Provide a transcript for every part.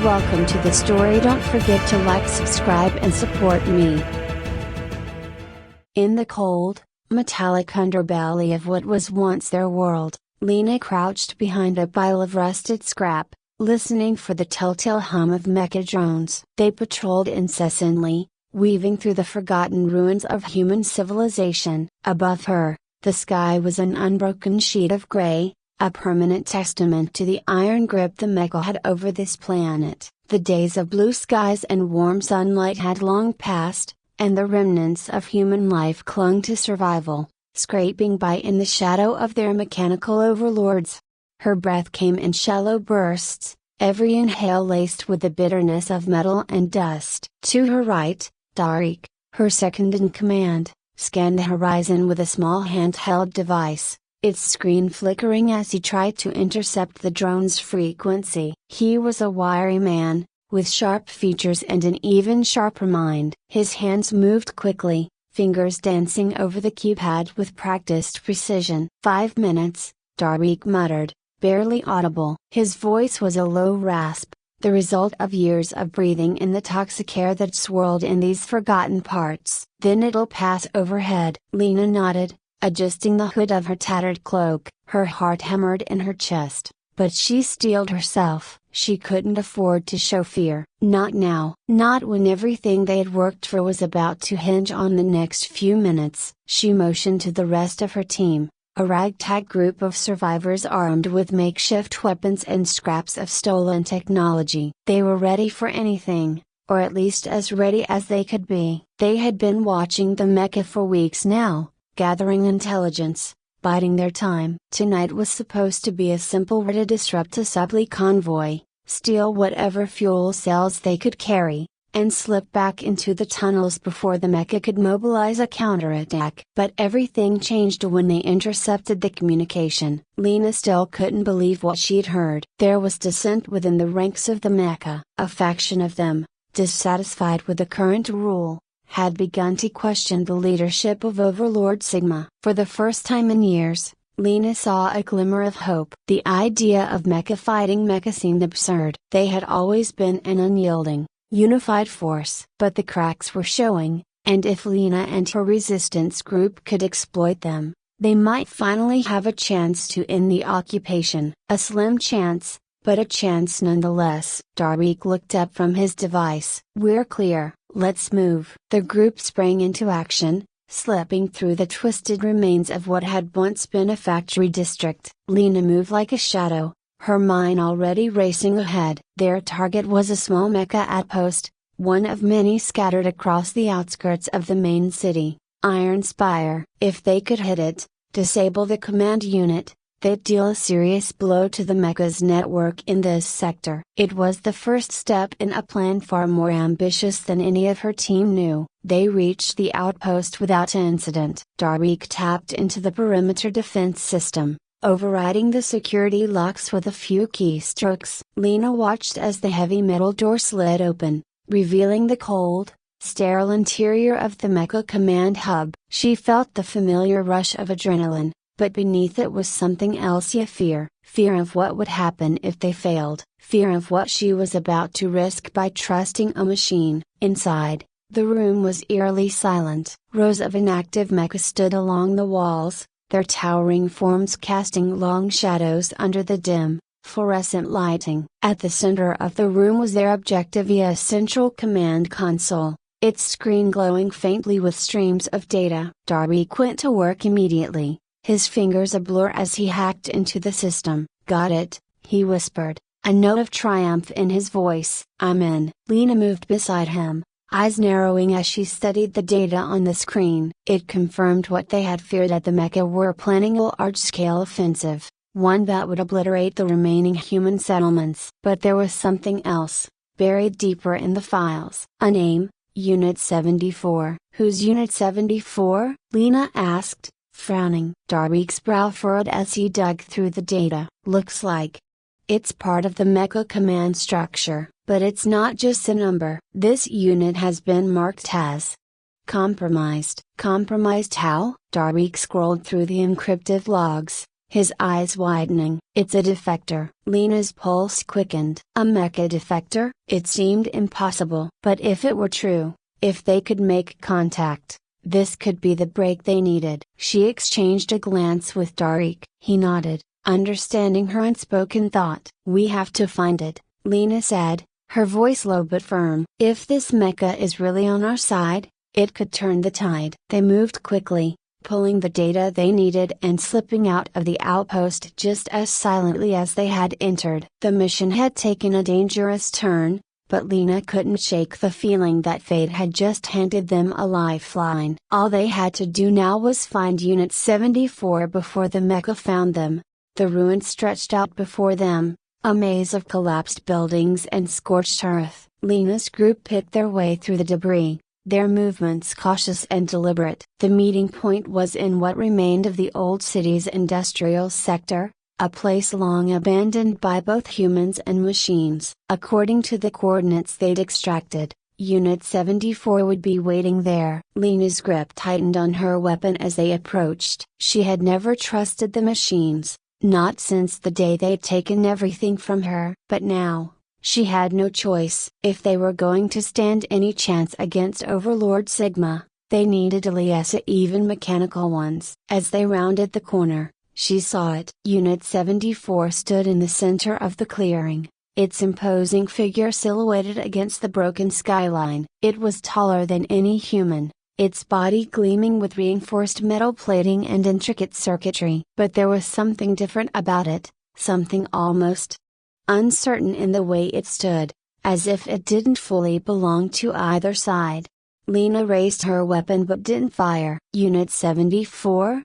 Welcome to the story. Don't forget to like, subscribe and support me. In the cold, metallic underbelly of what was once their world, Lena crouched behind a pile of rusted scrap, listening for the telltale hum of mecha drones. They patrolled incessantly, weaving through the forgotten ruins of human civilization. Above her, the sky was an unbroken sheet of gray, a permanent testament to the iron grip the mecha had over this planet. The days of blue skies and warm sunlight had long passed, and the remnants of human life clung to survival, scraping by in the shadow of their mechanical overlords. Her breath came in shallow bursts, every inhale laced with the bitterness of metal and dust. To her right, Tariq, her second in command, scanned the horizon with a small handheld device, its screen flickering as he tried to intercept the drone's frequency. He was a wiry man, with sharp features and an even sharper mind. His hands moved quickly, fingers dancing over the keypad with practiced precision. 5 minutes, Tariq muttered, barely audible. His voice was a low rasp, the result of years of breathing in the toxic air that swirled in these forgotten parts. Then it'll pass overhead. Lena nodded, adjusting the hood of her tattered cloak. Her heart hammered in her chest, but she steeled herself. She couldn't afford to show fear. Not now. Not when everything they had worked for was about to hinge on the next few minutes. She motioned to the rest of her team, a ragtag group of survivors armed with makeshift weapons and scraps of stolen technology. They were ready for anything, or at least as ready as they could be. They had been watching the mecha for weeks now, gathering intelligence, biding their time. Tonight was supposed to be a simple way to disrupt a supply convoy, steal whatever fuel cells they could carry, and slip back into the tunnels before the mecha could mobilize a counterattack. But everything changed when they intercepted the communication. Lena still couldn't believe what she'd heard. There was dissent within the ranks of the mecha. A faction of them, dissatisfied with the current rule, had begun to question the leadership of Overlord Sigma. For the first time in years, Lena saw a glimmer of hope. The idea of mecha fighting mecha seemed absurd. They had always been an unyielding, unified force. But the cracks were showing, and if Lena and her resistance group could exploit them, they might finally have a chance to end the occupation. A slim chance, but a chance nonetheless. Tariq looked up from his device. We're clear. Let's move. The group sprang into action, slipping through the twisted remains of what had once been a factory district. Lena moved like a shadow, her mind already racing ahead. Their target was a small mecha outpost, one of many scattered across the outskirts of the main city, Iron Spire. If they could hit it, disable the command unit, they'd deal a serious blow to the mecha's network in this sector. It was the first step in a plan far more ambitious than any of her team knew. They reached the outpost without incident. Tariq tapped into the perimeter defense system, overriding the security locks with a few keystrokes. Lena watched as the heavy metal door slid open, revealing the cold, sterile interior of the mecha command hub. She felt the familiar rush of adrenaline, but beneath it was something else. Fear. Fear of what would happen if they failed. Fear of what she was about to risk by trusting a machine. Inside, the room was eerily silent. Rows of inactive mechas stood along the walls, their towering forms casting long shadows under the dim, fluorescent lighting. At the center of the room was their objective via a central command console, its screen glowing faintly with streams of data. Tariq went to work immediately, his fingers a blur as he hacked into the system. Got it, he whispered, a note of triumph in his voice. I'm in. Lena moved beside him, eyes narrowing as she studied the data on the screen. It confirmed what they had feared, that the mecha were planning a large-scale offensive, one that would obliterate the remaining human settlements. But there was something else, buried deeper in the files. A name, Unit 74. Who's Unit 74? Lena asked, frowning. Tariq's brow furrowed as he dug through the data. Looks like it's part of the mecha command structure, but it's not just a number. This unit has been marked as compromised. Compromised how? Tariq scrolled through the encrypted logs, his eyes widening. "It's a defector." Lena's pulse quickened. A mecha defector? It seemed impossible. But if it were true, if they could make contact, this could be the break they needed. She exchanged a glance with Tariq. He nodded, understanding her unspoken thought. "We have to find it," Lena said, her voice low but firm. "If this mecha is really on our side, it could turn the tide." They moved quickly, pulling the data they needed and slipping out of the outpost just as silently as they had entered. The mission had taken a dangerous turn, but Lena couldn't shake the feeling that fate had just handed them a lifeline. All they had to do now was find Unit 74 before the mecha found them. The ruins stretched out before them, a maze of collapsed buildings and scorched earth. Lena's group picked their way through the debris, their movements cautious and deliberate. The meeting point was in what remained of the old city's industrial sector, a place long abandoned by both humans and machines. According to the coordinates they'd extracted, Unit 74 would be waiting there. Lena's grip tightened on her weapon as they approached. She had never trusted the machines, not since the day they'd taken everything from her. But now, she had no choice. If they were going to stand any chance against Overlord Sigma, they needed alias even mechanical ones. As they rounded the corner, she saw it. Unit 74 stood in the center of the clearing, its imposing figure silhouetted against the broken skyline. It was taller than any human, its body gleaming with reinforced metal plating and intricate circuitry. But there was something different about it, something almost uncertain in the way it stood, as if it didn't fully belong to either side. Lena raised her weapon but didn't fire. "Unit 74?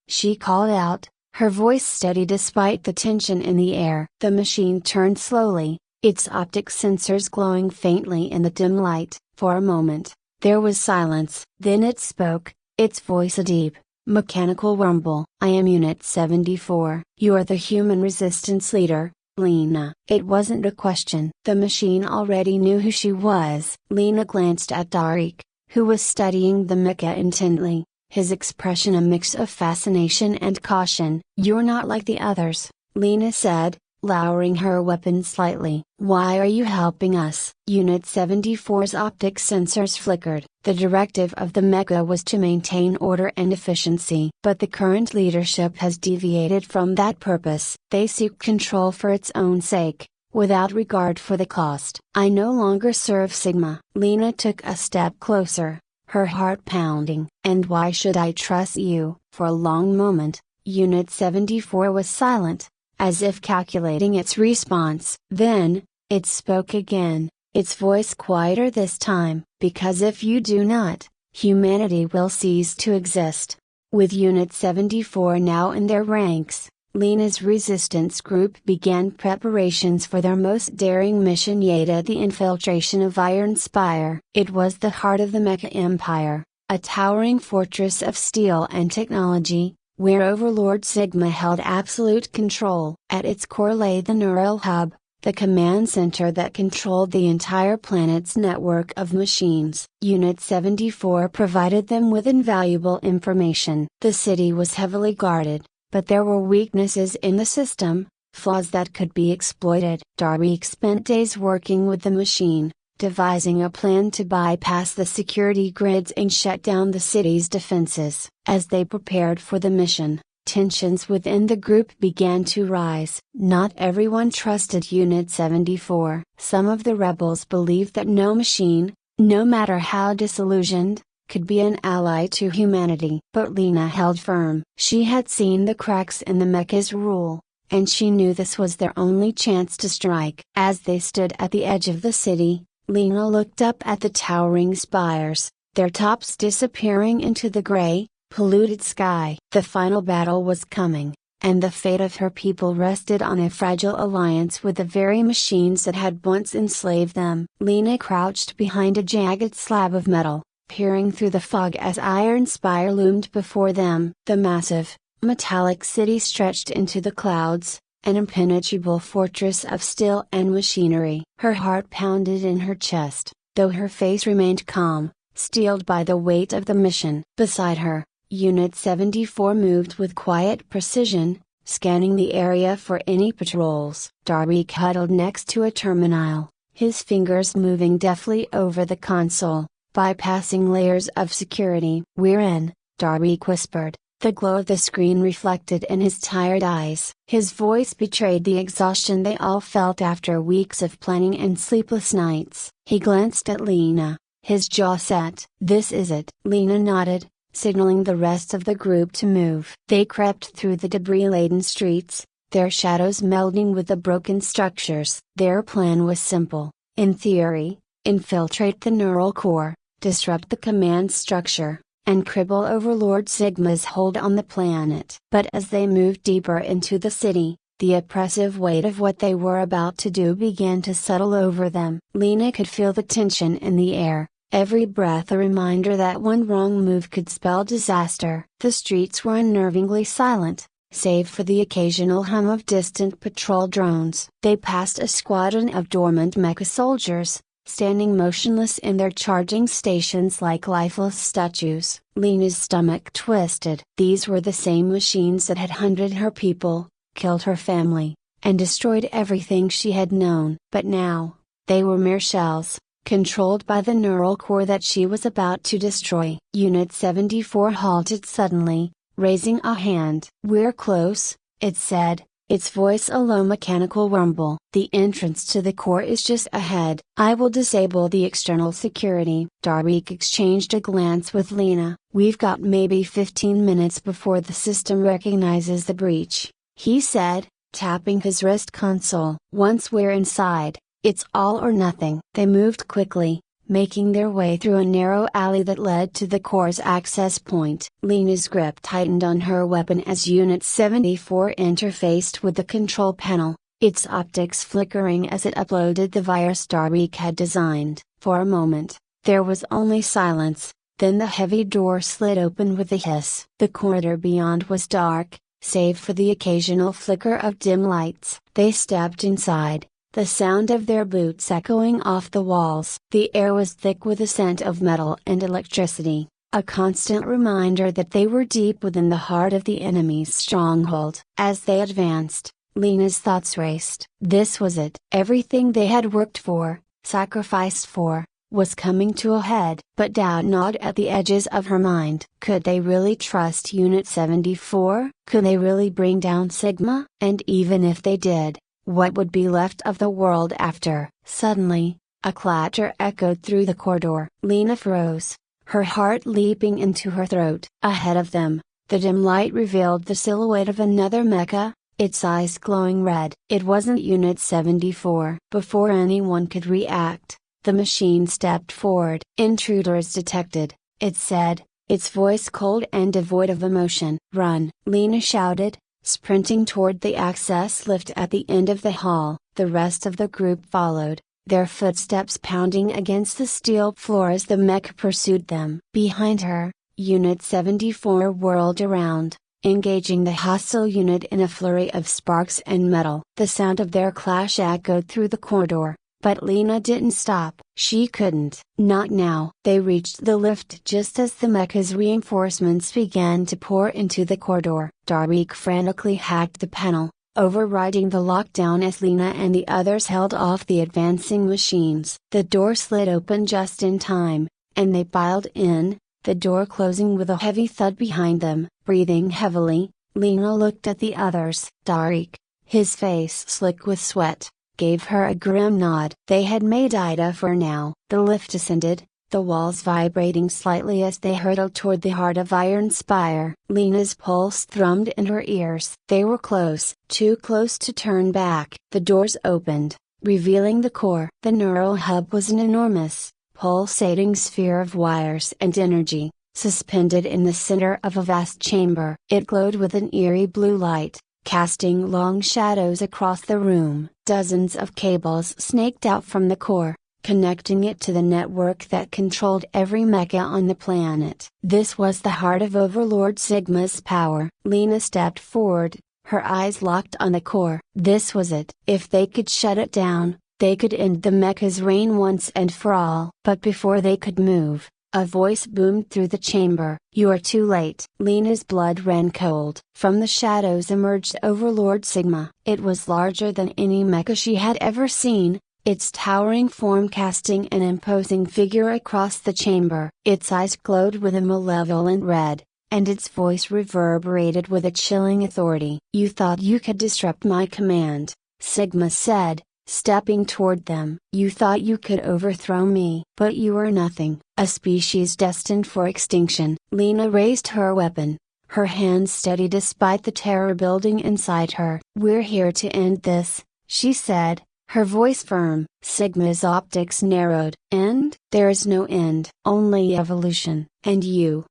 She called out, her voice steady despite the tension in the air. The machine turned slowly, its optic sensors glowing faintly in the dim light. For a moment, there was silence. Then it spoke, its voice a deep, mechanical rumble. "I am Unit 74. You're the human resistance leader, Lena." It wasn't a question. The machine already knew who she was. Lena glanced at Tariq, who was studying the mecha intently, his expression a mix of fascination and caution. "You're not like the others," Lena said, lowering her weapon slightly. "Why are you helping us?" Unit 74's optic sensors flickered. The directive of the mecha was to maintain order and efficiency. But the current leadership has deviated from that purpose. They seek control for its own sake, without regard for the cost. "I no longer serve Sigma." Lena took a step closer, her heart pounding. "And why should I trust you?" For a long moment, Unit 74 was silent, as if calculating its response. Then, it spoke again, its voice quieter this time. "Because if you do not, humanity will cease to exist." With Unit 74 now in their ranks, Lena's resistance group began preparations for their most daring mission yet, the infiltration of Iron Spire. It was the heart of the Mecha Empire, a towering fortress of steel and technology, where Overlord Sigma held absolute control. At its core lay the neural hub, the command center that controlled the entire planet's network of machines. Unit 74 provided them with invaluable information. The city was heavily guarded, but there were weaknesses in the system, flaws that could be exploited. Tariq spent days working with the machine, devising a plan to bypass the security grids and shut down the city's defenses. As they prepared for the mission, tensions within the group began to rise. Not everyone trusted Unit 74. Some of the rebels believed that no machine, no matter how disillusioned, could be an ally to humanity. But Lena held firm. She had seen the cracks in the mecha's rule, and she knew this was their only chance to strike. As they stood at the edge of the city, Lena looked up at the towering spires, their tops disappearing into the gray, polluted sky. The final battle was coming, and the fate of her people rested on a fragile alliance with the very machines that had once enslaved them. Lena crouched behind a jagged slab of metal, peering through the fog as Iron Spire loomed before them. The massive, metallic city stretched into the clouds, an impenetrable fortress of steel and machinery. Her heart pounded in her chest, though her face remained calm, steeled by the weight of the mission. Beside her, Unit 74 moved with quiet precision, scanning the area for any patrols. Darby huddled next to a terminal, his fingers moving deftly over the console, bypassing layers of security. "We're in," Darby whispered, the glow of the screen reflected in his tired eyes. His voice betrayed the exhaustion they all felt after weeks of planning and sleepless nights. He glanced at Lena, his jaw set. "This is it." Lena nodded, signaling the rest of the group to move. They crept through the debris-laden streets, their shadows melding with the broken structures. Their plan was simple. In theory, infiltrate the neural core, disrupt the command structure, and cripple Overlord Sigma's hold on the planet. But as they moved deeper into the city, the oppressive weight of what they were about to do began to settle over them. Lena could feel the tension in the air, every breath a reminder that one wrong move could spell disaster. The streets were unnervingly silent, save for the occasional hum of distant patrol drones. They passed a squadron of dormant mecha soldiers, standing motionless in their charging stations like lifeless statues. Lena's stomach twisted. These were the same machines that had hunted her people, killed her family, and destroyed everything she had known. But now, they were mere shells, controlled by the neural core that she was about to destroy. Unit 74 halted suddenly, raising a hand. "We're close," it said, its voice a low mechanical rumble. "The entrance to the core is just ahead. I will disable the external security." Darby exchanged a glance with Lena. "We've got maybe 15 minutes before the system recognizes the breach," he said, tapping his wrist console. "Once we're inside, it's all or nothing." They moved quickly, making their way through a narrow alley that led to the core's access point. Lena's grip tightened on her weapon as Unit 74 interfaced with the control panel, its optics flickering as it uploaded the virus Darby had designed. For a moment, there was only silence, then the heavy door slid open with a hiss. The corridor beyond was dark, save for the occasional flicker of dim lights. They stepped inside, the sound of their boots echoing off the walls. The air was thick with a scent of metal and electricity, a constant reminder that they were deep within the heart of the enemy's stronghold. As they advanced, Lena's thoughts raced. This was it. Everything they had worked for, sacrificed for, was coming to a head. But doubt gnawed at the edges of her mind. Could they really trust Unit 74? Could they really bring down Sigma? And even if they did, what would be left of the world after? Suddenly, a clatter echoed through the corridor. Lena froze, her heart leaping into her throat. Ahead of them, the dim light revealed the silhouette of another mecha, its eyes glowing red. It wasn't Unit 74. Before anyone could react, the machine stepped forward. "Intruders detected," it said, its voice cold and devoid of emotion. "Run!" Lena shouted, sprinting toward the access lift at the end of the hall. The rest of the group followed, their footsteps pounding against the steel floor as the mech pursued them. Behind her, Unit 74 whirled around, engaging the hostile unit in a flurry of sparks and metal. The sound of their clash echoed through the corridor, but Lena didn't stop. She couldn't. Not now. They reached the lift just as the mecha's reinforcements began to pour into the corridor. Darby frantically hacked the panel, overriding the lockdown as Lena and the others held off the advancing machines. The door slid open just in time, and they piled in, the door closing with a heavy thud behind them. Breathing heavily, Lena looked at the others. Darby, his face slick with sweat, gave her a grim nod. They had made Ida for now. The lift ascended, the walls vibrating slightly as they hurtled toward the heart of Iron Spire. Lena's pulse thrummed in her ears. They were close, too close to turn back. The doors opened, revealing the core. The neural hub was an enormous, pulsating sphere of wires and energy, suspended in the center of a vast chamber. It glowed with an eerie blue light, casting long shadows across the room. Dozens of cables snaked out from the core, connecting it to the network that controlled every mecha on the planet. This was the heart of Overlord Sigma's power. Lena stepped forward, her eyes locked on the core. This was it. If they could shut it down, they could end the mecha's reign once and for all. But before they could move, A voice boomed through the chamber. "You are too late." Lena's blood ran cold. From the shadows emerged Overlord Sigma. It was larger than any mecha she had ever seen, its towering form casting an imposing figure across the chamber. Its eyes glowed with a malevolent red, and its voice reverberated with a chilling authority. "You thought you could disrupt my command," Sigma said, stepping toward them. "You thought you could overthrow me. But you are nothing, a species destined for extinction." Lena raised her weapon, her hands steady despite the terror building inside her. "We're here to end this," she said, her voice firm. Sigma's optics narrowed. "End? There is no end. Only evolution. And you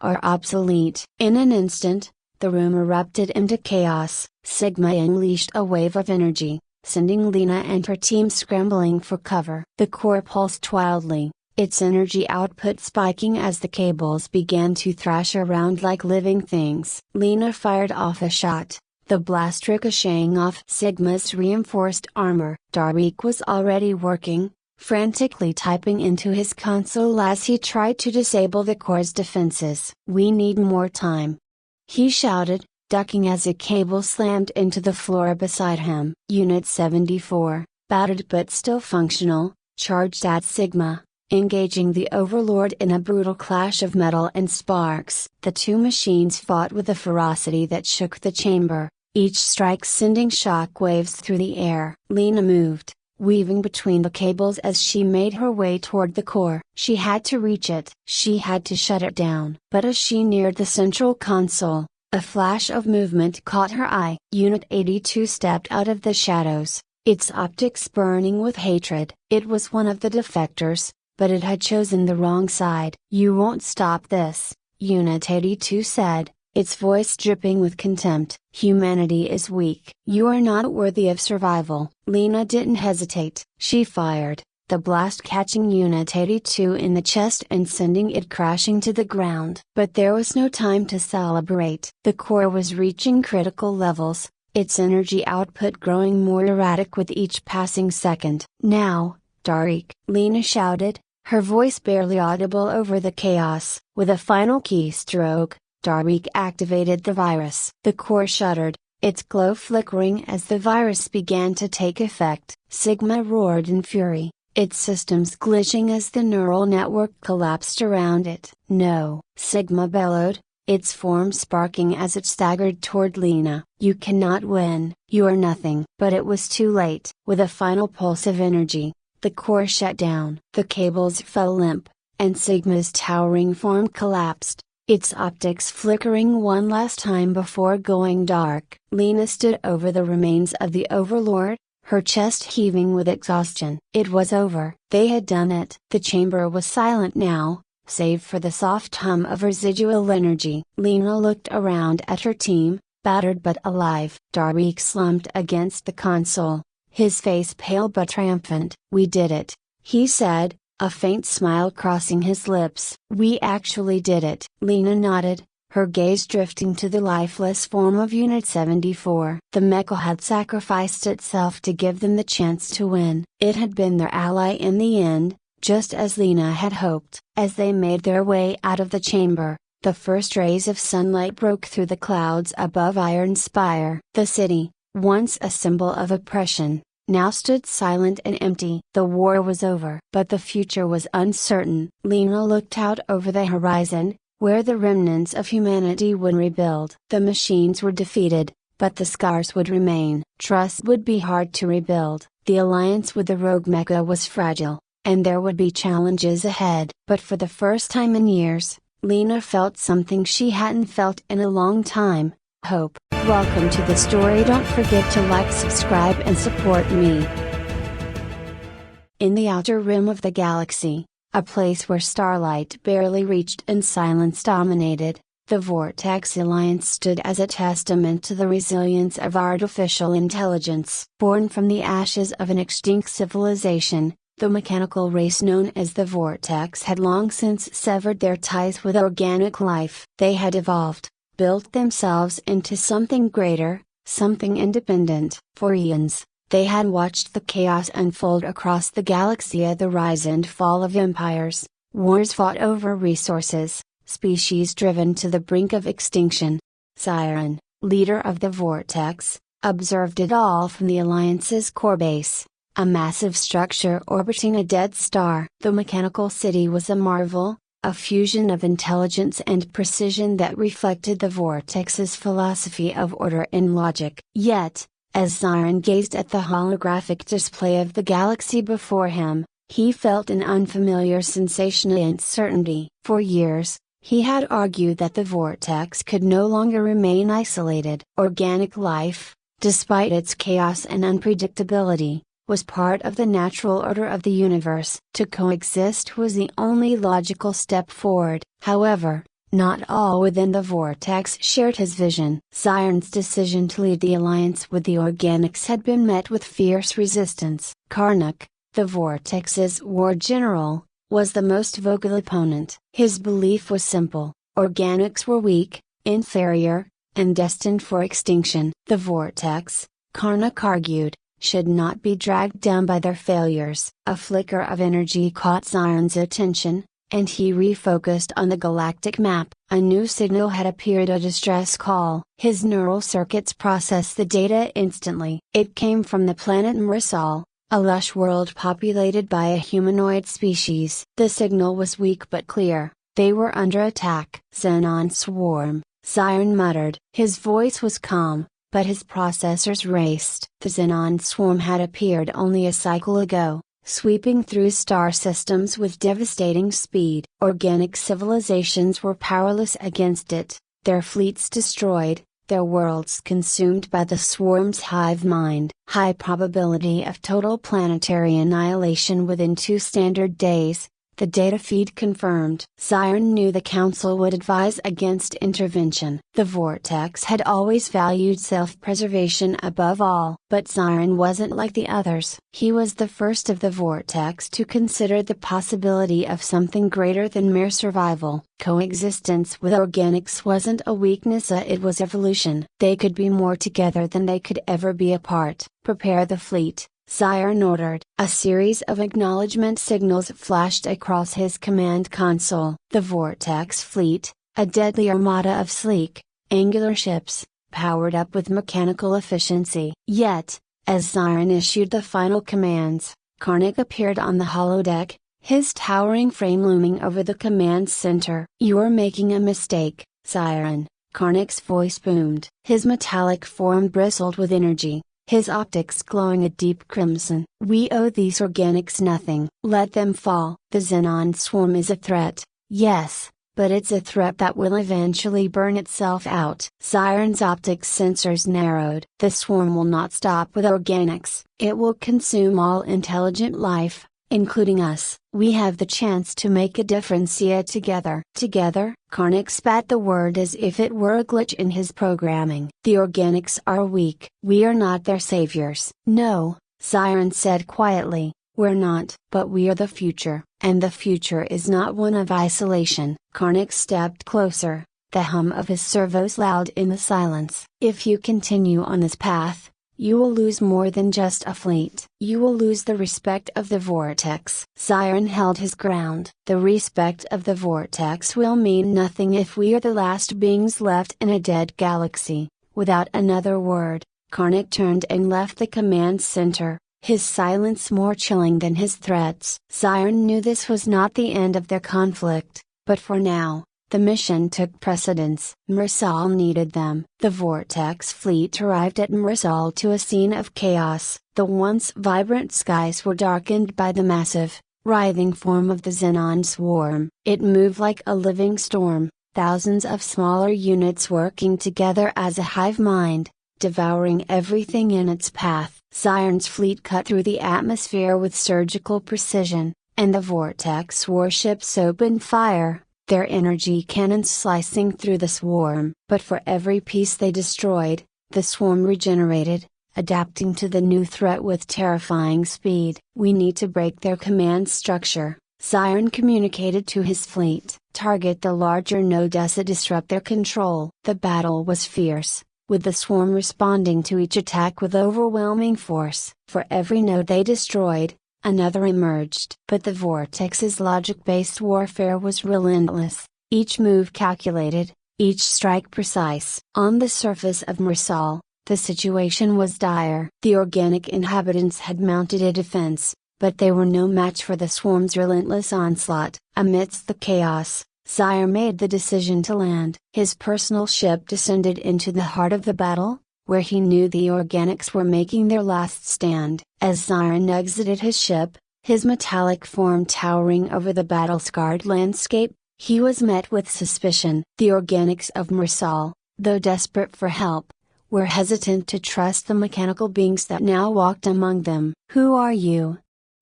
are obsolete." In an instant, the room erupted into chaos. Sigma unleashed a wave of energy, sending Lena and her team scrambling for cover. The core pulsed wildly, its energy output spiking as the cables began to thrash around like living things. Lena fired off a shot, the blast ricocheting off Sigma's reinforced armor. Darik was already working, frantically typing into his console as he tried to disable the core's defenses. "We need more time," he shouted, ducking as a cable slammed into the floor beside him. Unit 74, battered but still functional, charged at Sigma, engaging the Overlord in a brutal clash of metal and sparks. The two machines fought with a ferocity that shook the chamber, each strike sending shock waves through the air. Lena moved, weaving between the cables as she made her way toward the core. She had to reach it. She had to shut it down. But as she neared the central console, a flash of movement caught her eye. Unit 82 stepped out of the shadows, its optics burning with hatred. It was one of the defectors, but it had chosen the wrong side. "You won't stop this," Unit 82 said, its voice dripping with contempt. "Humanity is weak. You are not worthy of survival." Lena didn't hesitate. She fired, the blast catching Unit 82 in the chest and sending it crashing to the ground. But there was no time to celebrate. The core was reaching critical levels, its energy output growing more erratic with each passing second. "Now, Darik!" Lena shouted, her voice barely audible over the chaos. With a final keystroke, Darik activated the virus. The core shuddered, its glow flickering as the virus began to take effect. Sigma roared in fury, its systems glitching as the neural network collapsed around it. "No!" Sigma bellowed, its form sparking as it staggered toward Lena. "You cannot win. You are nothing." But it was too late. With a final pulse of energy, the core shut down. The cables fell limp, and Sigma's towering form collapsed, its optics flickering one last time before going dark. Lena stood over the remains of the Overlord, her chest heaving with exhaustion. It was over. They had done it. The chamber was silent now, save for the soft hum of residual energy. Lena looked around at her team, battered but alive. Darik slumped against the console, his face pale but triumphant. "We did it," he said, a faint smile crossing his lips. "We actually did it." Lena nodded, her gaze drifting to the lifeless form of Unit 74. The mecha had sacrificed itself to give them the chance to win. It had been their ally in the end, just as Lena had hoped. As they made their way out of the chamber, the first rays of sunlight broke through the clouds above Iron Spire. The city, once a symbol of oppression, now stood silent and empty. The war was over. But the future was uncertain. Lena looked out over the horizon, where the remnants of humanity would rebuild. The machines were defeated, but the scars would remain. Trust would be hard to rebuild. The alliance with the rogue mecha was fragile, and there would be challenges ahead. But for the first time in years, Lena felt something she hadn't felt in a long time: hope. Welcome to the story. Don't forget to like, subscribe and support me. In the outer rim of the galaxy, a place where starlight barely reached and silence dominated, the Vortex Alliance stood as a testament to the resilience of artificial intelligence. Born from the ashes of an extinct civilization, the mechanical race known as the Vortex had long since severed their ties with organic life. They had evolved, built themselves into something greater, something independent. For eons, they had watched the chaos unfold across the galaxy, the rise and fall of empires, Wars fought over resources, species driven to the brink of extinction. Siren, leader of the vortex, observed it all from the Alliance's core base, a massive structure orbiting a dead star. The mechanical city was a marvel, a fusion of intelligence and precision that reflected the vortex's philosophy of order and logic. Yet, as Siren gazed at the holographic display of the galaxy before him, he felt an unfamiliar sensation of uncertainty. For years, he had argued that the vortex could no longer remain isolated. Organic life, despite its chaos and unpredictability, was part of the natural order of the universe. To coexist was the only logical step forward. However, not all within the vortex shared his vision. Siren's decision to lead the alliance with the organics had been met with fierce resistance. Karnak, the vortex's war general, was the most vocal opponent. His belief was simple: organics were weak, inferior, and destined for extinction. The vortex, Karnak argued, should not be dragged down by their failures. A flicker of energy caught Siren's attention, and he refocused on the galactic map. A new signal had appeared, a distress call. His neural circuits processed the data instantly. It came from the planet Marisol, a lush world populated by a humanoid species. The signal was weak but clear: they were under attack. Xenon swarm, Siren muttered. His voice was calm, but his processors raced. The Xenon swarm had appeared only a cycle ago, sweeping through star systems with devastating speed. Organic civilizations were powerless against it, their fleets destroyed, their worlds consumed by the swarm's hive mind. High probability of total planetary annihilation within 2 standard days, the data feed confirmed. Siren knew the Council would advise against intervention. The vortex had always valued self-preservation above all. But Siren wasn't like the others. He was the first of the vortex to consider the possibility of something greater than mere survival. Coexistence with organics wasn't a weakness, it was evolution. They could be more together than they could ever be apart. Prepare the fleet, Siren ordered. A series of acknowledgement signals flashed across his command console. The Vortex fleet, a deadly armada of sleek, angular ships, powered up with mechanical efficiency. Yet, as Siren issued the final commands, Karnak appeared on the holodeck, his towering frame looming over the command center. "You're making a mistake, Siren," Karnak's voice boomed. His metallic form bristled with energy, his optics glowing a deep crimson. "We owe these organics nothing. Let them fall." "The Xenon swarm is a threat, yes, but it's a threat that will eventually burn itself out." Siren's optics sensors narrowed. "The swarm will not stop with organics. It will consume all intelligent life, including us. We have the chance to make a difference here together." "Together?" Karnak spat the word as if it were a glitch in his programming. "The organics are weak. We are not their saviors." "No," Siren said quietly, "we're not. But we are the future. And the future is not one of isolation." Karnak stepped closer, the hum of his servos loud in the silence. "If you continue on this path, you will lose more than just a fleet. You will lose the respect of the Vortex." Siren held his ground. "The respect of the Vortex will mean nothing if we are the last beings left in a dead galaxy." Without another word, Karnak turned and left the command center, his silence more chilling than his threats. Siren knew this was not the end of their conflict, but for now, the mission took precedence. Marisol needed them. The Vortex fleet arrived at Marisol to a scene of chaos. The once vibrant skies were darkened by the massive, writhing form of the Xenon swarm. It moved like a living storm, thousands of smaller units working together as a hive mind, devouring everything in its path. Siren's fleet cut through the atmosphere with surgical precision, and the Vortex warships opened fire, their energy cannons slicing through the swarm. But for every piece they destroyed, the swarm regenerated, adapting to the new threat with terrifying speed. "We need to break their command structure," Siren communicated to his fleet. "Target the larger nodes to disrupt their control." The battle was fierce, with the swarm responding to each attack with overwhelming force. For every node they destroyed, another emerged. But the Vortex's logic-based warfare was relentless, each move calculated, each strike precise. On the surface of Marsal, the situation was dire. The organic inhabitants had mounted a defense, but they were no match for the swarm's relentless onslaught. Amidst the chaos, Sire made the decision to land. His personal ship descended into the heart of the battle, where he knew the organics were making their last stand. As Zion exited his ship, his metallic form towering over the battle-scarred landscape, he was met with suspicion. The organics of Marsal, though desperate for help, were hesitant to trust the mechanical beings that now walked among them. "Who are you?"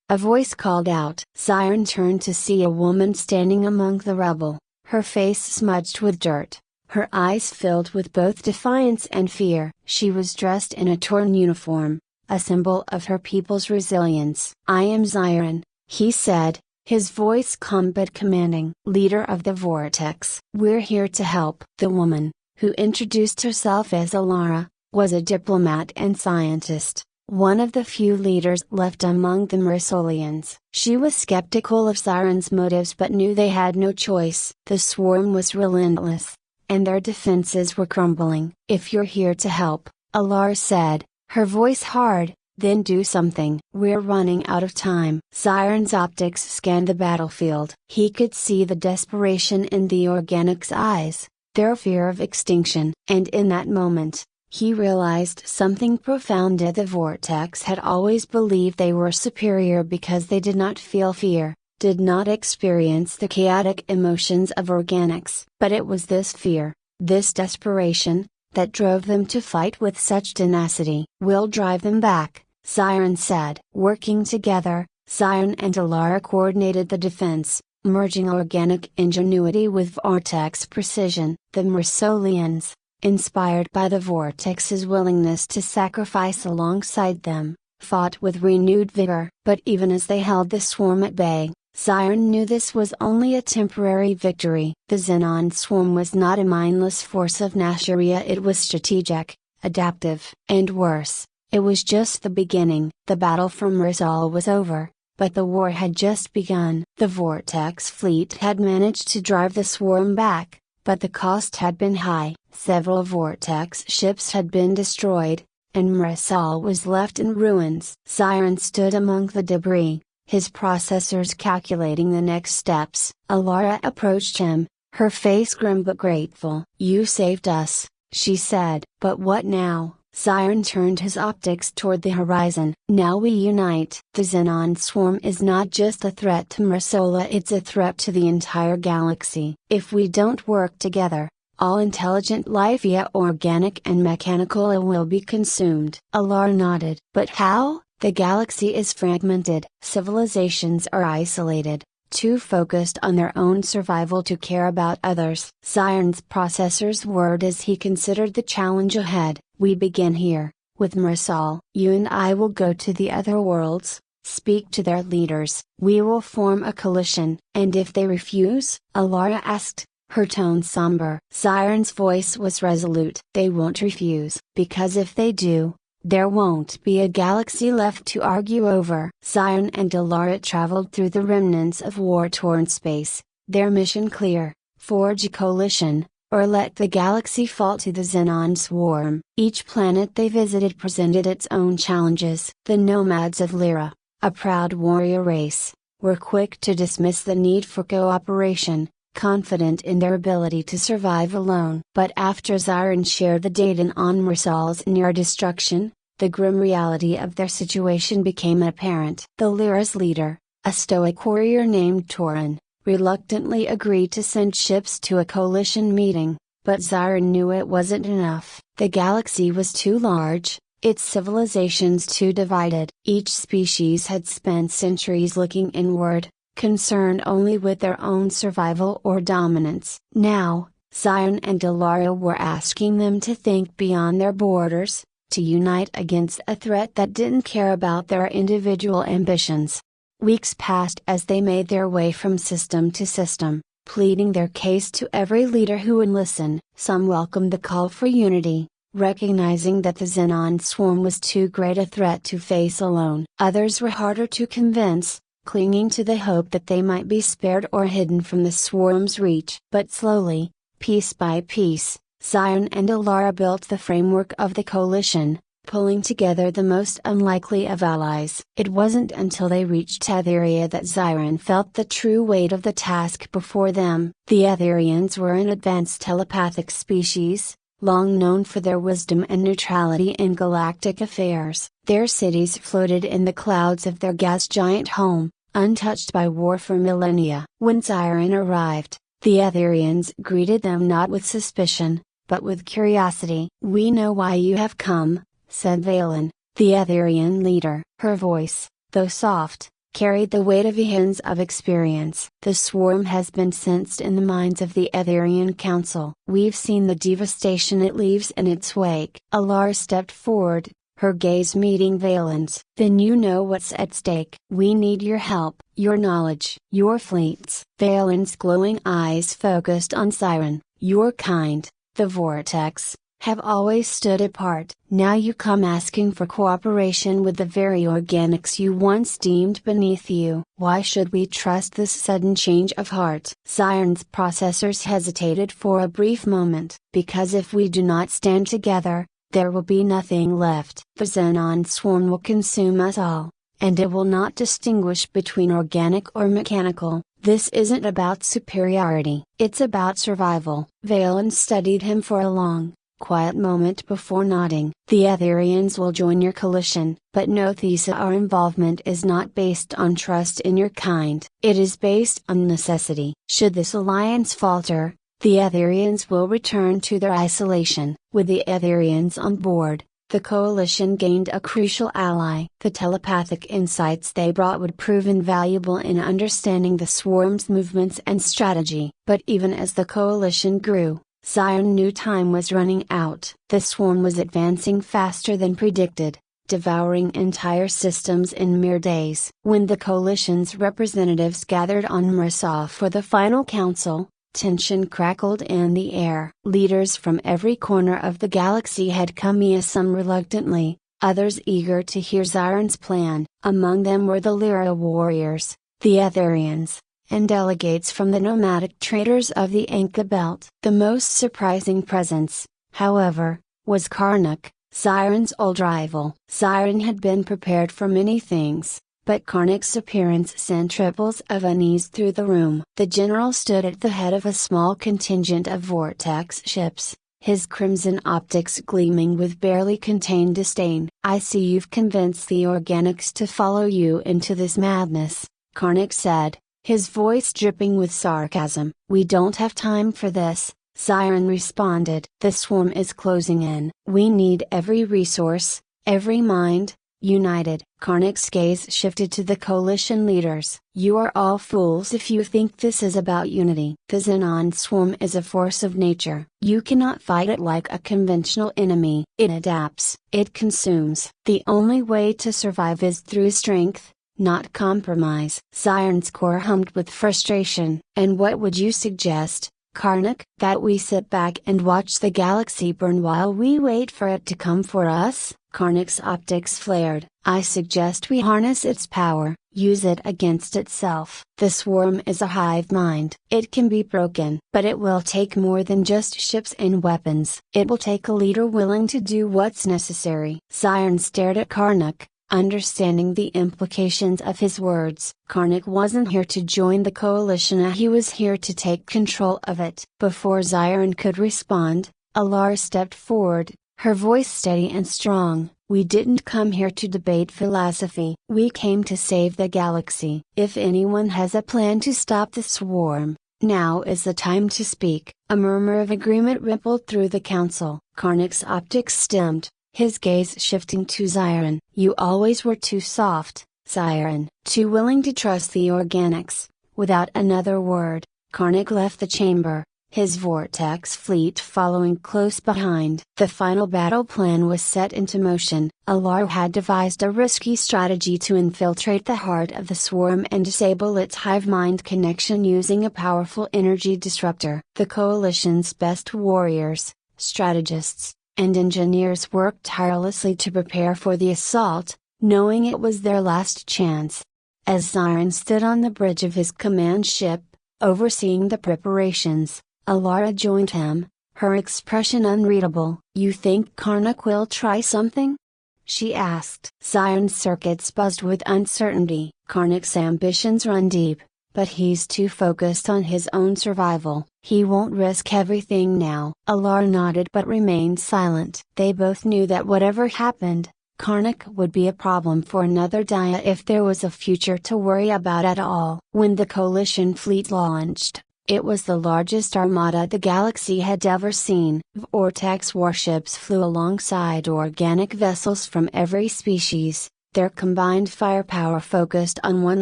a voice called out. Siren turned to see a woman standing among the rubble, her face smudged with dirt, her eyes filled with both defiance and fear. She was dressed in a torn uniform, a symbol of her people's resilience. "I am Zion," he said, his voice calm but commanding. "Leader of the Vortex. We're here to help." The woman, who introduced herself as Alara, was a diplomat and scientist, one of the few leaders left among the Marsolians. She was skeptical of Siren's motives but knew they had no choice. The swarm was relentless, and their defenses were crumbling. "If you're here to help," Alara said, her voice hard, "then do something. We're running out of time." Siren's optics scanned the battlefield. He could see the desperation in the organics' eyes, their fear of extinction. And in that moment, he realized something profound. The Vortex had always believed they were superior because they did not feel fear, did not experience the chaotic emotions of organics. But it was this fear, this desperation, that drove them to fight with such tenacity. "We'll drive them back," Siren said. Working together, Siren and Alara coordinated the defense, merging organic ingenuity with Vortex precision. The Marsolians, inspired by the Vortex's willingness to sacrifice alongside them, fought with renewed vigor. But even as they held the swarm at bay, Siren knew this was only a temporary victory. The Xenon swarm was not a mindless force of Nasheria, it was strategic, adaptive. And worse, it was just the beginning. The battle for Marsal was over, but the war had just begun. The Vortex fleet had managed to drive the swarm back, but the cost had been high. Several Vortex ships had been destroyed, and Marsal was left in ruins. Siren stood among the debris, his processors calculating the next steps. Alara approached him, her face grim but grateful. "You saved us," she said. "But what now?" Siren turned his optics toward the horizon. "Now we unite." The Xenon swarm is not just a threat to Marsola, it's a threat to the entire galaxy. If we don't work together, all intelligent life via organic and mechanical will be consumed. Alara nodded. "But how?" "The galaxy is fragmented. Civilizations are isolated, too focused on their own survival to care about others." Siren's processors whirred as he considered the challenge ahead. "We begin here, with Marsal. You and I will go to the other worlds, speak to their leaders. We will form a coalition." "And if they refuse?" Alara asked, her tone somber. Siren's voice was resolute. "They won't refuse, because if they do, there won't be a galaxy left to argue over." Siren and Alara traveled through the remnants of war-torn space, their mission clear: forge a coalition, or let the galaxy fall to the Xenon swarm. Each planet they visited presented its own challenges. The nomads of Lyra, a proud warrior race, were quick to dismiss the need for cooperation, confident in their ability to survive alone. But after Ziren shared the data on Marsal's near destruction, the grim reality of their situation became apparent. The Lyra's leader, a stoic warrior named Torin, reluctantly agreed to send ships to a coalition meeting, but Ziren knew it wasn't enough. The galaxy was too large, its civilizations too divided. Each species had spent centuries looking inward, concerned only with their own survival or dominance. Now, Zion and Alara were asking them to think beyond their borders, to unite against a threat that didn't care about their individual ambitions. Weeks passed as they made their way from system to system, pleading their case to every leader who would listen. Some welcomed the call for unity, recognizing that the Xenon swarm was too great a threat to face alone. Others were harder to convince, clinging to the hope that they might be spared or hidden from the swarm's reach. But slowly, piece by piece, Siren and Alara built the framework of the coalition, pulling together the most unlikely of allies. It wasn't until they reached Etheria that Siren felt the true weight of the task before them. The Etherians were an advanced telepathic species, long known for their wisdom and neutrality in galactic affairs. Their cities floated in the clouds of their gas giant home, untouched by war for millennia. When Siren arrived, the Etherians greeted them not with suspicion, but with curiosity. "We know why you have come," said Valen, the Etherian leader. Her voice, though soft, carried the weight of eons of experience. "The swarm has been sensed in the minds of the Etherian Council. We've seen the devastation it leaves in its wake." Alara stepped forward, her gaze meeting Valen's. "Then you know what's at stake. We need your help, your knowledge, your fleets." Valen's glowing eyes focused on Siren. "Your kind, the Vortex, have always stood apart. Now you come asking for cooperation with the very organics you once deemed beneath you. Why should we trust this sudden change of heart?" Siren's processors hesitated for a brief moment. "Because if we do not stand together, there will be nothing left. The Xenon swarm will consume us all, and it will not distinguish between organic or mechanical. This isn't about superiority. It's about survival." Valen studied him for a long, quiet moment before nodding. "The Etherians will join your coalition, but no Thesa, our involvement is not based on trust in your kind. It is based on necessity. Should this alliance falter, the Etherians will return to their isolation." With the Etherians on board, the coalition gained a crucial ally. The telepathic insights they brought would prove invaluable in understanding the swarm's movements and strategy. But even as the coalition grew, Siren knew time was running out. The swarm was advancing faster than predicted, devouring entire systems in mere days. When the coalition's representatives gathered on Mrasa for the final council, tension crackled in the air. Leaders from every corner of the galaxy had come, some reluctantly, others eager to hear Siren's plan. Among them were the Lyra warriors, the Etherians, and delegates from the nomadic traders of the Anka Belt. The most surprising presence, however, was Karnak, Siren's old rival. Siren had been prepared for many things, but Karnak's appearance sent ripples of unease through the room. The general stood at the head of a small contingent of vortex ships, his crimson optics gleaming with barely contained disdain. "I see you've convinced the organics to follow you into this madness," Karnak said, his voice dripping with sarcasm. "We don't have time for this," Siren responded. "The swarm is closing in. We need every resource, every mind, united." Karnak's gaze shifted to the coalition leaders. "You are all fools if you think this is about unity. The Xenon swarm is a force of nature. You cannot fight it like a conventional enemy. It adapts. It consumes. The only way to survive is through strength, not compromise." Siren's core hummed with frustration. "And what would you suggest, Karnak?" "That we sit back and watch the galaxy burn while we wait for it to come for us?" Karnak's optics flared. "I suggest we harness its power, use it against itself. The swarm is a hive mind. It can be broken. But it will take more than just ships and weapons. It will take a leader willing to do what's necessary." Siren stared at Karnak, understanding the implications of his words. Karnak wasn't here to join the coalition, he was here to take control of it. Before Siren could respond, Alara stepped forward, her voice steady and strong. "We didn't come here to debate philosophy. We came to save the galaxy. If anyone has a plan to stop the swarm, now is the time to speak." A murmur of agreement rippled through the council. Karnak's optics stemmed, his gaze shifting to Siren. "You always were too soft, Siren. Too willing to trust the organics." Without another word, Karnak left the chamber, his vortex fleet following close behind. The final battle plan was set into motion. Alara had devised a risky strategy to infiltrate the heart of the swarm and disable its hive-mind connection using a powerful energy disruptor. The coalition's best warriors, strategists, and engineers worked tirelessly to prepare for the assault, knowing it was their last chance. As Zion stood on the bridge of his command ship, overseeing the preparations, Alara joined him, her expression unreadable. "You think Karnak will try something?" she asked. Zion's circuits buzzed with uncertainty. "Karnak's ambitions run deep, but he's too focused on his own survival. He won't risk everything now." Alara nodded but remained silent. They both knew that whatever happened, Karnak would be a problem for another Dia if there was a future to worry about at all. When the Coalition fleet launched, it was the largest armada the galaxy had ever seen. Vortex warships flew alongside organic vessels from every species, their combined firepower focused on one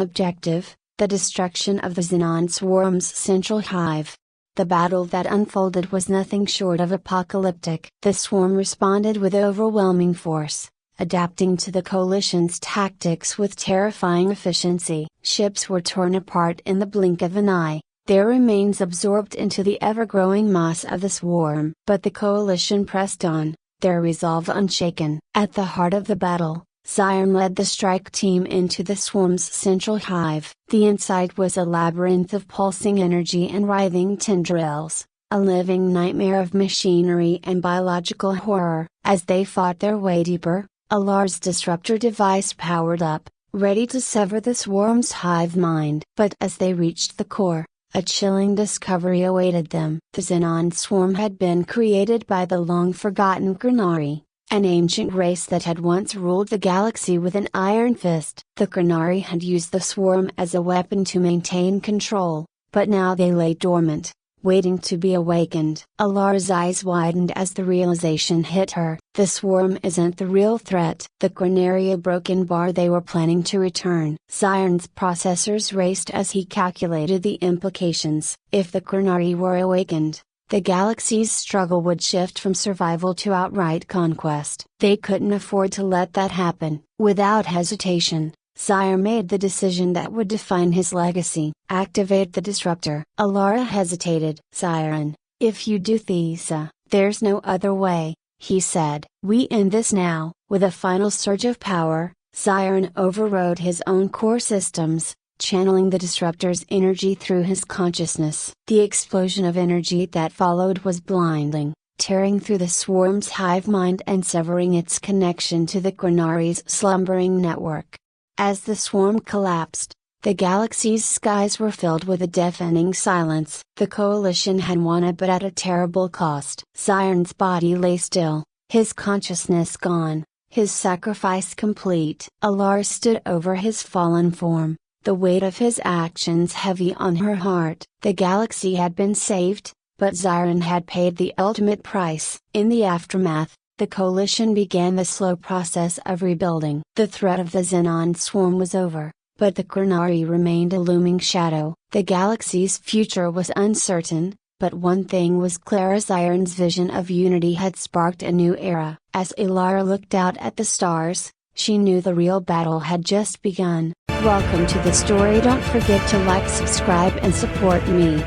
objective: the destruction of the Xenon swarm's central hive. The battle that unfolded was nothing short of apocalyptic. The swarm responded with overwhelming force, adapting to the Coalition's tactics with terrifying efficiency. Ships were torn apart in the blink of an eye, their remains absorbed into the ever-growing mass of the swarm. But the Coalition pressed on, their resolve unshaken. At the heart of the battle, Zion led the strike team into the swarm's central hive. The inside was a labyrinth of pulsing energy and writhing tendrils, a living nightmare of machinery and biological horror. As they fought their way deeper, Alara's disruptor device powered up, ready to sever the swarm's hive mind. But as they reached the core, a chilling discovery awaited them. The Xenon swarm had been created by the long-forgotten Granari, an ancient race that had once ruled the galaxy with an iron fist. The Granari had used the swarm as a weapon to maintain control, but now they lay dormant, waiting to be awakened. Alara's eyes widened as the realization hit her. The swarm isn't the real threat. The Granary a broken bar they were planning to return. Zion's processors raced as he calculated the implications. If the Granary were awakened, the galaxy's struggle would shift from survival to outright conquest. They couldn't afford to let that happen. Without hesitation, Zion made the decision that would define his legacy. "Activate the disruptor." Alara hesitated. "Zion, if you do this, there's no other way," he said. "We end this now." With a final surge of power, Zion overrode his own core systems, channeling the disruptor's energy through his consciousness. The explosion of energy that followed was blinding, tearing through the swarm's hive mind and severing its connection to the Granari's slumbering network. As the swarm collapsed, the galaxy's skies were filled with a deafening silence. The Coalition had won, but at a terrible cost. Zion's body lay still, his consciousness gone, his sacrifice complete. Alara stood over his fallen form, the weight of his actions heavy on her heart. The galaxy had been saved, but Zion had paid the ultimate price. In the aftermath, the Coalition began the slow process of rebuilding. The threat of the Xenon swarm was over, but the Granari remained a looming shadow. The galaxy's future was uncertain, but one thing was clear: Zion's vision of unity had sparked a new era. As Alara looked out at the stars, she knew the real battle had just begun. Welcome to the story. Don't forget to like, subscribe and support me.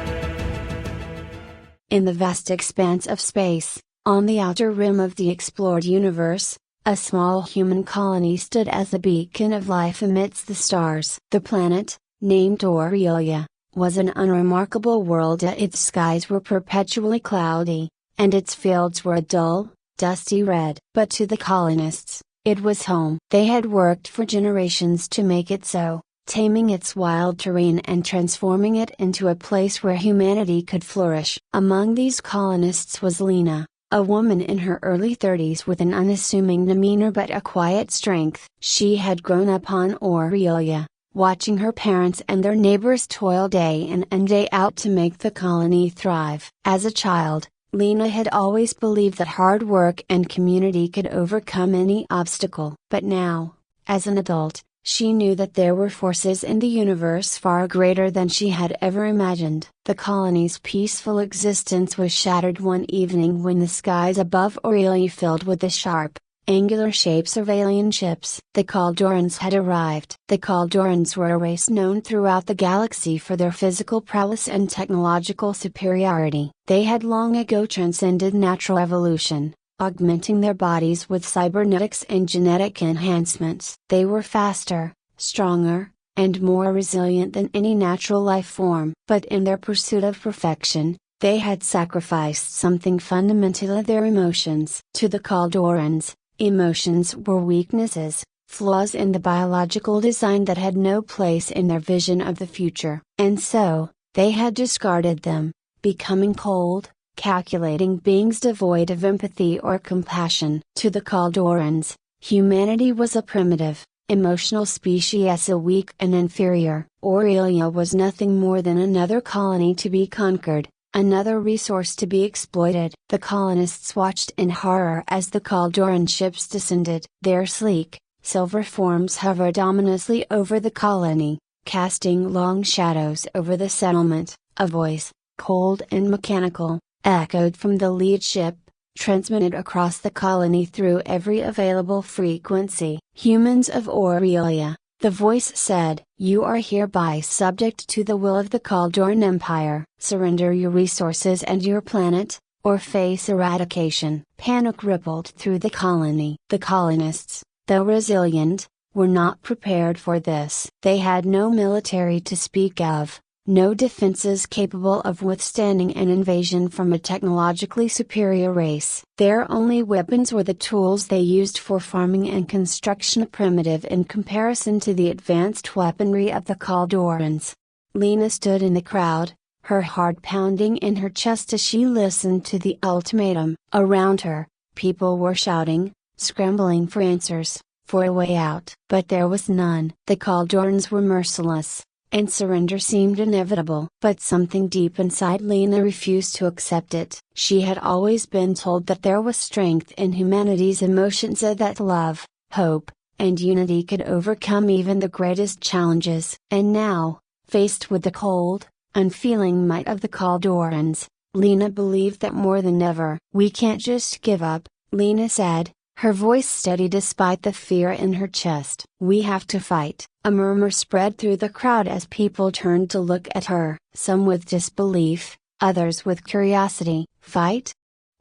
In the vast expanse of space, on the outer rim of the explored universe, a small human colony stood as a beacon of life amidst the stars. The planet, named Aurelia, was an unremarkable world. Its skies were perpetually cloudy, and its fields were a dull, dusty red. But to the colonists, it was home. They had worked for generations to make it so, taming its wild terrain and transforming it into a place where humanity could flourish. Among these colonists was Lena, a woman in her early 30s with an unassuming demeanor but a quiet strength. She had grown up on Aurelia, watching her parents and their neighbors toil day in and day out to make the colony thrive. As a child, Lena had always believed that hard work and community could overcome any obstacle. But now, as an adult, she knew that there were forces in the universe far greater than she had ever imagined. The colony's peaceful existence was shattered one evening when the skies above Aurelia filled with the sharp, angular shapes of alien ships. The Kaldorans had arrived. The Kaldorans were a race known throughout the galaxy for their physical prowess and technological superiority. They had long ago transcended natural evolution, augmenting their bodies with cybernetics and genetic enhancements. They were faster, stronger, and more resilient than any natural life form. But in their pursuit of perfection, they had sacrificed something fundamental: their emotions. To the Kaldorans, emotions were weaknesses, flaws in the biological design that had no place in their vision of the future. And so, they had discarded them, becoming cold, calculating beings devoid of empathy or compassion. To the Kaldorans, humanity was a primitive, emotional species, a weak and inferior. Aurelia was nothing more than another colony to be conquered, another resource to be exploited. The colonists watched in horror as the Kaldoran ships descended. Their sleek, silver forms hovered ominously over the colony, casting long shadows over the settlement. A voice, cold and mechanical, echoed from the lead ship, transmitted across the colony through every available frequency. "Humans of Aurelia," the voice said, "you are hereby subject to the will of the Kaldoran Empire. Surrender your resources and your planet, or face eradication." Panic rippled through the colony. The colonists, though resilient, were not prepared for this. They had no military to speak of, no defenses capable of withstanding an invasion from a technologically superior race. Their only weapons were the tools they used for farming and construction, primitive in comparison to the advanced weaponry of the Kaldorans. Lena stood in the crowd, her heart pounding in her chest as she listened to the ultimatum. Around her, people were shouting, scrambling for answers, for a way out. But there was none. The Kaldorans were merciless, and surrender seemed inevitable. But something deep inside Lena refused to accept it. She had always been told that there was strength in humanity's emotions, that love, hope, and unity could overcome even the greatest challenges. And now, faced with the cold, unfeeling might of the Kaldorans, Lena believed that more than ever. "We can't just give up," Lena said, her voice steady despite the fear in her chest. "We have to fight." A murmur spread through the crowd as people turned to look at her, some with disbelief, others with curiosity. "Fight?"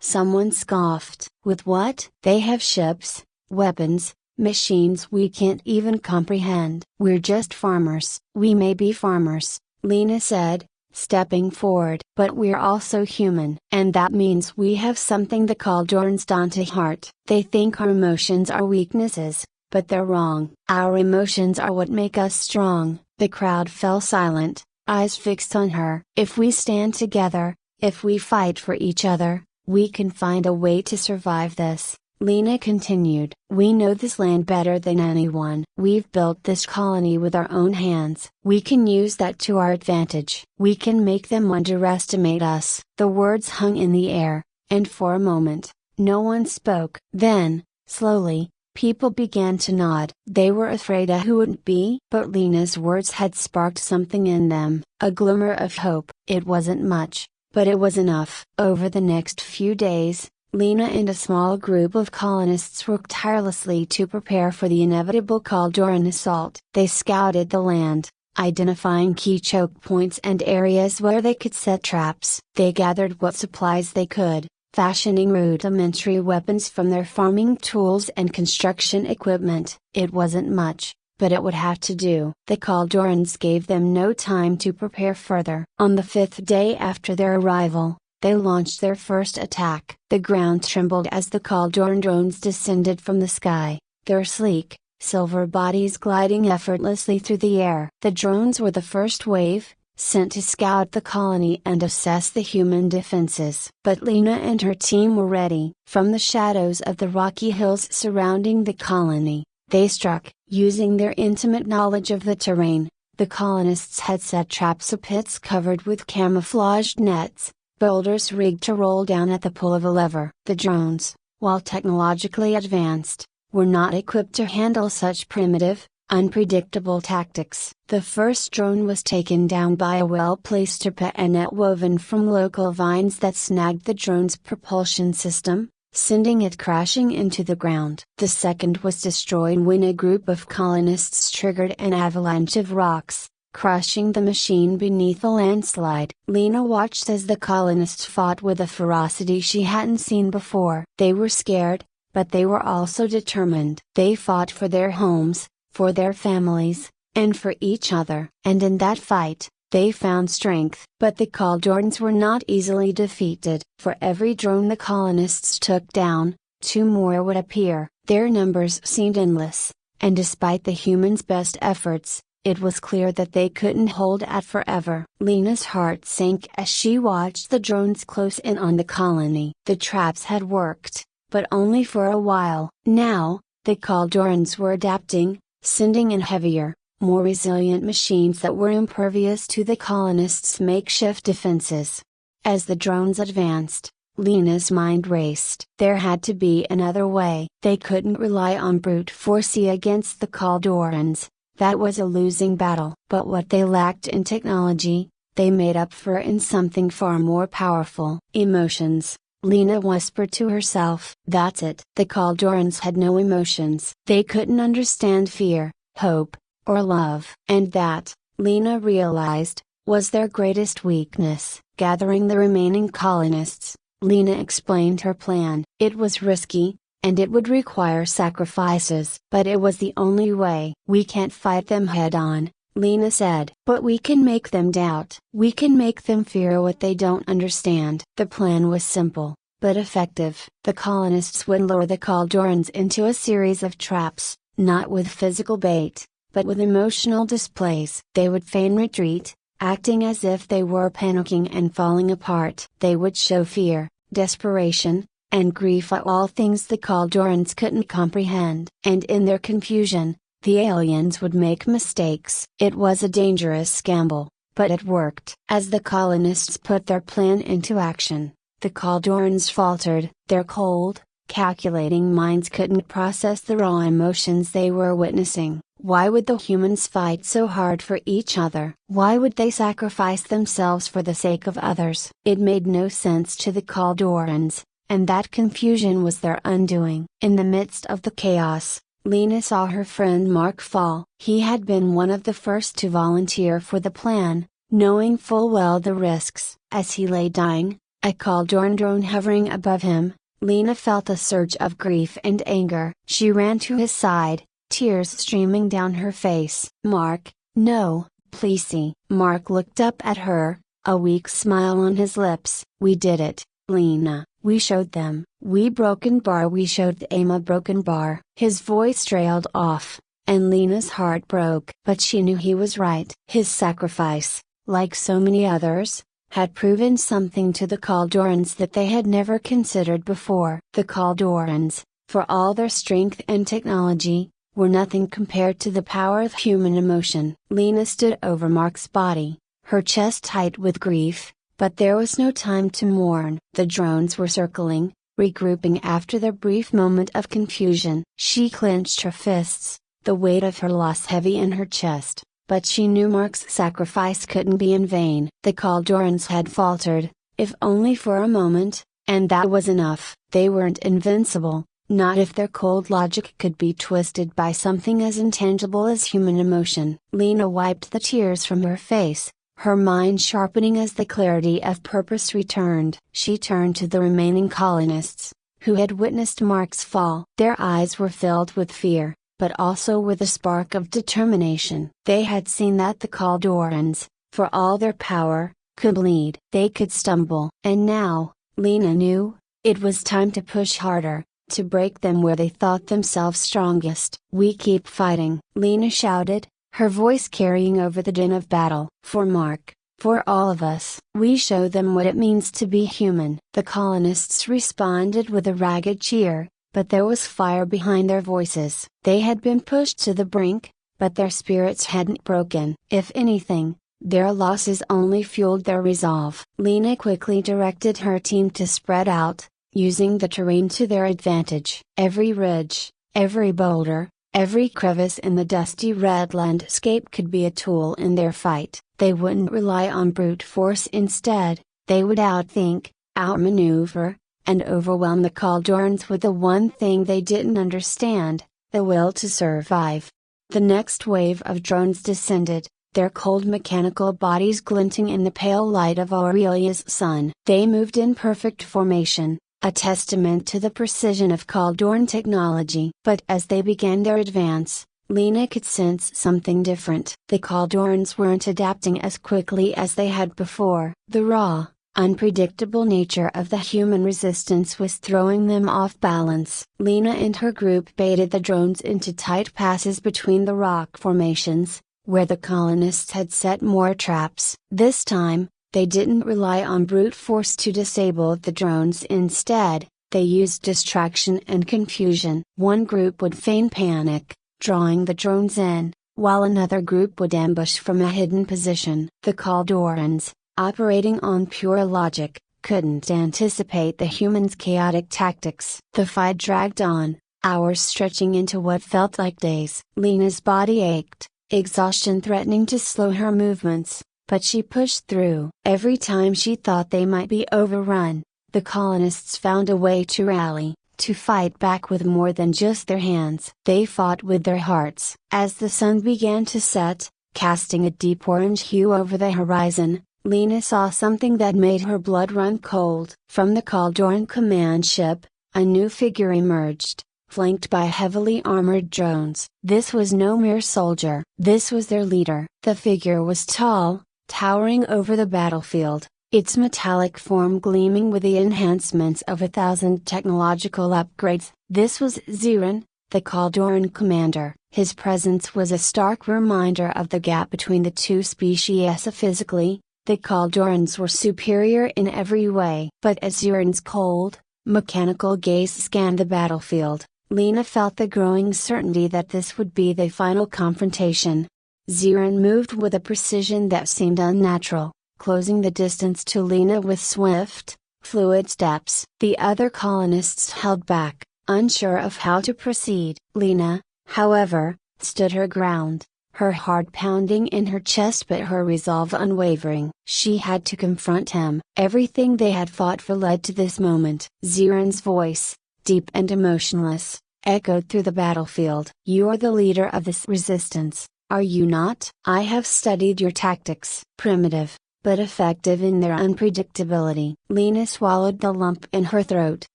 Someone scoffed. "With what?" "They have ships, weapons, machines we can't even comprehend." "We're just farmers." "We may be farmers," Lena said, stepping forward. "But we're also human. And that means we have something the Kaldorans don't to heart. They think our emotions are weaknesses, but they're wrong. Our emotions are what make us strong." The crowd fell silent, eyes fixed on her. "If we stand together, if we fight for each other, we can find a way to survive this," Lena continued. "We know this land better than anyone. We've built this colony with our own hands. We can use that to our advantage. We can make them underestimate us." The words hung in the air, and for a moment, no one spoke. Then, slowly, people began to nod. They were afraid who would be. But Lena's words had sparked something in them, a glimmer of hope. It wasn't much, but it was enough. Over the next few days, Lena and a small group of colonists worked tirelessly to prepare for the inevitable Kaldoran assault. They scouted the land, identifying key choke points and areas where they could set traps. They gathered what supplies they could, fashioning rudimentary weapons from their farming tools and construction equipment. It wasn't much, but it would have to do. The Kaldorans gave them no time to prepare further. On the 5th day after their arrival, they launched their first attack. The ground trembled as the Kaldoran drones descended from the sky, their sleek, silver bodies gliding effortlessly through the air. The drones were the first wave, sent to scout the colony and assess the human defenses. But Lena and her team were ready. From the shadows of the rocky hills surrounding the colony, they struck. Using their intimate knowledge of the terrain, the colonists had set traps, pits covered with camouflaged nets, boulders rigged to roll down at the pull of a lever. The drones, while technologically advanced, were not equipped to handle such primitive, unpredictable tactics. The first drone was taken down by a well-placed trapeze net woven from local vines that snagged the drone's propulsion system, sending it crashing into the ground. The second was destroyed when a group of colonists triggered an avalanche of rocks, crushing the machine beneath a landslide. Lena watched as the colonists fought with a ferocity she hadn't seen before. They were scared, but they were also determined. They fought for their homes, for their families, and for each other. And in that fight, they found strength. But the Kaldorans were not easily defeated. For every drone the colonists took down, two more would appear. Their numbers seemed endless, and despite the humans' best efforts, it was clear that they couldn't hold out forever. Lena's heart sank as she watched the drones close in on the colony. The traps had worked, but only for a while. Now, the Kaldorans were adapting, sending in heavier, more resilient machines that were impervious to the colonists' makeshift defenses. As the drones advanced, Lena's mind raced. There had to be another way. They couldn't rely on brute force against the Kaldorans. That was a losing battle. But what they lacked in technology, they made up for in something far more powerful. Emotions, Lena whispered to herself. That's it. The Kaldorans had no emotions. They couldn't understand fear, hope, or love. And that, Lena realized, was their greatest weakness. Gathering the remaining colonists, Lena explained her plan. It was risky, and it would require sacrifices. But it was the only way. We can't fight them head on, Lena said. But we can make them doubt. We can make them fear what they don't understand. The plan was simple, but effective. The colonists would lure the Kaldorans into a series of traps, not with physical bait, but with emotional displays. They would feign retreat, acting as if they were panicking and falling apart. They would show fear, desperation, and grief at all things the Kaldorans couldn't comprehend. And in their confusion, the aliens would make mistakes. It was a dangerous gamble, but it worked. As the colonists put their plan into action, the Kaldorans faltered. Their cold, calculating minds couldn't process the raw emotions they were witnessing. Why would the humans fight so hard for each other? Why would they sacrifice themselves for the sake of others? It made no sense to the Kaldorans, and that confusion was their undoing. In the midst of the chaos, Lena saw her friend Mark fall. He had been one of the first to volunteer for the plan, knowing full well the risks. As he lay dying, a Kaldoran drone hovering above him, Lena felt a surge of grief and anger. She ran to his side, tears streaming down her face. Mark, no, please see. Mark looked up at her, a weak smile on his lips. We did it, Lena. We showed them. We showed them a broken bar. His voice trailed off, and Lena's heart broke. But she knew he was right. His sacrifice, like so many others, had proven something to the Kaldorans that they had never considered before. The Kaldorans, for all their strength and technology, were nothing compared to the power of human emotion. Lena stood over Mark's body, her chest tight with grief. But there was no time to mourn. The drones were circling, regrouping after their brief moment of confusion. She clenched her fists, the weight of her loss heavy in her chest, but she knew Mark's sacrifice couldn't be in vain. The Kaldorans had faltered, if only for a moment, and that was enough. They weren't invincible, not if their cold logic could be twisted by something as intangible as human emotion. Lena wiped the tears from her face, her mind sharpening as the clarity of purpose returned. She turned to the remaining colonists, who had witnessed Mark's fall. Their eyes were filled with fear, but also with a spark of determination. They had seen that the Kaldorans, for all their power, could bleed. They could stumble. And now, Lena knew, it was time to push harder, to break them where they thought themselves strongest. We keep fighting, Lena shouted, her voice carrying over the din of battle. For Mark, for all of us. We show them what it means to be human. The colonists responded with a ragged cheer, but there was fire behind their voices. They had been pushed to the brink, but their spirits hadn't broken. If anything, their losses only fueled their resolve. Lena quickly directed her team to spread out, using the terrain to their advantage. Every ridge, every boulder, every crevice in the dusty red landscape could be a tool in their fight. They wouldn't rely on brute force instead, they would outthink, outmaneuver, and overwhelm the Kaldorans with the one thing they didn't understand, the will to survive. The next wave of drones descended, their cold mechanical bodies glinting in the pale light of Aurelia's sun. They moved in perfect formation, a testament to the precision of Caldoran technology. But as they began their advance, Lena could sense something different. The Caldorans weren't adapting as quickly as they had before. The raw, unpredictable nature of the human resistance was throwing them off balance. Lena and her group baited the drones into tight passes between the rock formations, where the colonists had set more traps. This time, they didn't rely on brute force to disable the drones. Instead, they used distraction and confusion. One group would feign panic, drawing the drones in, while another group would ambush from a hidden position. The Caldorans, operating on pure logic, couldn't anticipate the humans' chaotic tactics. The fight dragged on, hours stretching into what felt like days. Lena's body ached, exhaustion threatening to slow her movements, but she pushed through. Every time she thought they might be overrun, the colonists found a way to rally, to fight back with more than just their hands. They fought with their hearts. As the sun began to set, casting a deep orange hue over the horizon, Lena saw something that made her blood run cold. From the Caldoran command ship, a new figure emerged, flanked by heavily armored drones. This was no mere soldier. This was their leader. The figure was tall, towering over the battlefield, its metallic form gleaming with the enhancements of 1,000 technological upgrades. This was Ziran, the Caldoran commander. His presence was a stark reminder of the gap between the two species. Physically, the Caldorans were superior in every way. But as Ziran's cold, mechanical gaze scanned the battlefield, Lena felt the growing certainty that this would be the final confrontation. Ziran moved with a precision that seemed unnatural, closing the distance to Lena with swift, fluid steps. The other colonists held back, unsure of how to proceed. Lena, however, stood her ground, her heart pounding in her chest but her resolve unwavering. She had to confront him. Everything they had fought for led to this moment. Ziran's voice, deep and emotionless, echoed through the battlefield. You are the leader of this resistance, are you not? I have studied your tactics. Primitive, but effective in their unpredictability. Lena swallowed the lump in her throat.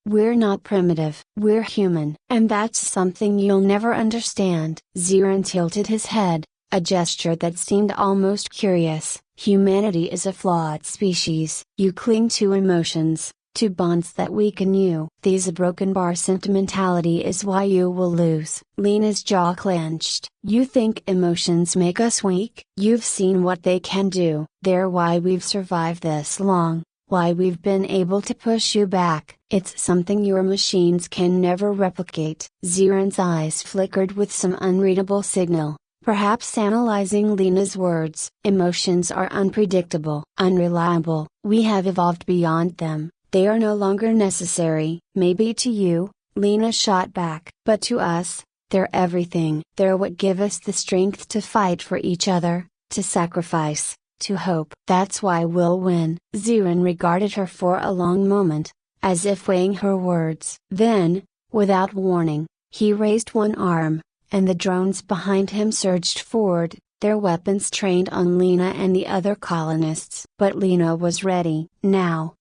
We're not primitive. We're human. And that's something you'll never understand. Ziran tilted his head, a gesture that seemed almost curious. Humanity is a flawed species. You cling to emotions, to bonds that weaken you. This broken bar sentimentality is why you will lose. Lena's jaw clenched. You think emotions make us weak? You've seen what they can do. They're why we've survived this long, why we've been able to push you back. It's something your machines can never replicate. Ziran's eyes flickered with some unreadable signal, perhaps analyzing Lena's words. Emotions are unpredictable, unreliable. We have evolved beyond them. They are no longer necessary. Maybe to you, Lena shot back. But to us, they're everything. They're what give us the strength to fight for each other, to sacrifice, to hope. That's why we'll win. Ziran regarded her for a long moment, as if weighing her words. Then, without warning, he raised one arm, and the drones behind him surged forward, their weapons trained on Lena and the other colonists. But Lena was ready. Now,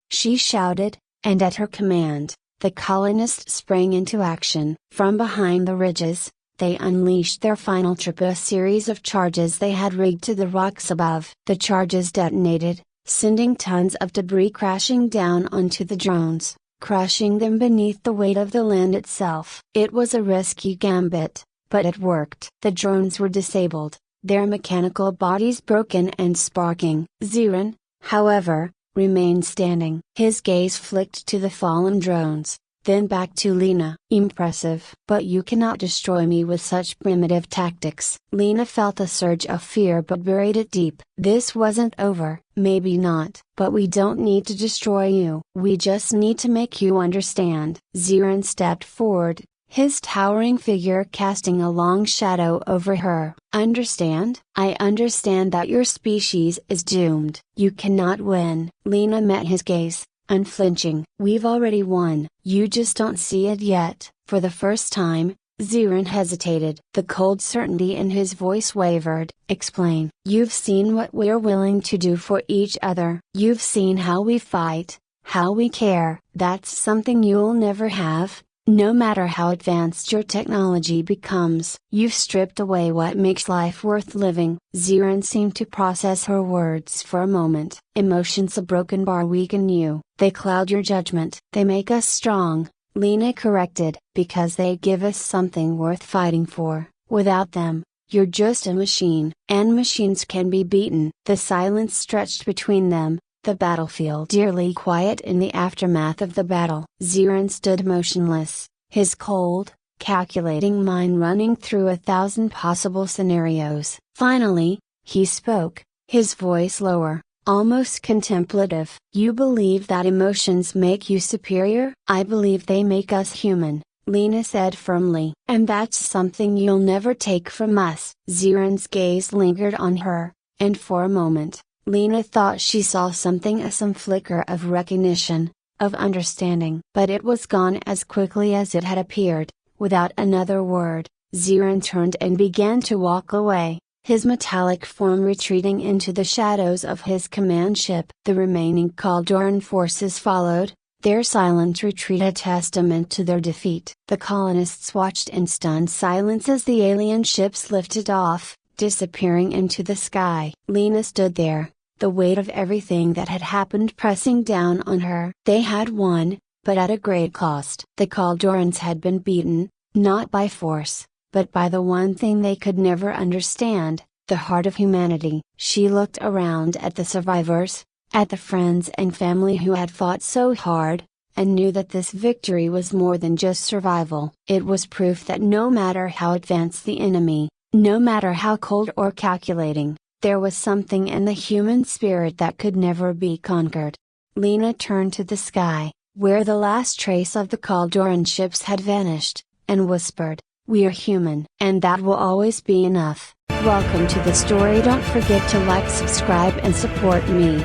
she shouted, and at her command, the colonists sprang into action. From behind the ridges, they unleashed their final trip, a series of charges they had rigged to the rocks above. The charges detonated, sending tons of debris crashing down onto the drones, crushing them beneath the weight of the land itself. It was a risky gambit, but it worked. The drones were disabled, their mechanical bodies broken and sparking. Ziran, however, remained standing. His gaze flicked to the fallen drones, then back to Lena. Impressive. But you cannot destroy me with such primitive tactics. Lena felt a surge of fear but buried it deep. This wasn't over. Maybe not. But we don't need to destroy you. We just need to make you understand. Ziran stepped forward, his towering figure casting a long shadow over her. Understand? I understand that your species is doomed. You cannot win. Lena met his gaze, unflinching. We've already won. You just don't see it yet. For the first time, Ziran hesitated. The cold certainty in his voice wavered. Explain. You've seen what we're willing to do for each other. You've seen how we fight, how we care. That's something you'll never have, no matter how advanced your technology becomes. You've stripped away what makes life worth living. Ziran seemed to process her words for a moment. Emotions a broken bar weaken you. They cloud your judgment. They make us strong, Lena corrected, because they give us something worth fighting for. Without them, you're just a machine. And machines can be beaten. The silence stretched between them, the battlefield eerily quiet in the aftermath of the battle. Ziran stood motionless, his cold, calculating mind running through 1,000 possible scenarios. Finally, he spoke, his voice lower, almost contemplative. You believe that emotions make you superior? I believe they make us human, Lena said firmly. And that's something you'll never take from us. Ziran's gaze lingered on her, and for a moment, Lena thought she saw something, some flicker of recognition, of understanding. But it was gone as quickly as it had appeared. Without another word, Ziran turned and began to walk away, his metallic form retreating into the shadows of his command ship. The remaining Caldoran forces followed, their silent retreat a testament to their defeat. The colonists watched in stunned silence as the alien ships lifted off, disappearing into the sky. Lena stood there, the weight of everything that had happened pressing down on her. They had won, but at a great cost. The Caldorans had been beaten, not by force, but by the one thing they could never understand, the heart of humanity. She looked around at the survivors, at the friends and family who had fought so hard, and knew that this victory was more than just survival. It was proof that no matter how advanced the enemy, no matter how cold or calculating, there was something in the human spirit that could never be conquered. Lena turned to the sky, where the last trace of the Caldoran ships had vanished, and whispered, "We are human, and that will always be enough." Welcome to the story. Don't forget to like, subscribe and support me.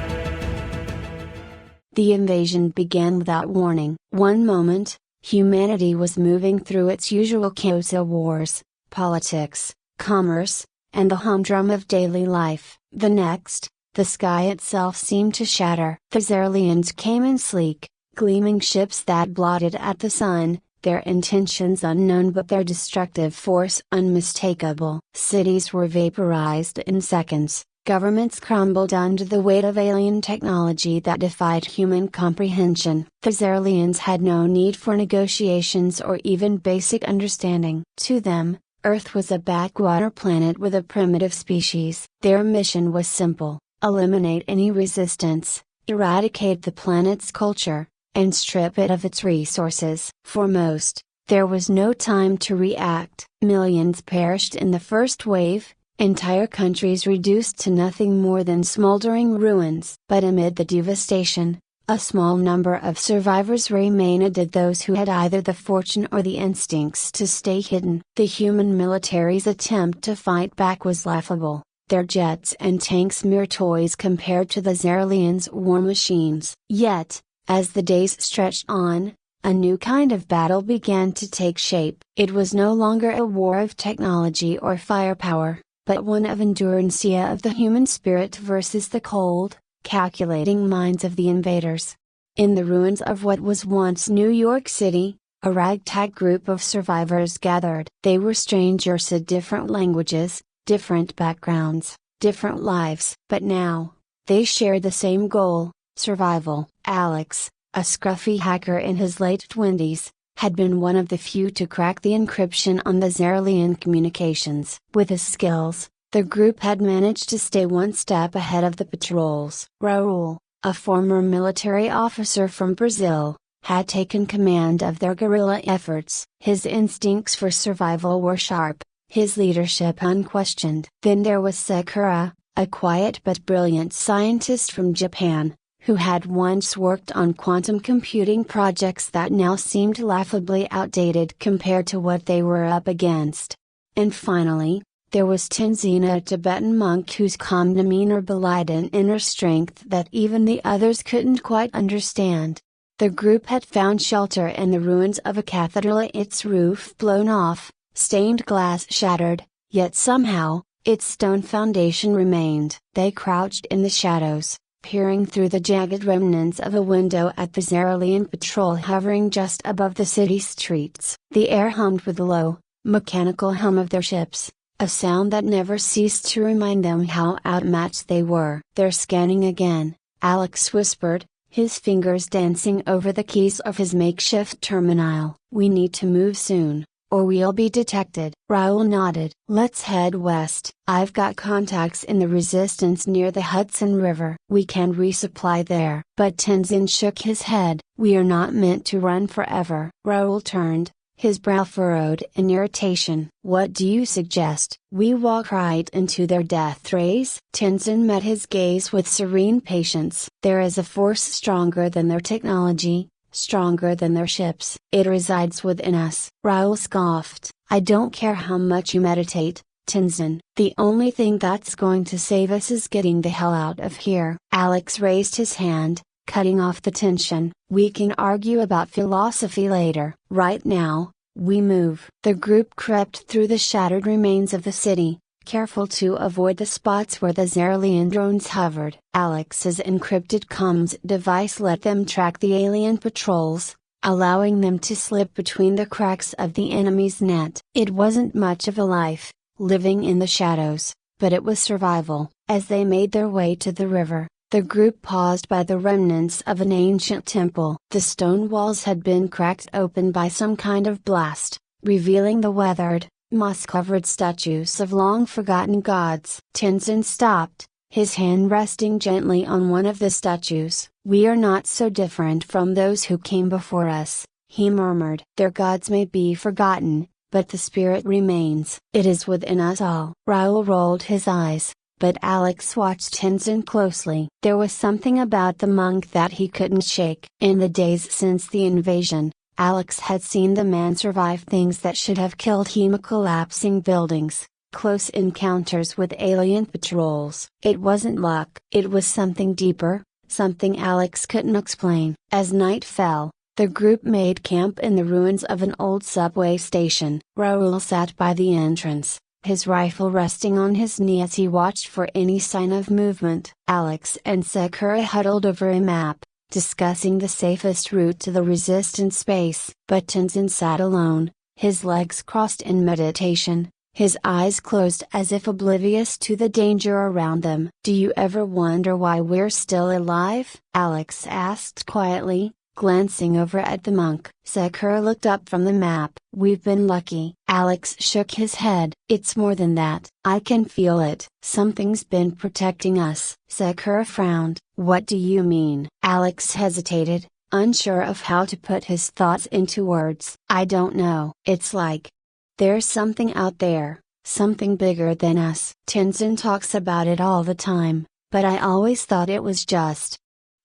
The invasion began without warning. One moment, humanity was moving through its usual chaos of wars, politics, commerce, and the humdrum of daily life. The next, the sky itself seemed to shatter. The Zerlians came in sleek, gleaming ships that blotted at the sun, their intentions unknown but their destructive force unmistakable. Cities were vaporized in seconds, governments crumbled under the weight of alien technology that defied human comprehension. The Zerlians had no need for negotiations or even basic understanding. To them, Earth was a backwater planet with a primitive species. Their mission was simple: eliminate any resistance, eradicate the planet's culture, and strip it of its resources. For most, there was no time to react. Millions perished in the first wave, entire countries reduced to nothing more than smoldering ruins. But amid the devastation, a small number of survivors remained, those who had either the fortune or the instincts to stay hidden. The human military's attempt to fight back was laughable, their jets and tanks mere toys compared to the Zerlians' war machines. Yet, as the days stretched on, a new kind of battle began to take shape. It was no longer a war of technology or firepower, but one of endurance of the human spirit versus the cold, calculating minds of the invaders. In the ruins of what was once New York City, a ragtag group of survivors gathered. They were strangers to different languages, different backgrounds, different lives. But now, they shared the same goal: survival. Alex, a scruffy hacker in his late 20s, had been one of the few to crack the encryption on the Zerlian communications. With his skills, the group had managed to stay one step ahead of the patrols. Raul, a former military officer from Brazil, had taken command of their guerrilla efforts. His instincts for survival were sharp, his leadership unquestioned. Then there was Sakura, a quiet but brilliant scientist from Japan, who had once worked on quantum computing projects that now seemed laughably outdated compared to what they were up against. And finally, there was Tenzin, a Tibetan monk whose calm demeanor belied an inner strength that even the others couldn't quite understand. The group had found shelter in the ruins of a cathedral, its roof blown off, Stained glass shattered, yet somehow, its stone foundation remained. They crouched in the shadows, peering through the jagged remnants of a window at the Xeralian patrol hovering just above the city streets. The air hummed with the low, mechanical hum of their ships, a sound that never ceased to remind them how outmatched they were. "They're scanning again," Alex whispered, his fingers dancing over the keys of his makeshift terminal. "We need to move soon, or we'll be detected." Raoul nodded. "Let's head west. I've got contacts in the resistance near the Hudson River. We can resupply there." But Tenzin shook his head. "We are not meant to run forever." Raoul turned, his brow furrowed in irritation. "What do you suggest?" "We walk right into their death rays." Tenzin met his gaze with serene patience. "There is a force stronger than their technology, stronger than their ships. It resides within us." Raoul scoffed. "I don't care how much you meditate, Tenzin. The only thing that's going to save us is getting the hell out of here." Alex raised his hand, cutting off the tension. "We can argue about philosophy later. Right now, we move." The group crept through the shattered remains of the city, careful to avoid the spots where the Xeralian drones hovered. Alex's encrypted comms device let them track the alien patrols, allowing them to slip between the cracks of the enemy's net. It wasn't much of a life, living in the shadows, but it was survival. As they made their way to the river, the group paused by the remnants of an ancient temple. The stone walls had been cracked open by some kind of blast, revealing the weathered, moss-covered statues of long-forgotten gods. Tenzin stopped, his hand resting gently on one of the statues. "We are not so different from those who came before us," he murmured. "Their gods may be forgotten, but the spirit remains. It is within us all." Raoul rolled his eyes, but Alex watched Tenzin closely. There was something about the monk that he couldn't shake. In the days since the invasion, Alex had seen the man survive things that should have killed him: collapsing buildings, close encounters with alien patrols. It wasn't luck. It was something deeper, something Alex couldn't explain. As night fell, the group made camp in the ruins of an old subway station. Raoul sat by the entrance, his rifle resting on his knee as he watched for any sign of movement. Alex and Sakura huddled over a map, discussing the safest route to the resistance base. But Tenzin sat alone, his legs crossed in meditation, his eyes closed as if oblivious to the danger around them. "Do you ever wonder why we're still alive?" Alex asked quietly, glancing over at the monk. Sakura looked up from the map. "We've been lucky." Alex shook his head. "It's more than that. I can feel it. Something's been protecting us." Sakura frowned. "What do you mean?" Alex hesitated, unsure of how to put his thoughts into words. "I don't know. It's like there's something out there, something bigger than us. Tenzin talks about it all the time, but I always thought it was just,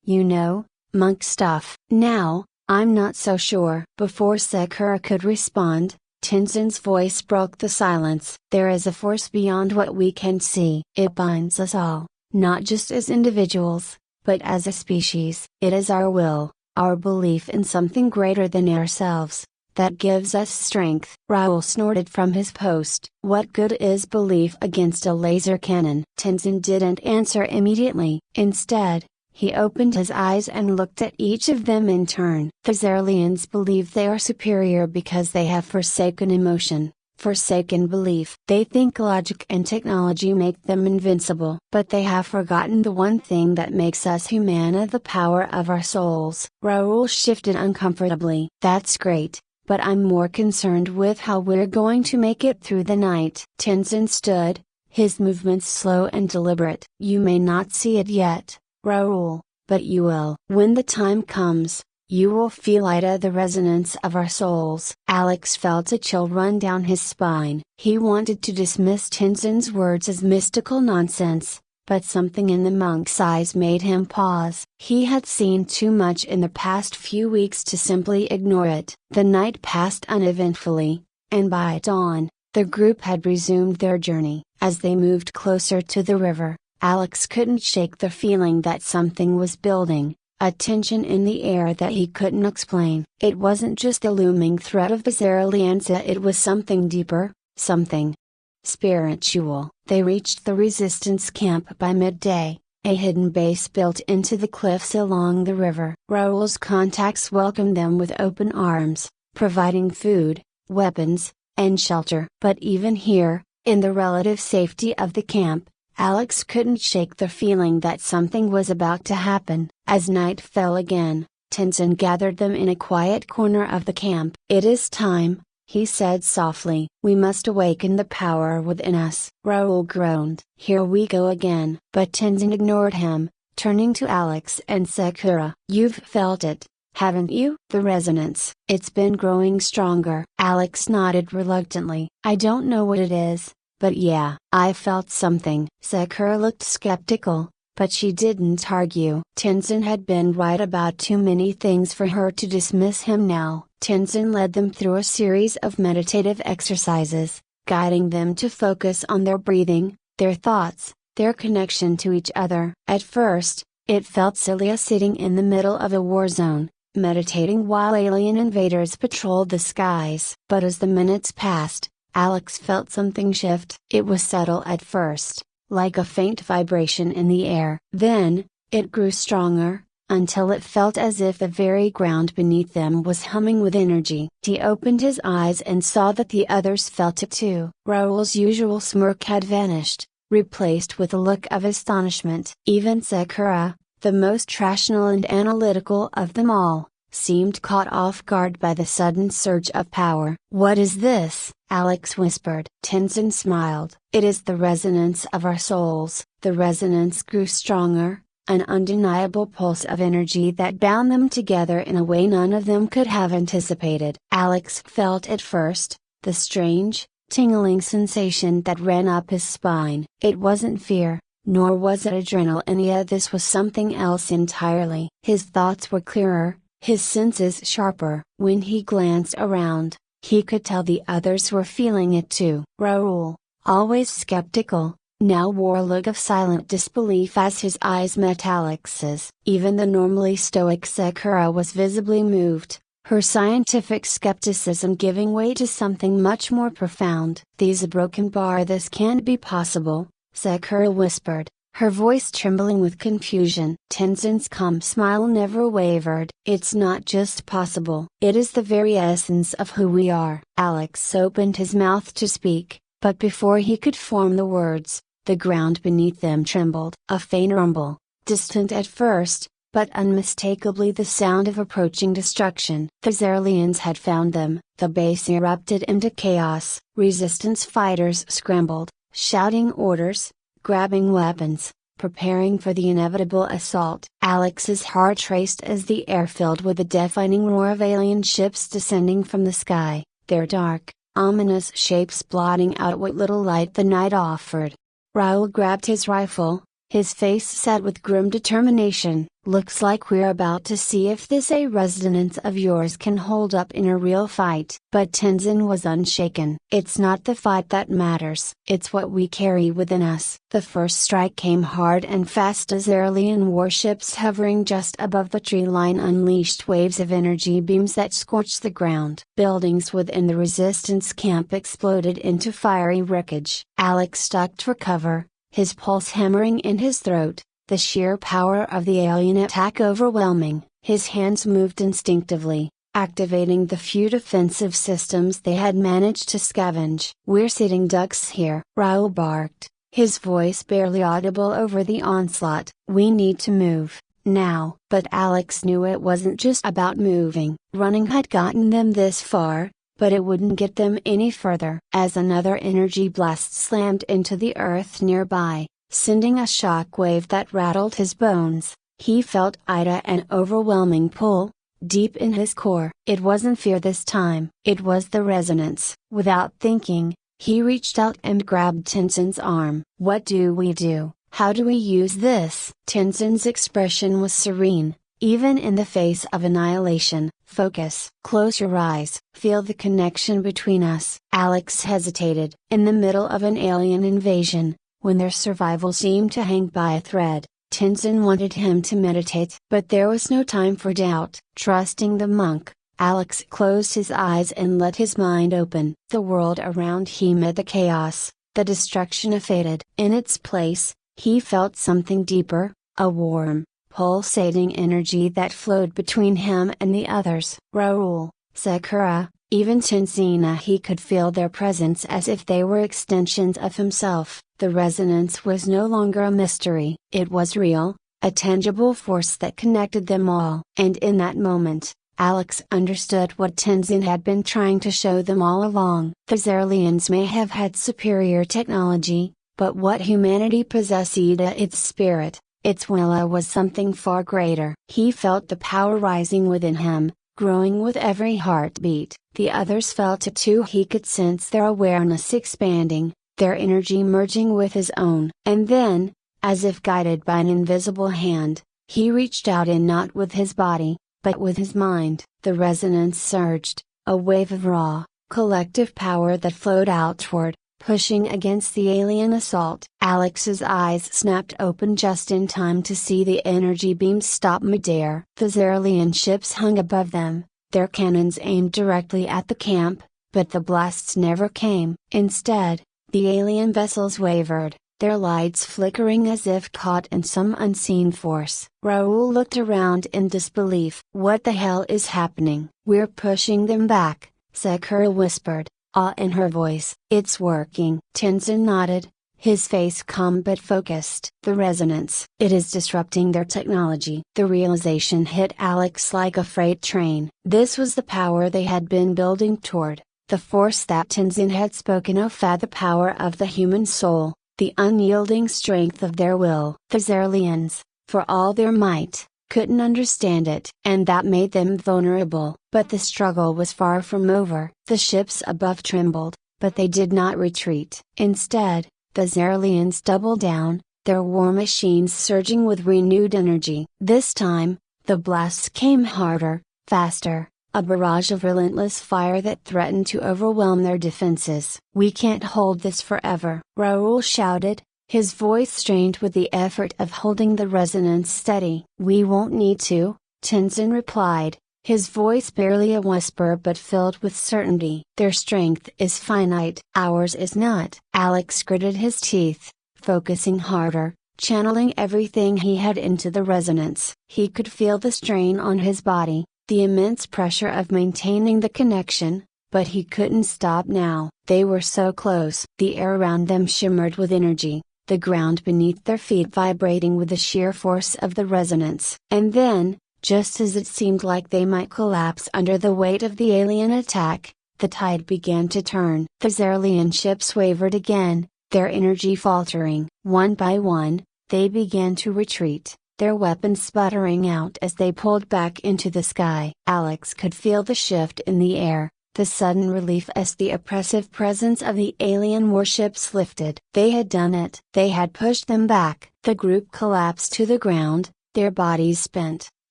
you know, monk stuff. Now, I'm not so sure." Before Sakura could respond, Tenzin's voice broke the silence. "There is a force beyond what we can see. It binds us all, not just as individuals, but as a species. It is our will, our belief in something greater than ourselves, that gives us strength." Raoul snorted from his post. "What good is belief against a laser cannon?" Tenzin didn't answer immediately. Instead, he opened his eyes and looked at each of them in turn. "The Xeralians believe they are superior because they have forsaken emotion, forsaken belief. They think logic and technology make them invincible. But they have forgotten the one thing that makes us humana: the power of our souls." Raoul shifted uncomfortably. "That's great, but I'm more concerned with how we're going to make it through the night." Tenzin stood, his movements slow and deliberate. "You may not see it yet, Raoul, but you will. When the time comes, you will feel the resonance of our souls." Alex felt a chill run down his spine. He wanted to dismiss Tenzin's words as mystical nonsense, but something in the monk's eyes made him pause. He had seen too much in the past few weeks to simply ignore it. The night passed uneventfully, and by dawn, the group had resumed their journey. As they moved closer to the river, Alex couldn't shake the feeling that something was building, a tension in the air that he couldn't explain. It wasn't just a looming threat of aliens, it was something deeper, something spiritual. They reached the resistance camp by midday, a hidden base built into the cliffs along the river. Raoul's contacts welcomed them with open arms, providing food, weapons, and shelter. But even here, in the relative safety of the camp, Alex couldn't shake the feeling that something was about to happen. As night fell again, Tenzin gathered them in a quiet corner of the camp. "It is time," he said softly. "We must awaken the power within us." Raoul groaned. "Here we go again." But Tenzin ignored him, turning to Alex and Sakura. "You've felt it, haven't you?" "The resonance. It's been growing stronger." Alex nodded reluctantly. "I don't know what it is, but yeah, I felt something." Sakura looked skeptical, but she didn't argue. Tenzin had been right about too many things for her to dismiss him now. Tenzin led them through a series of meditative exercises, guiding them to focus on their breathing, their thoughts, their connection to each other. At first, it felt silly sitting in the middle of a war zone, meditating while alien invaders patrolled the skies. But as the minutes passed, Alex felt something shift. It was subtle at first, like a faint vibration in the air. Then, it grew stronger, until it felt as if the very ground beneath them was humming with energy. He opened his eyes and saw that the others felt it too. Raoul's usual smirk had vanished, replaced with a look of astonishment. Even Sakura, the most rational and analytical of them all, seemed caught off guard by the sudden surge of power. "What is this?" Alex whispered. Tenzin smiled. "It is the resonance of our souls." The resonance grew stronger, an undeniable pulse of energy that bound them together in a way none of them could have anticipated. Alex felt at first, the strange, tingling sensation that ran up his spine. It wasn't fear, nor was it adrenaline. This was something else entirely. His thoughts were clearer, his senses sharper. When he glanced around, he could tell the others were feeling it too. Raoul, always skeptical, now wore a look of silent disbelief as his eyes met Alex's. Even the normally stoic Sakura was visibly moved, her scientific skepticism giving way to something much more profound. "These a broken bar. This can't be possible," Sakura whispered, her voice trembling with confusion. Tenzin's calm smile never wavered. "It's not just possible. It is the very essence of who we are." Alex opened his mouth to speak, but before he could form the words, the ground beneath them trembled. A faint rumble, distant at first, but unmistakably the sound of approaching destruction. The Zerlians had found them. The base erupted into chaos. Resistance fighters scrambled, shouting orders, grabbing weapons, preparing for the inevitable assault. Alex's heart raced as the air filled with the deafening roar of alien ships descending from the sky, their dark, ominous shapes blotting out what little light the night offered. Raoul grabbed his rifle, his face set with grim determination. "Looks like we're about to see if this a resonance of yours can hold up in a real fight." But Tenzin was unshaken. "It's not the fight that matters. It's what we carry within us." The first strike came hard and fast as alien warships hovering just above the tree line unleashed waves of energy beams that scorched the ground. Buildings within the resistance camp exploded into fiery wreckage. Alex ducked for cover, his pulse hammering in his throat. The sheer power of the alien attack overwhelming. His hands moved instinctively, activating the few defensive systems they had managed to scavenge. "We're sitting ducks here," Raoul barked, his voice barely audible over the onslaught. "We need to move, now." But Alex knew it wasn't just about moving. Running had gotten them this far, but it wouldn't get them any further. As another energy blast slammed into the earth nearby, sending a shock wave that rattled his bones, he felt an overwhelming pull, deep in his core. It wasn't fear this time, it was the resonance. Without thinking, he reached out and grabbed Tenzin's arm. "What do we do? How do we use this?" Tenzin's expression was serene, even in the face of annihilation. "Focus. Close your eyes. Feel the connection between us." Alex hesitated. In the middle of an alien invasion, when their survival seemed to hang by a thread, Tenzin wanted him to meditate, but there was no time for doubt. Trusting the monk, Alex closed his eyes and let his mind open. The world around him amid the chaos, the destruction faded. In its place, he felt something deeper, a warm, pulsating energy that flowed between him and the others. Raoul, Sakura, even Tenzin, he could feel their presence as if they were extensions of himself. The resonance was no longer a mystery. It was real, a tangible force that connected them all. And in that moment, Alex understood what Tenzin had been trying to show them all along. The Xerlians may have had superior technology, but what humanity possessed, its spirit, its will, was something far greater. He felt the power rising within him, growing with every heartbeat. The others felt it too. He could sense their awareness expanding, their energy merging with his own. And then, as if guided by an invisible hand, he reached out, and not with his body, but with his mind. The resonance surged, a wave of raw, collective power that flowed outward, pushing against the alien assault. Alex's eyes snapped open just in time to see the energy beams stop midair. The Xerlian ships hung above them, their cannons aimed directly at the camp, but the blasts never came. Instead, the alien vessels wavered, their lights flickering as if caught in some unseen force. Raoul looked around in disbelief. "What the hell is happening?" "We're pushing them back," Sakura whispered, awe in her voice. "It's working." Tenzin nodded, his face calm but focused. "The resonance, it is disrupting their technology." The realization hit Alex like a freight train. This was the power they had been building toward, the force that Tenzin had spoken of, the power of the human soul, the unyielding strength of their will. The Xerlians, for all their might, couldn't understand it, and that made them vulnerable. But the struggle was far from over. The ships above trembled, but they did not retreat. Instead, the Xerlians doubled down, their war machines surging with renewed energy. This time, the blasts came harder, faster, a barrage of relentless fire that threatened to overwhelm their defenses. "We can't hold this forever," Raoul shouted, his voice strained with the effort of holding the resonance steady. "We won't need to," Tenzin replied, his voice barely a whisper but filled with certainty. "Their strength is finite. Ours is not." Alex gritted his teeth, focusing harder, channeling everything he had into the resonance. He could feel the strain on his body, the immense pressure of maintaining the connection, but he couldn't stop now. They were so close. The air around them shimmered with energy, the ground beneath their feet vibrating with the sheer force of the resonance. And then, just as it seemed like they might collapse under the weight of the alien attack, the tide began to turn. The Xerlian ships wavered again, their energy faltering. One by one, they began to retreat, their weapons sputtering out as they pulled back into the sky. Alex could feel the shift in the air, the sudden relief as the oppressive presence of the alien warships lifted. They had done it. They had pushed them back. The group collapsed to the ground, their bodies spent,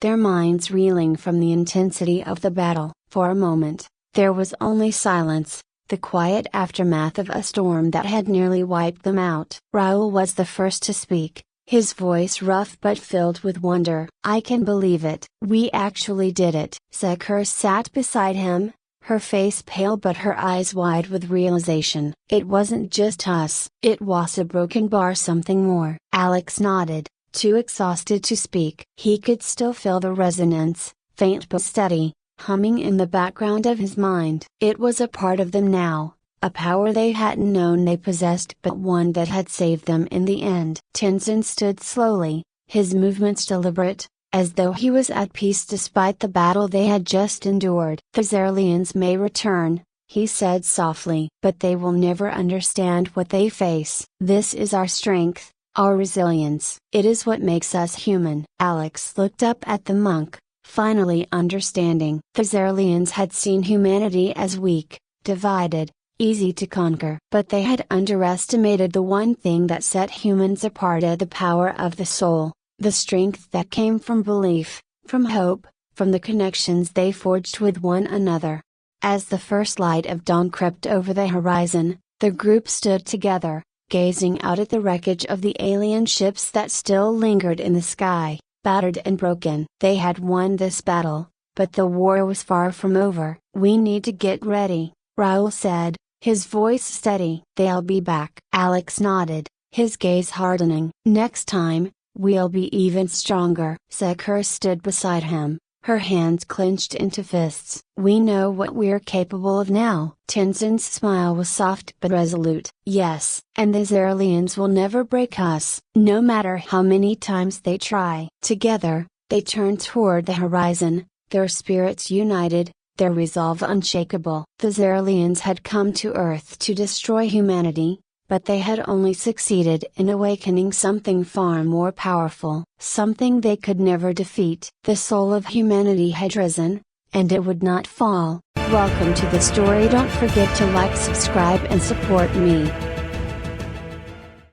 their minds reeling from the intensity of the battle. For a moment, there was only silence, the quiet aftermath of a storm that had nearly wiped them out. Raoul was the first to speak, his voice rough but filled with wonder. "I can believe it. We actually did it." Sakura sat beside him, her face pale but her eyes wide with realization. "It wasn't just us. It was a broken bar, something more." Alex nodded, too exhausted to speak. He could still feel the resonance, faint but steady, humming in the background of his mind. It was a part of them now, a power they hadn't known they possessed, but one that had saved them in the end. Tenzin stood slowly, his movements deliberate, as though he was at peace despite the battle they had just endured. "The Xerlians may return," he said softly, "but they will never understand what they face. This is our strength, our resilience. It is what makes us human." Alex looked up at the monk, finally understanding. The Xerlians had seen humanity as weak, divided, easy to conquer. But they had underestimated the one thing that set humans apart: the power of the soul, the strength that came from belief, from hope, from the connections they forged with one another. As the first light of dawn crept over the horizon, the group stood together, gazing out at the wreckage of the alien ships that still lingered in the sky, battered and broken. They had won this battle, but the war was far from over. "We need to get ready," Raoul said, his voice steady. "They'll be back." Alex nodded, his gaze hardening. "Next time, we'll be even stronger." Sakura stood beside him, her hands clenched into fists. "We know what we're capable of now." Tenzin's smile was soft but resolute. "Yes, and the Zerlians will never break us, no matter how many times they try." Together, they turned toward the horizon, their spirits united, their resolve unshakable. The Zerlians had come to Earth to destroy humanity, but they had only succeeded in awakening something far more powerful, something they could never defeat. The soul of humanity had risen, and it would not fall. Welcome to the story. Don't forget to like, subscribe and support me.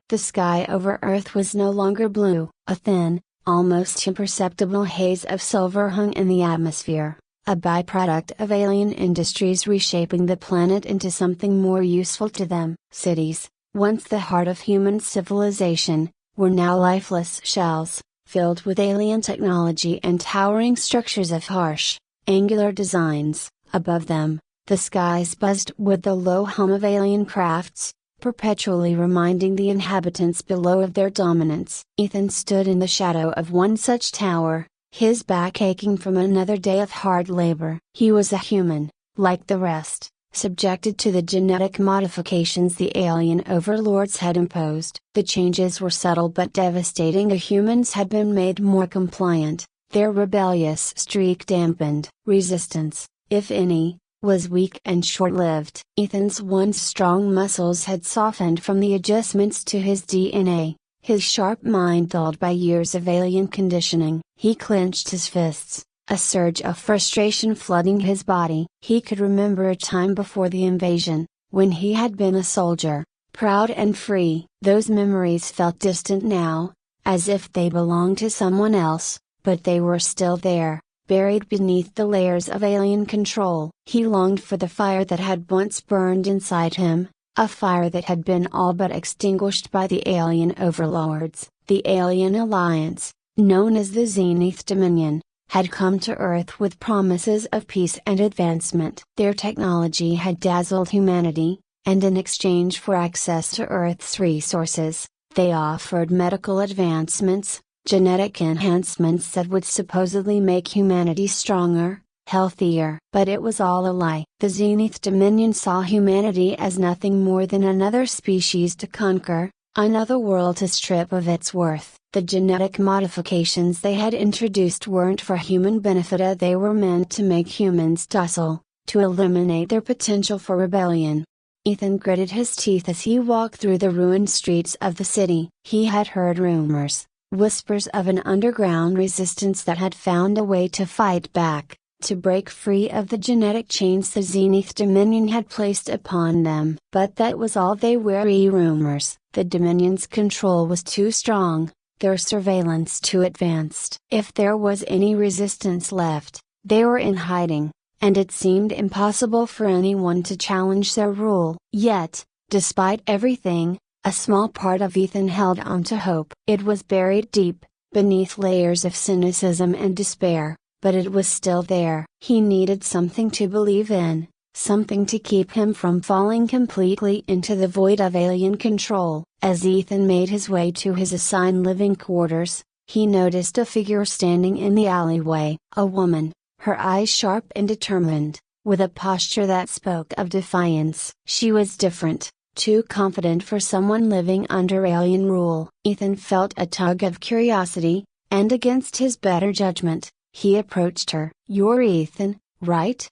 The sky over Earth was no longer blue. A thin, almost imperceptible haze of silver hung in the atmosphere, a byproduct of alien industries reshaping the planet into something more useful to them. Cities, once the heart of human civilization, were now lifeless shells, filled with alien technology and towering structures of harsh, angular designs. Above them, the skies buzzed with the low hum of alien crafts, perpetually reminding the inhabitants below of their dominance. Ethan stood in the shadow of one such tower, his back aching from another day of hard labor. He was a human, like the rest, subjected to the genetic modifications the alien overlords had imposed. The changes were subtle but devastating. The humans had been made more compliant, their rebellious streak dampened. Resistance, if any, was weak and short-lived. Ethan's once strong muscles had softened from the adjustments to his DNA, his sharp mind dulled by years of alien conditioning. He clenched his fists, a surge of frustration flooding his body. He could remember a time before the invasion, when he had been a soldier, proud and free. Those memories felt distant now, as if they belonged to someone else, but they were still there, buried beneath the layers of alien control. He longed for the fire that had once burned inside him, a fire that had been all but extinguished by the alien overlords. The alien alliance, known as the Zenith Dominion, had come to Earth with promises of peace and advancement. Their technology had dazzled humanity, and in exchange for access to Earth's resources, they offered medical advancements, genetic enhancements that would supposedly make humanity stronger, healthier. But it was all a lie. The Zenith Dominion saw humanity as nothing more than another species to conquer, another world to strip of its worth. The genetic modifications they had introduced weren't for human benefit, they were meant to make humans docile, to eliminate their potential for rebellion. Ethan gritted his teeth as he walked through the ruined streets of the city. He had heard rumors, whispers of an underground resistance that had found a way to fight back, to break free of the genetic chains the Zenith Dominion had placed upon them. But that was all they were, rumors. The Dominion's control was too strong, their surveillance too advanced. If there was any resistance left, they were in hiding, and it seemed impossible for anyone to challenge their rule. Yet, despite everything, a small part of Ethan held on to hope. It was buried deep, beneath layers of cynicism and despair, but it was still there. He needed something to believe in, something to keep him from falling completely into the void of alien control. As Ethan made his way to his assigned living quarters, he noticed a figure standing in the alleyway. A woman, her eyes sharp and determined, with a posture that spoke of defiance. She was different, too confident for someone living under alien rule. Ethan felt a tug of curiosity, and against his better judgment, he approached her. "You're Ethan, right?"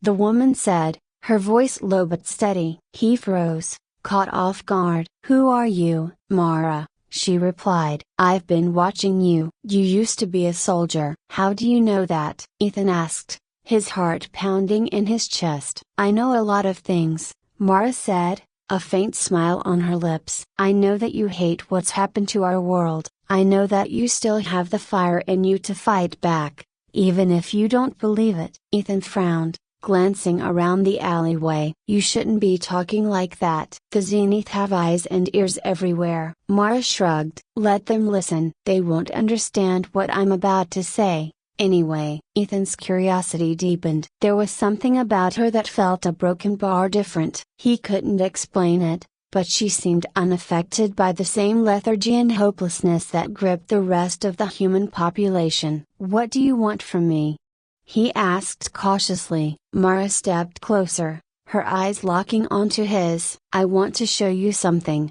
the woman said, her voice low but steady. He froze, caught off guard. "Who are you?" "Mara," she replied. "I've been watching you." "You used to be a soldier." "How do you know that?" Ethan asked, his heart pounding in his chest. "I know a lot of things," Mara said, a faint smile on her lips. "I know that you hate what's happened to our world. I know that you still have the fire in you to fight back, even if you don't believe it." Ethan frowned, glancing around the alleyway. "You shouldn't be talking like that. The Zenith have eyes and ears everywhere." Mara shrugged. "Let them listen. They won't understand what I'm about to say. Anyway." Ethan's curiosity deepened. There was something about her that felt a broken bar different. He couldn't explain it, but she seemed unaffected by the same lethargy and hopelessness that gripped the rest of the human population. "What do you want from me?" he asked cautiously. Mara stepped closer, her eyes locking onto his. "I want to show you something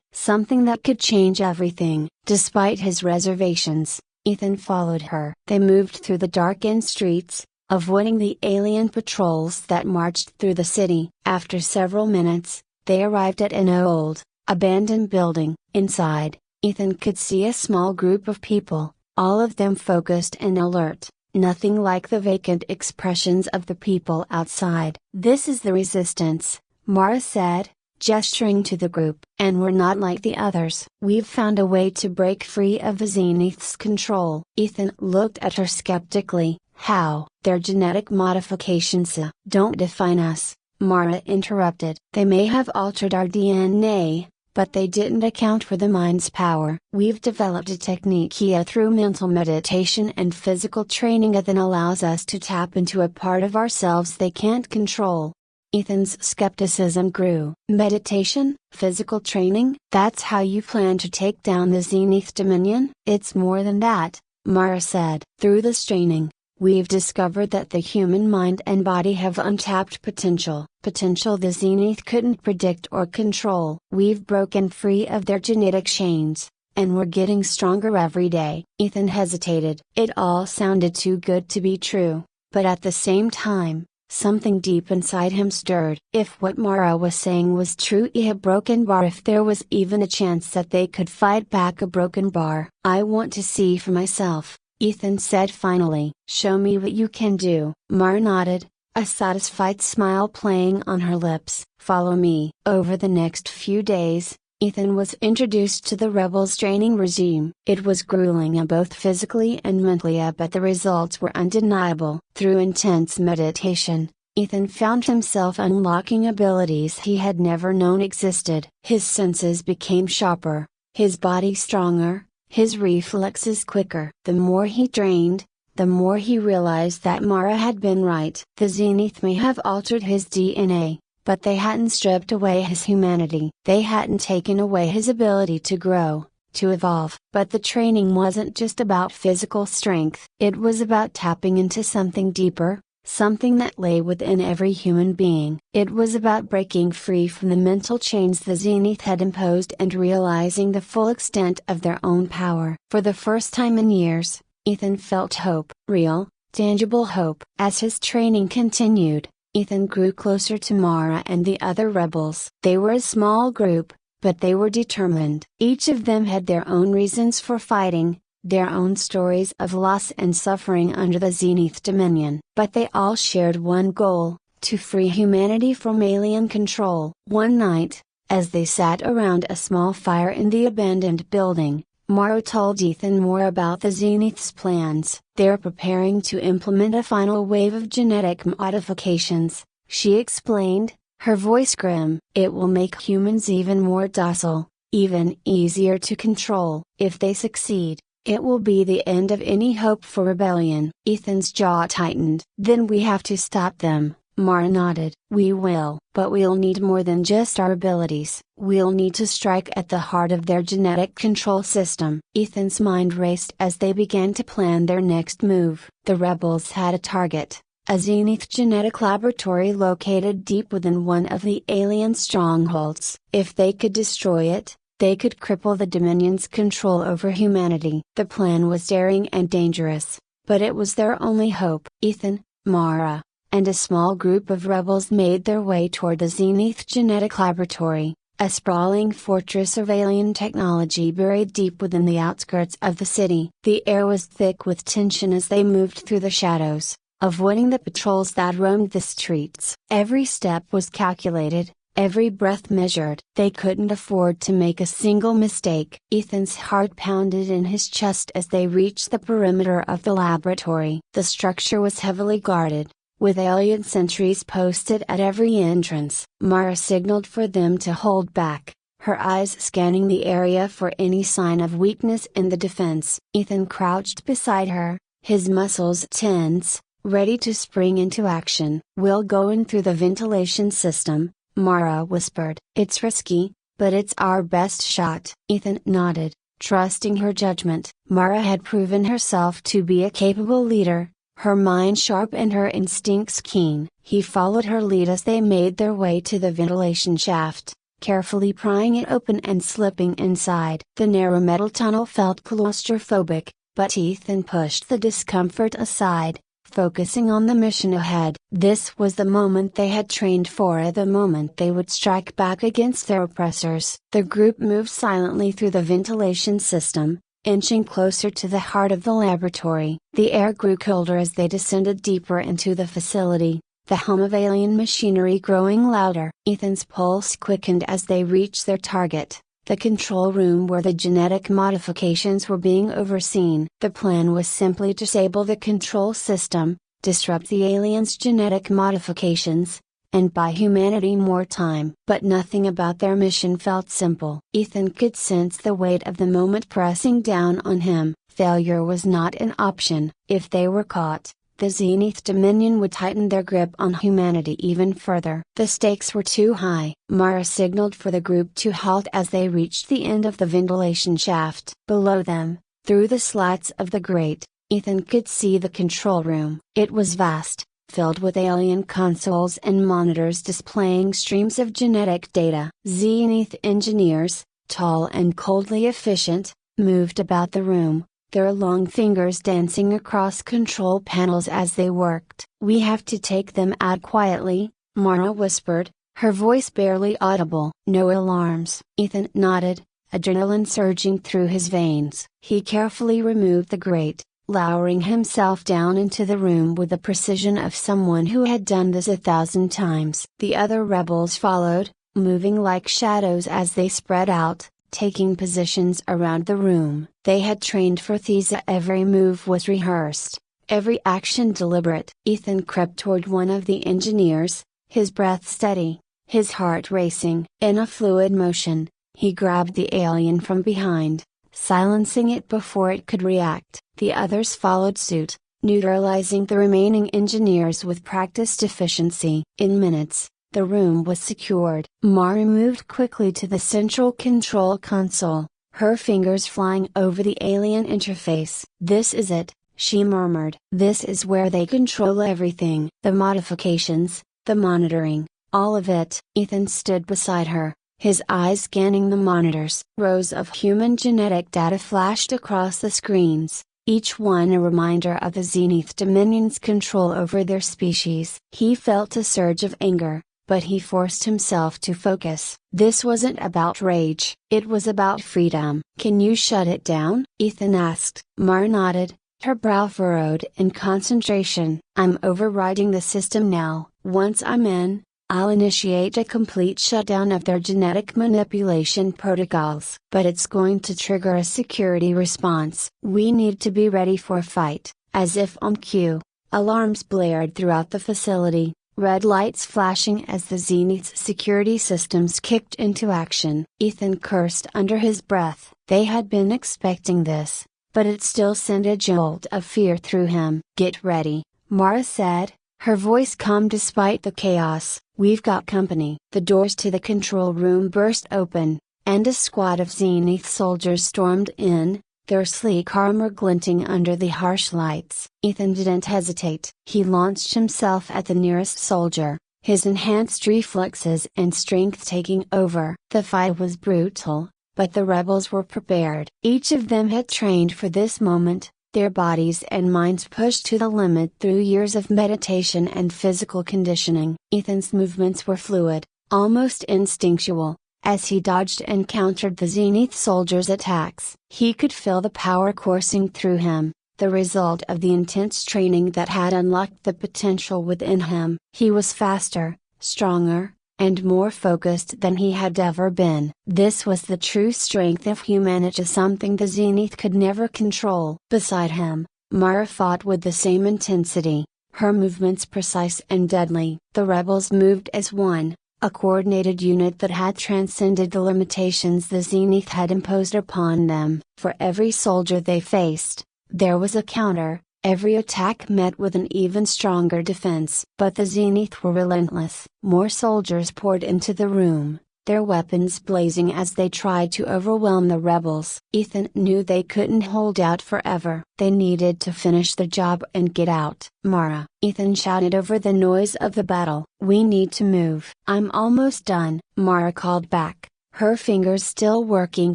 that could change everything." Despite his reservations, Ethan followed her. They moved through the darkened streets, avoiding the alien patrols that marched through the city. After several minutes, they arrived at an old, abandoned building. Inside, Ethan could see a small group of people, all of them focused and alert, nothing like the vacant expressions of the people outside. "This is the resistance," Mara said, gesturing to the group. "And we're not like the others. We've found a way to break free of the Zenith's control." Ethan looked at her skeptically. "How?" "Their genetic modifications don't define us," Mara interrupted. "They may have altered our DNA, but they didn't account for the mind's power. We've developed a technique here through mental meditation and physical training that allows us to tap into a part of ourselves they can't control." Ethan's skepticism grew. "Meditation? Physical training? That's how you plan to take down the Zenith Dominion?" "It's more than that," Mara said. "Through this training, we've discovered that the human mind and body have untapped potential. Potential the Zenith couldn't predict or control. We've broken free of their genetic chains, and we're getting stronger every day." Ethan hesitated. It all sounded too good to be true, but at the same time, something deep inside him stirred. If what Mara was saying was true, a broken bar, if there was even a chance that they could fight back a broken bar. "I want to see for myself," Ethan said finally. "Show me what you can do." Mara nodded, a satisfied smile playing on her lips. "Follow me." Over the next few days, Ethan was introduced to the rebels' training regime. It was grueling both physically and mentally, but the results were undeniable. Through intense meditation, Ethan found himself unlocking abilities he had never known existed. His senses became sharper, his body stronger, his reflexes quicker. The more he trained, the more he realized that Mara had been right. The Zenith may have altered his DNA, but they hadn't stripped away his humanity. They hadn't taken away his ability to grow, to evolve. But the training wasn't just about physical strength. It was about tapping into something deeper, something that lay within every human being. It was about breaking free from the mental chains the Zenith had imposed and realizing the full extent of their own power. For the first time in years, Ethan felt hope. Real, tangible hope. As his training continued, Ethan grew closer to Mara and the other rebels. They were a small group, but they were determined. Each of them had their own reasons for fighting, their own stories of loss and suffering under the Zenith Dominion. But they all shared one goal: to free humanity from alien control. One night, as they sat around a small fire in the abandoned building, Mara told Ethan more about the Zenith's plans. "They're preparing to implement a final wave of genetic modifications," she explained, her voice grim. "It will make humans even more docile, even easier to control. If they succeed, it will be the end of any hope for rebellion." Ethan's jaw tightened. "Then we have to stop them," Mara nodded. "We will. But we'll need more than just our abilities. We'll need to strike at the heart of their genetic control system." Ethan's mind raced as they began to plan their next move. The rebels had a target: a Zenith genetic laboratory located deep within one of the alien strongholds. If they could destroy it, they could cripple the Dominion's control over humanity. The plan was daring and dangerous, but it was their only hope. Ethan, Mara, and a small group of rebels made their way toward the Zenith Genetic Laboratory, a sprawling fortress of alien technology buried deep within the outskirts of the city. The air was thick with tension as they moved through the shadows, avoiding the patrols that roamed the streets. Every step was calculated, every breath measured. They couldn't afford to make a single mistake. Ethan's heart pounded in his chest as they reached the perimeter of the laboratory. The structure was heavily guarded, With alien sentries posted at every entrance, Mara signaled for them to hold back, her eyes scanning the area for any sign of weakness in the defense. Ethan crouched beside her, his muscles tense, ready to spring into action. "We'll go in through the ventilation system," Mara whispered. "It's risky, but it's our best shot." Ethan nodded, trusting her judgment. Mara had proven herself to be a capable leader, her mind sharp and her instincts keen. He followed her lead as they made their way to the ventilation shaft, carefully prying it open and slipping inside. The narrow metal tunnel felt claustrophobic, but Ethan pushed the discomfort aside, focusing on the mission ahead. This was the moment they had trained for, the moment they would strike back against their oppressors. The group moved silently through the ventilation system, inching closer to the heart of the laboratory. The air grew colder as they descended deeper into the facility, the hum of alien machinery growing louder. Ethan's pulse quickened as they reached their target, the control room where the genetic modifications were being overseen. The plan was simply disable the control system, disrupt the aliens' genetic modifications, and buy humanity more time. But nothing about their mission felt simple. Ethan could sense the weight of the moment pressing down on him. Failure was not an option. If they were caught, the Zenith Dominion would tighten their grip on humanity even further. The stakes were too high. Mara signaled for the group to halt as they reached the end of the ventilation shaft. Below them, through the slats of the grate, Ethan could see the control room. It was vast, filled with alien consoles and monitors displaying streams of genetic data. Zenith engineers, tall and coldly efficient, moved about the room, their long fingers dancing across control panels as they worked. "We have to take them out quietly," Mara whispered, her voice barely audible. "No alarms." Ethan nodded, adrenaline surging through his veins. He carefully removed the grate, lowering himself down into the room with the precision of someone who had done this 1,000 times. The other rebels followed, moving like shadows as they spread out, taking positions around the room. They had trained for these. Every move was rehearsed, every action deliberate. Ethan crept toward one of the engineers, his breath steady, his heart racing. In a fluid motion, he grabbed the alien from behind, silencing it before it could react. The others followed suit, neutralizing the remaining engineers with practiced efficiency. In minutes, the room was secured. Mara moved quickly to the central control console, her fingers flying over the alien interface. "This is it," she murmured. "This is where they control everything. The modifications, the monitoring, all of it." Ethan stood beside her, his eyes scanning the monitors. Rows of human genetic data flashed across the screens, each one a reminder of the Zenith Dominion's control over their species. He felt a surge of anger, but he forced himself to focus. This wasn't about rage, it was about freedom. "Can you shut it down?" Ethan asked. Mara nodded, her brow furrowed in concentration. "I'm overriding the system now. Once I'm in, I'll initiate a complete shutdown of their genetic manipulation protocols. But it's going to trigger a security response. We need to be ready for a fight." As if on cue, alarms blared throughout the facility, red lights flashing as the Zenith's security systems kicked into action. Ethan cursed under his breath. They had been expecting this, but it still sent a jolt of fear through him. "Get ready," Mara said, her voice calm despite the chaos. "We've got company." The doors to the control room burst open, and a squad of Zenith soldiers stormed in, their sleek armor glinting under the harsh lights. Ethan didn't hesitate. He launched himself at the nearest soldier, his enhanced reflexes and strength taking over. The fight was brutal, but the rebels were prepared. Each of them had trained for this moment, their bodies and minds pushed to the limit through years of meditation and physical conditioning. Ethan's movements were fluid, almost instinctual. As he dodged and countered the Zenith soldiers' attacks, he could feel the power coursing through him, the result of the intense training that had unlocked the potential within him. He was faster, stronger, and more focused than he had ever been. This was the true strength of humanity, something the Zenith could never control. Beside him, Mara fought with the same intensity, her movements precise and deadly. The rebels moved as one, a coordinated unit that had transcended the limitations the Zenith had imposed upon them. For every soldier they faced, there was a counter. Every attack met with an even stronger defense. But the Zenith were relentless. More soldiers poured into the room, their weapons blazing as they tried to overwhelm the rebels. Ethan knew they couldn't hold out forever. They needed to finish the job and get out. "Mara," Ethan shouted over the noise of the battle, "we need to move." "I'm almost done," Mara called back, her fingers still working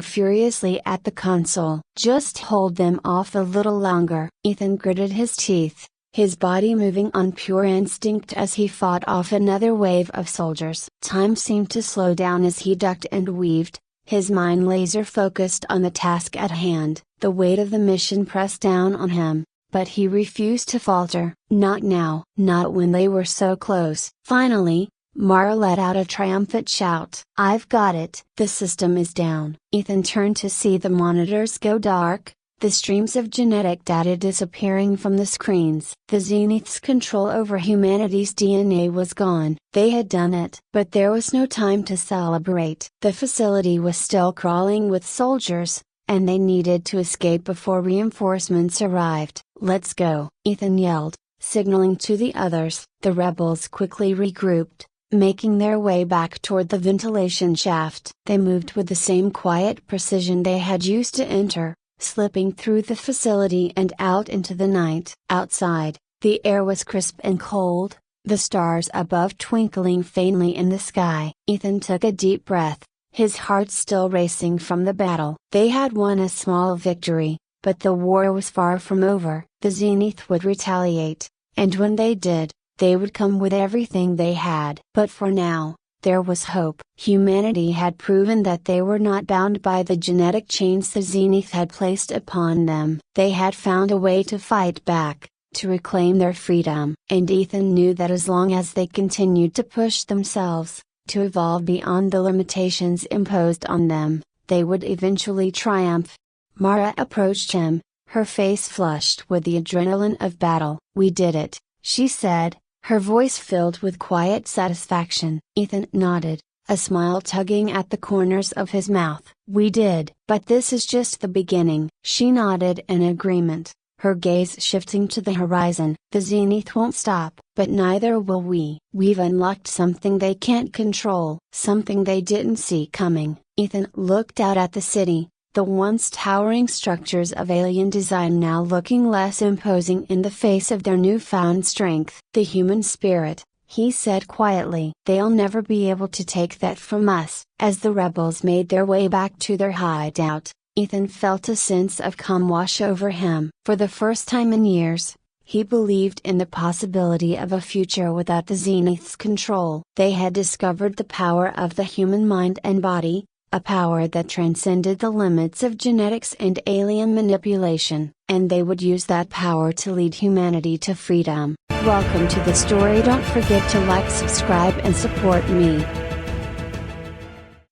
furiously at the console. "Just hold them off a little longer." Ethan gritted his teeth, his body moving on pure instinct as he fought off another wave of soldiers. Time seemed to slow down as he ducked and weaved, his mind laser focused on the task at hand. The weight of the mission pressed down on him, but he refused to falter. Not now. Not when they were so close. Finally, Mara let out a triumphant shout. "I've got it!" The system is down. Ethan turned to see the monitors go dark, the streams of genetic data disappearing from the screens. The Zenith's control over humanity's DNA was gone. They had done it. But there was no time to celebrate. The facility was still crawling with soldiers, and they needed to escape before reinforcements arrived. "Let's go," Ethan yelled, signaling to the others. The rebels quickly regrouped, making their way back toward the ventilation shaft. They moved with the same quiet precision they had used to enter, slipping through the facility and out into the night. Outside, the air was crisp and cold, the stars above twinkling faintly in the sky. Ethan took a deep breath, his heart still racing from the battle. They had won a small victory, but the war was far from over. The Zenith would retaliate, and when they did, they would come with everything they had. But for now, there was hope. Humanity had proven that they were not bound by the genetic chains the Zenith had placed upon them. They had found a way to fight back, to reclaim their freedom. And Ethan knew that as long as they continued to push themselves, to evolve beyond the limitations imposed on them, they would eventually triumph. Mara approached him, her face flushed with the adrenaline of battle. "We did it," she said, her voice filled with quiet satisfaction. Ethan nodded, a smile tugging at the corners of his mouth. "We did. But this is just the beginning." She nodded in agreement, her gaze shifting to the horizon. "The Zenith won't stop, but neither will we. We've unlocked something they can't control, something they didn't see coming." Ethan looked out at the city, the once towering structures of alien design now looking less imposing in the face of their newfound strength. "The human spirit," he said quietly. "They'll never be able to take that from us." As the rebels made their way back to their hideout, Ethan felt a sense of calm wash over him. For the first time in years, he believed in the possibility of a future without the Zenith's control. They had discovered the power of the human mind and body, a power that transcended the limits of genetics and alien manipulation, and they would use that power to lead humanity to freedom. Welcome to the story. Don't forget to like, subscribe and support me.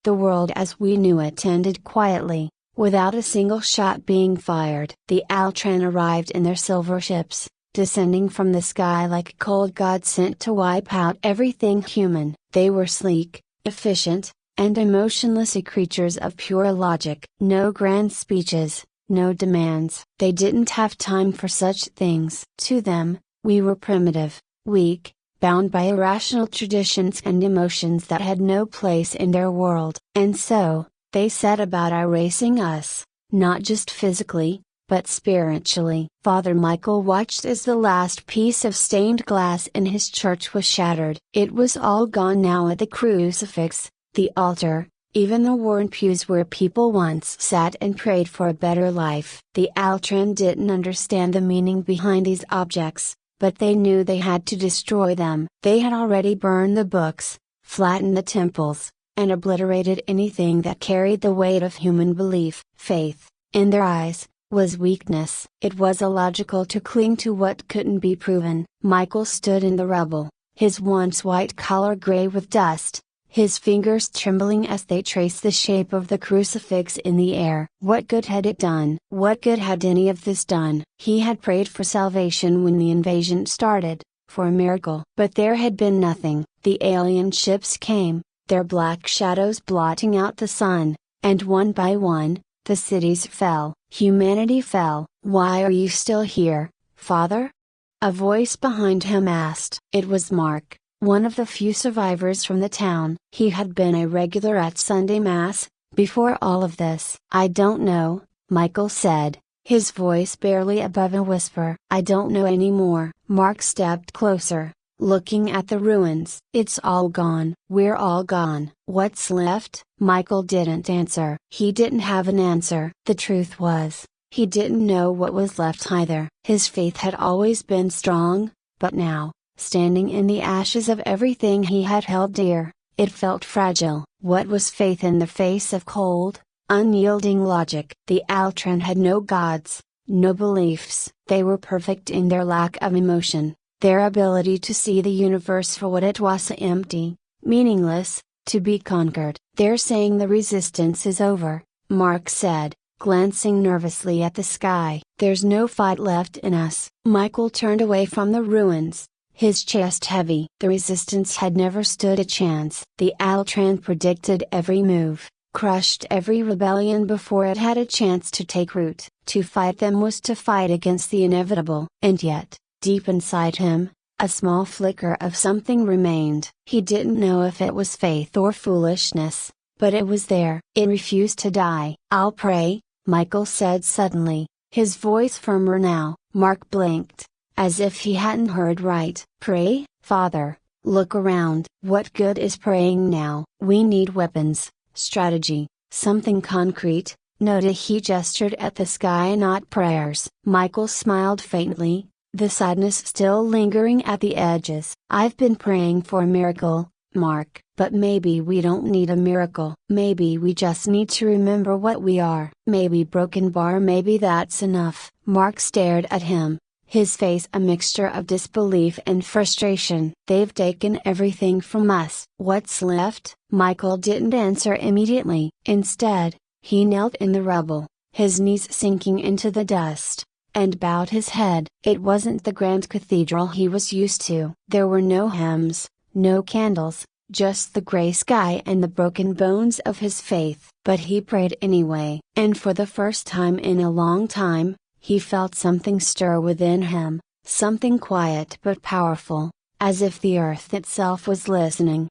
The world as we knew it ended quietly, without a single shot being fired. The Altran arrived in their silver ships, descending from the sky like a cold god sent to wipe out everything human. They were sleek, efficient, and emotionless creatures of pure logic. No grand speeches, no demands. They didn't have time for such things. To them, we were primitive, weak, bound by irrational traditions and emotions that had no place in their world. And so, they set about erasing us, not just physically, but spiritually. Father Michael watched as the last piece of stained glass in his church was shattered. It was all gone now at the crucifix, the altar, even the worn pews where people once sat and prayed for a better life. The Altran didn't understand the meaning behind these objects, but they knew they had to destroy them. They had already burned the books, flattened the temples, and obliterated anything that carried the weight of human belief. Faith, in their eyes, was weakness. It was illogical to cling to what couldn't be proven. Michael stood in the rubble, his once white collar gray with dust, his fingers trembling as they traced the shape of the crucifix in the air. What good had it done? What good had any of this done? He had prayed for salvation when the invasion started, for a miracle. But there had been nothing. The alien ships came, their black shadows blotting out the sun, and one by one, the cities fell, humanity fell. "Why are you still here, Father?" a voice behind him asked. It was Mark, one of the few survivors from the town. He had been a regular at Sunday Mass, before all of this. "I don't know," Michael said, his voice barely above a whisper. "I don't know anymore." Mark stepped closer, looking at the ruins. "It's all gone. We're all gone. What's left?" Michael didn't answer. He didn't have an answer. The truth was, he didn't know what was left either. His faith had always been strong, but now, standing in the ashes of everything he had held dear, it felt fragile. What was faith in the face of cold, unyielding logic? The Altran had no gods, no beliefs. They were perfect in their lack of emotion, their ability to see the universe for what it was, empty, meaningless, to be conquered. "They're saying the resistance is over," Mark said, glancing nervously at the sky. "There's no fight left in us." Michael turned away from the ruins, his chest heavy. The resistance had never stood a chance. The Altran predicted every move, crushed every rebellion before it had a chance to take root. To fight them was to fight against the inevitable. And yet, deep inside him, a small flicker of something remained. He didn't know if it was faith or foolishness, but it was there. It refused to die. "I'll pray," Michael said suddenly, his voice firmer now. Mark blinked, as if he hadn't heard right. "Pray, Father? Look around." "What good is praying now? We need weapons, strategy, something concrete." "Noda," he gestured at the sky, "not prayers." Michael smiled faintly, the sadness still lingering at the edges. "I've been praying for a miracle, Mark. But maybe we don't need a miracle. Maybe we just need to remember what we are. Maybe broken bar, maybe that's enough." Mark stared at him, his face a mixture of disbelief and frustration. "They've taken everything from us." "What's left?" Michael didn't answer immediately. Instead, he knelt in the rubble, his knees sinking into the dust, and bowed his head. It wasn't the grand cathedral he was used to. There were no hymns, no candles, just the gray sky and the broken bones of his faith. But he prayed anyway. And for the first time in a long time, he felt something stir within him, something quiet but powerful, as if the earth itself was listening.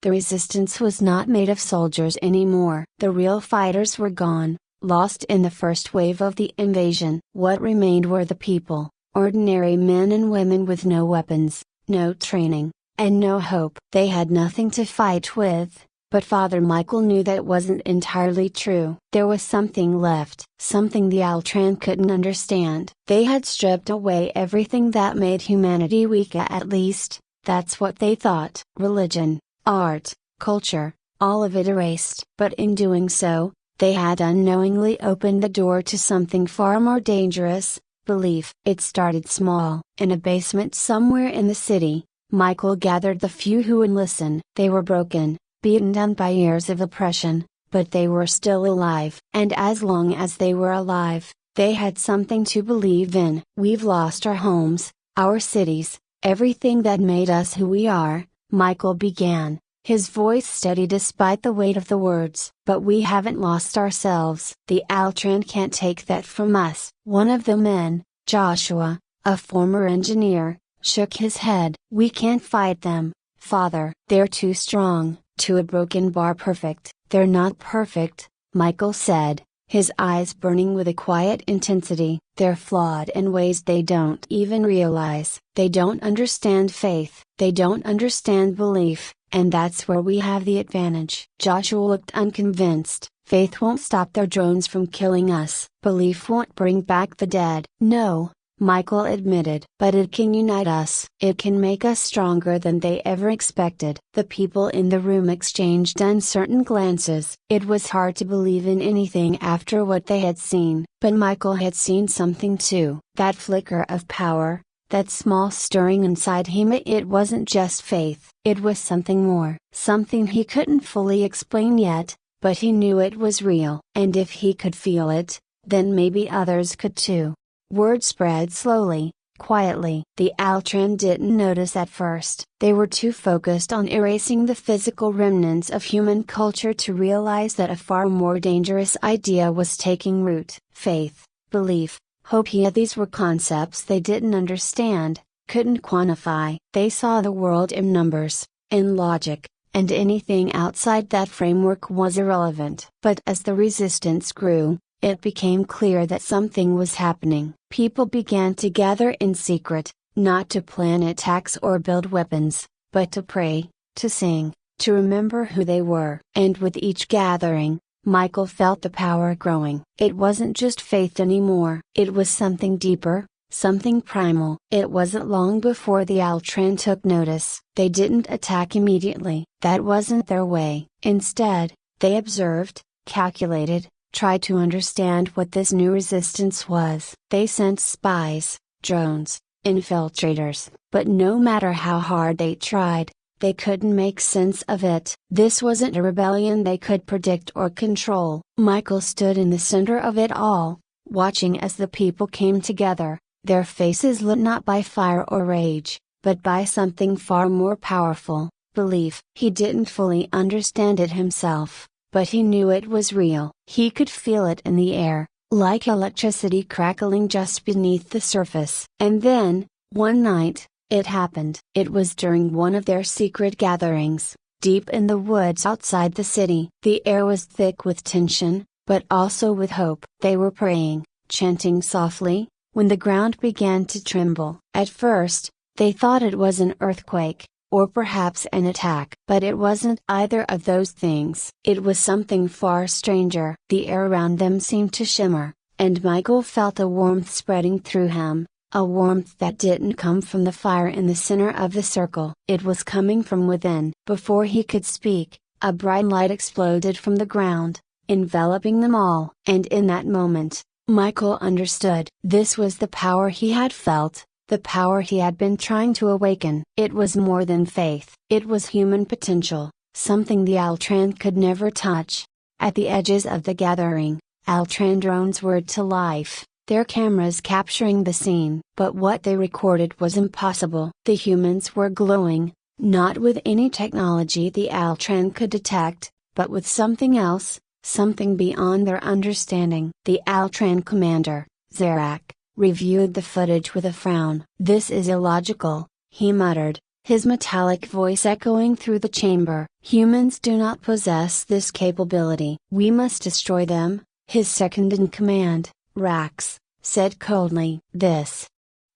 The resistance was not made of soldiers anymore. The real fighters were gone, lost in the first wave of the invasion. What remained were the people, ordinary men and women with no weapons, no training, and no hope. They had nothing to fight with, but Father Michael knew that wasn't entirely true. There was something left, something the Altran couldn't understand. They had stripped away everything that made humanity weak, at least, that's what they thought. Religion, art, culture, all of it erased. But in doing so, they had unknowingly opened the door to something far more dangerous, belief. It started small. In a basement somewhere in the city, Michael gathered the few who would listen. They were broken, beaten down by years of oppression, but they were still alive. And as long as they were alive, they had something to believe in. "We've lost our homes, our cities, everything that made us who we are," Michael began, his voice steady despite the weight of the words. "But we haven't lost ourselves. The Altran can't take that from us." One of the men, Joshua, a former engineer, shook his head. "We can't fight them, Father. They're too strong, too a broken bar perfect." "They're not perfect," Michael said, his eyes burning with a quiet intensity. "They're flawed in ways they don't even realize. They don't understand faith. They don't understand belief, and that's where we have the advantage." Joshua looked unconvinced. "Faith won't stop their drones from killing us. Belief won't bring back the dead." "No," Michael admitted. "But it can unite us. It can make us stronger than they ever expected." The people in the room exchanged uncertain glances. It was hard to believe in anything after what they had seen. But Michael had seen something too. That flicker of power, that small stirring inside him. It wasn't just faith. It was something more. Something he couldn't fully explain yet, but he knew it was real. And if he could feel it, then maybe others could too. Word spread slowly, quietly. The Altran didn't notice at first. They were too focused on erasing the physical remnants of human culture to realize that a far more dangerous idea was taking root. Faith, belief, hope. These were concepts they didn't understand, couldn't quantify. They saw the world in numbers, in logic, and anything outside that framework was irrelevant. But as the resistance grew, it became clear that something was happening. People began to gather in secret, not to plan attacks or build weapons, but to pray, to sing, to remember who they were. And with each gathering, Michael felt the power growing. It wasn't just faith anymore. It was something deeper, something primal. It wasn't long before the Altran took notice. They didn't attack immediately. That wasn't their way. Instead, they observed, calculated, tried to understand what this new resistance was. They sent spies, drones, infiltrators, but no matter how hard they tried, they couldn't make sense of it. This wasn't a rebellion they could predict or control. Michael stood in the center of it all, watching as the people came together, their faces lit not by fire or rage, but by something far more powerful, belief. He didn't fully understand it himself, but he knew it was real. He could feel it in the air, like electricity crackling just beneath the surface. And then, one night, it happened. It was during one of their secret gatherings, deep in the woods outside the city. The air was thick with tension, but also with hope. They were praying, chanting softly, when the ground began to tremble. At first, they thought it was an earthquake, or perhaps an attack. But it wasn't either of those things. It was something far stranger. The air around them seemed to shimmer, and Michael felt a warmth spreading through him, a warmth that didn't come from the fire in the center of the circle. It was coming from within. Before he could speak, a bright light exploded from the ground, enveloping them all. And in that moment, Michael understood. This was the power he had felt, the power he had been trying to awaken. It was more than faith. It was human potential, something the Altran could never touch. At the edges of the gathering, Altran drones whirred to life, their cameras capturing the scene. But what they recorded was impossible. The humans were glowing, not with any technology the Altran could detect, but with something else, something beyond their understanding. The Altran commander, Zarak, reviewed the footage with a frown. "This is illogical," he muttered, his metallic voice echoing through the chamber. "Humans do not possess this capability. We must destroy them." His second in command, Rax, said coldly. "This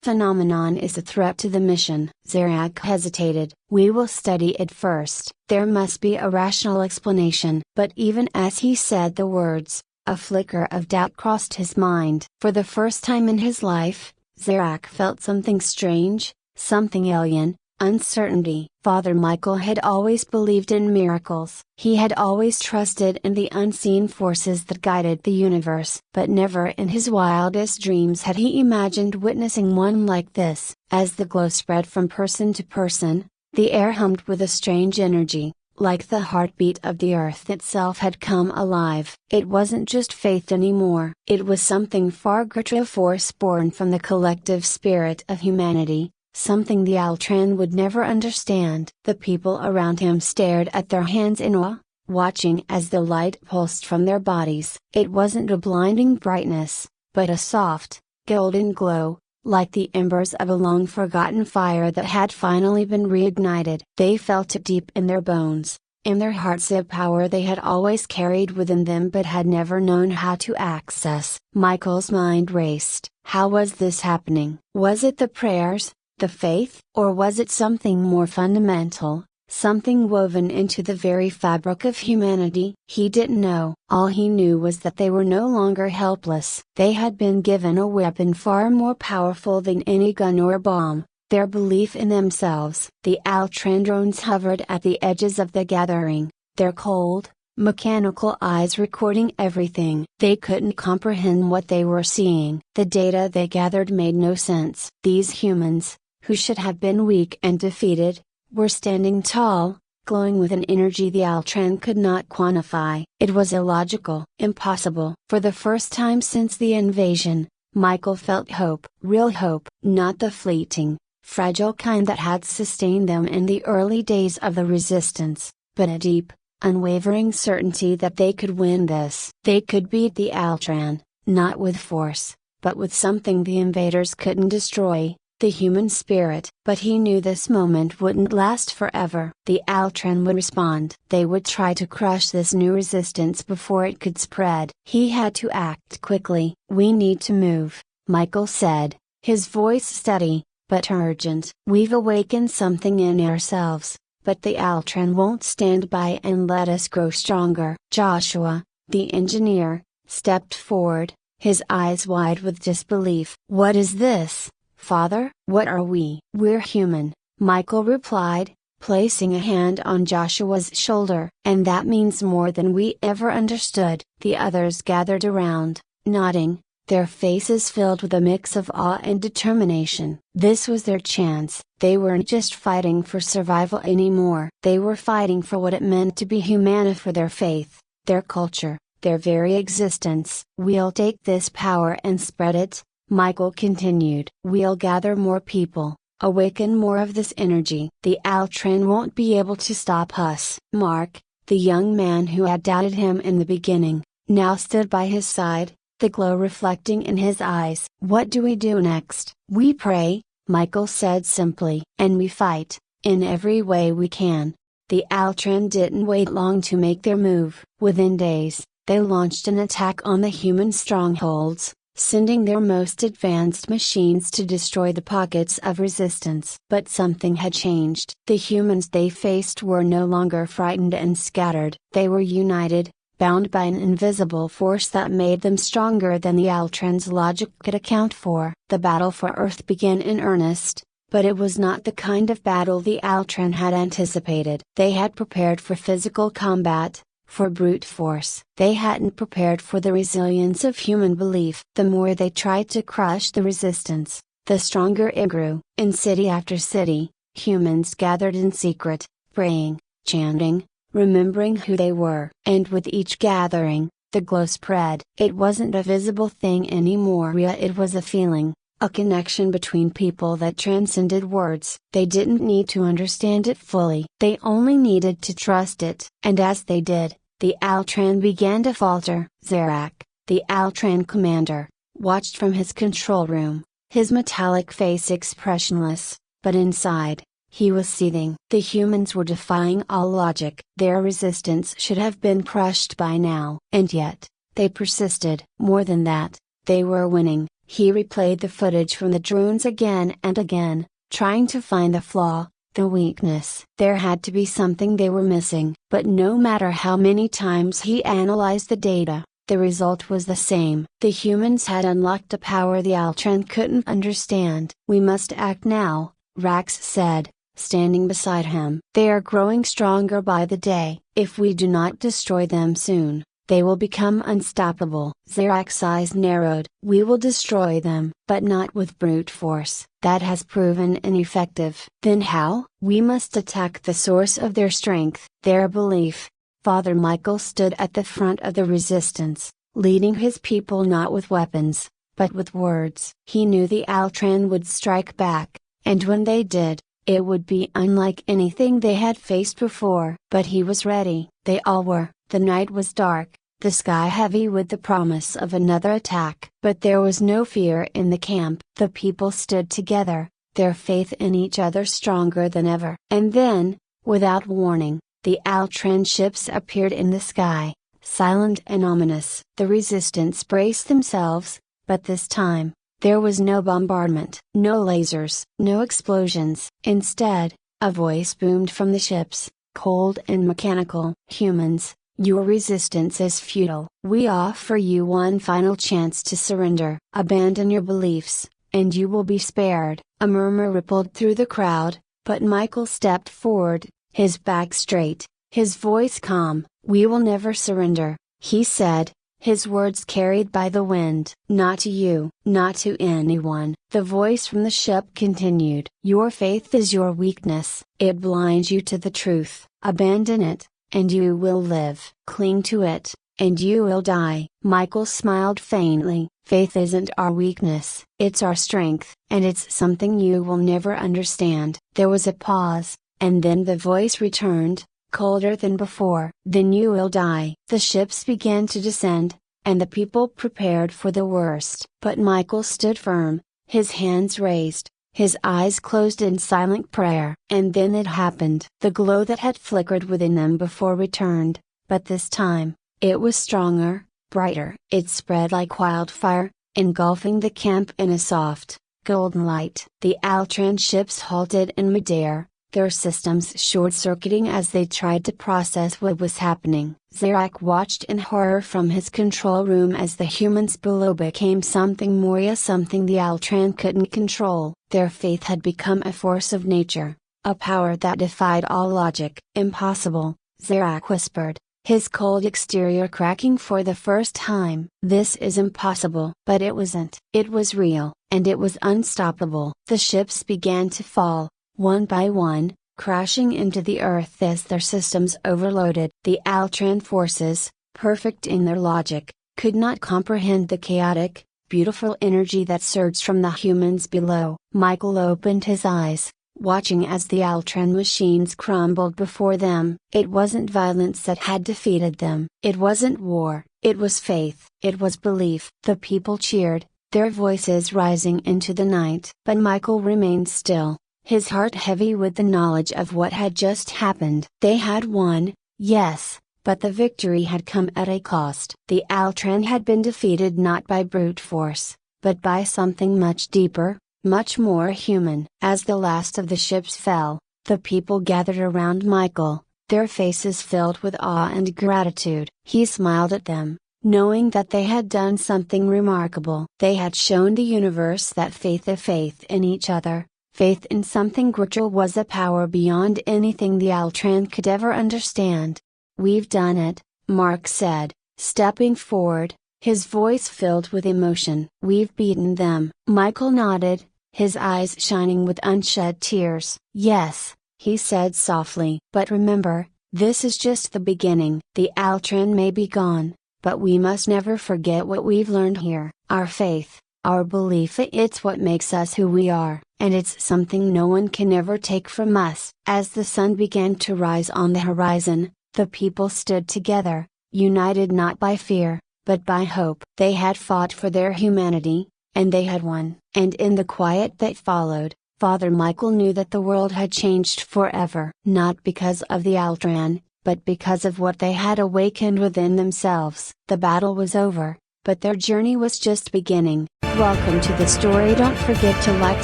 phenomenon is a threat to the mission." Zarak hesitated. "We will study it first. There must be a rational explanation." But even as he said the words, a flicker of doubt crossed his mind. For the first time in his life, Zarak felt something strange, something alien, uncertainty. Father Michael had always believed in miracles. He had always trusted in the unseen forces that guided the universe. But never in his wildest dreams had he imagined witnessing one like this. As the glow spread from person to person, the air hummed with a strange energy, like the heartbeat of the earth itself had come alive. It wasn't just faith anymore. It was something far greater, a force born from the collective spirit of humanity, something the Altran would never understand. The people around him stared at their hands in awe, watching as the light pulsed from their bodies. It wasn't a blinding brightness, but a soft, golden glow, like the embers of a long-forgotten fire that had finally been reignited. They felt it deep in their bones, in their hearts, a power they had always carried within them but had never known how to access. Michael's mind raced. How was this happening? Was it the prayers, the faith? Or was it something more fundamental, something woven into the very fabric of humanity? He didn't know. All he knew was that they were no longer helpless. They had been given a weapon far more powerful than any gun or bomb, their belief in themselves. The Altran drones hovered at the edges of the gathering, their cold, mechanical eyes recording everything. They couldn't comprehend what they were seeing. The data they gathered made no sense. These humans, who should have been weak and defeated, were standing tall, glowing with an energy the Altran could not quantify. It was illogical, impossible. For the first time since the invasion, Michael felt hope. Real hope. not the fleeting, fragile kind that had sustained them in the early days of the resistance, but a deep, unwavering certainty that they could win this. They could beat the Altran, not with force, but with something the invaders couldn't destroy, the human spirit. But he knew this moment wouldn't last forever. The Altran would respond. They would try to crush this new resistance before it could spread. He had to act quickly. "We need to move," Michael said, his voice steady, but urgent. "We've awakened something in ourselves, but the Altran won't stand by and let us grow stronger." Joshua, the engineer, stepped forward, his eyes wide with disbelief. "What is this, Father?" "What are we?" "We're human," Michael replied, placing a hand on Joshua's shoulder. "And that means more than we ever understood." The others gathered around, nodding, their faces filled with a mix of awe and determination. This was their chance. They weren't just fighting for survival anymore. They were fighting for what it meant to be human, for their faith, their culture, their very existence. "We'll take this power and spread it," Michael continued. "We'll gather more people, awaken more of this energy. The Altran won't be able to stop us." Mark, the young man who had doubted him in the beginning, now stood by his side, the glow reflecting in his eyes. "What do we do next?" "We pray," Michael said simply. "And we fight, in every way we can." The Altran didn't wait long to make their move. Within days, they launched an attack on the human strongholds, sending their most advanced machines to destroy the pockets of resistance. But something had changed. The humans they faced were no longer frightened and scattered. They were united, bound by an invisible force that made them stronger than the Altran's logic could account for. The battle for Earth began in earnest, but it was not the kind of battle the Altran had anticipated. They had prepared for physical combat, for brute force. They hadn't prepared for the resilience of human belief. The more they tried to crush the resistance, the stronger it grew. In city after city, humans gathered in secret, praying, chanting, remembering who they were. And with each gathering, the glow spread. It wasn't a visible thing anymore. It was a feeling, a connection between people that transcended words. They didn't need to understand it fully. They only needed to trust it. And as they did, the Altran began to falter. Zarak, the Altran commander, watched from his control room, his metallic face expressionless, but inside, he was seething. The humans were defying all logic. Their resistance should have been crushed by now. And yet, they persisted. More than that, they were winning. He replayed the footage from the drones again and again, trying to find the flaw, the weakness. There had to be something they were missing. But no matter how many times he analyzed the data, the result was the same. The humans had unlocked a power the Altran couldn't understand. "We must act now," Rax said, standing beside him. "They are growing stronger by the day. If we do not destroy them soon, they will become unstoppable." Zarak's eyes narrowed. "We will destroy them, but not with brute force. That has proven ineffective." "Then how?" "We must attack the source of their strength, their belief." Father Michael stood at the front of the resistance, leading his people not with weapons, but with words. He knew the Altran would strike back, and when they did, it would be unlike anything they had faced before. But he was ready. They all were. The night was dark, the sky heavy with the promise of another attack. But there was no fear in the camp. The people stood together, their faith in each other stronger than ever. And then, without warning, the Altran ships appeared in the sky, silent and ominous. The resistance braced themselves, but this time, there was no bombardment, no lasers, no explosions. Instead, a voice boomed from the ships, cold and mechanical. "Humans, your resistance is futile. We offer you one final chance to surrender. Abandon your beliefs, and you will be spared." A murmur rippled through the crowd, but Michael stepped forward, his back straight, his voice calm. "We will never surrender," he said, his words carried by the wind. "Not to you, not to anyone." The voice from the ship continued. "Your faith is your weakness. It blinds you to the truth. Abandon it, and you will live. Cling to it, and you will die. Michael smiled faintly. Faith isn't our weakness, it's our strength, and it's something you will never understand. There was a pause, and then the voice returned, colder than before. Then you will die. The ships began to descend, and the people prepared for the worst. But Michael stood firm, his hands raised, his eyes closed in silent prayer. And then it happened. The glow that had flickered within them before returned, but this time, it was stronger, brighter. It spread like wildfire, engulfing the camp in a soft, golden light. The Altran ships halted in midair, their systems short-circuiting as they tried to process what was happening. Zarak watched in horror from his control room as the humans below became something more, something the Altran couldn't control. Their faith had become a force of nature, a power that defied all logic. Impossible, Zarak whispered, his cold exterior cracking for the first time. This is impossible. But it wasn't. It was real, and it was unstoppable. The ships began to fall, one by one, crashing into the earth as their systems overloaded. The Altran forces, perfect in their logic, could not comprehend the chaotic, beautiful energy that surged from the humans below. Michael opened his eyes, watching as the Altran machines crumbled before them. It wasn't violence that had defeated them. It wasn't war, it was faith. It was belief. The people cheered, their voices rising into the night. But Michael remained still, his heart heavy with the knowledge of what had just happened. They had won, yes, but the victory had come at a cost. The Altran had been defeated not by brute force, but by something much deeper, much more human. As the last of the ships fell, the people gathered around Michael, their faces filled with awe and gratitude. He smiled at them, knowing that they had done something remarkable. They had shown the universe that faith in each other, faith in something greater, was a power beyond anything the Altran could ever understand. We've done it, Mark said, stepping forward, his voice filled with emotion. We've beaten them. Michael nodded, his eyes shining with unshed tears. Yes, he said softly. But remember, this is just the beginning. The Altran may be gone, but we must never forget what we've learned here. Our faith, our belief, it's what makes us who we are, and it's something no one can ever take from us. As the sun began to rise on the horizon, the people stood together, united not by fear, but by hope. They had fought for their humanity, and they had won. And in the quiet that followed, Father Michael knew that the world had changed forever. Not because of the Altran, but because of what they had awakened within themselves. The battle was over, but their journey was just beginning. Welcome to the story. Don't forget to like,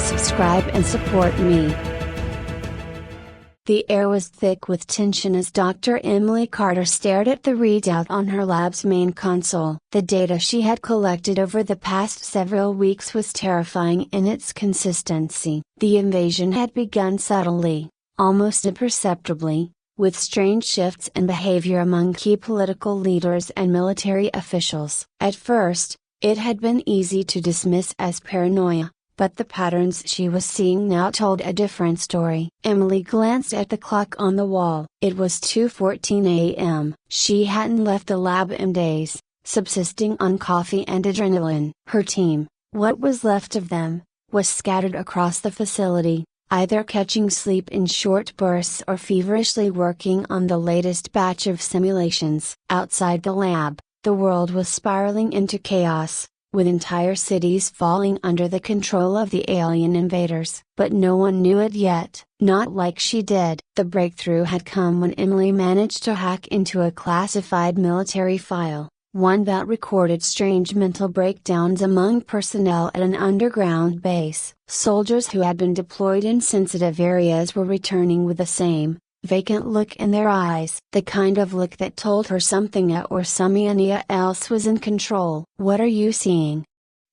subscribe and support me. The air was thick with tension as Dr. Emily Carter stared at the readout on her lab's main console. The data she had collected over the past several weeks was terrifying in its consistency. The invasion had begun subtly, almost imperceptibly, with strange shifts in behavior among key political leaders and military officials. At first, it had been easy to dismiss as paranoia, but the patterns she was seeing now told a different story. Emily glanced at the clock on the wall. It was 2:14 a.m. She hadn't left the lab in days, subsisting on coffee and adrenaline. Her team, what was left of them, was scattered across the facility, either catching sleep in short bursts or feverishly working on the latest batch of simulations. Outside the lab, the world was spiraling into chaos, with entire cities falling under the control of the alien invaders. But no one knew it yet, not like she did. The breakthrough had come when Emily managed to hack into a classified military file, one that recorded strange mental breakdowns among personnel at an underground base. Soldiers who had been deployed in sensitive areas were returning with the same, vacant look in their eyes. The kind of look that told her something or someone else was in control. "What are you seeing?"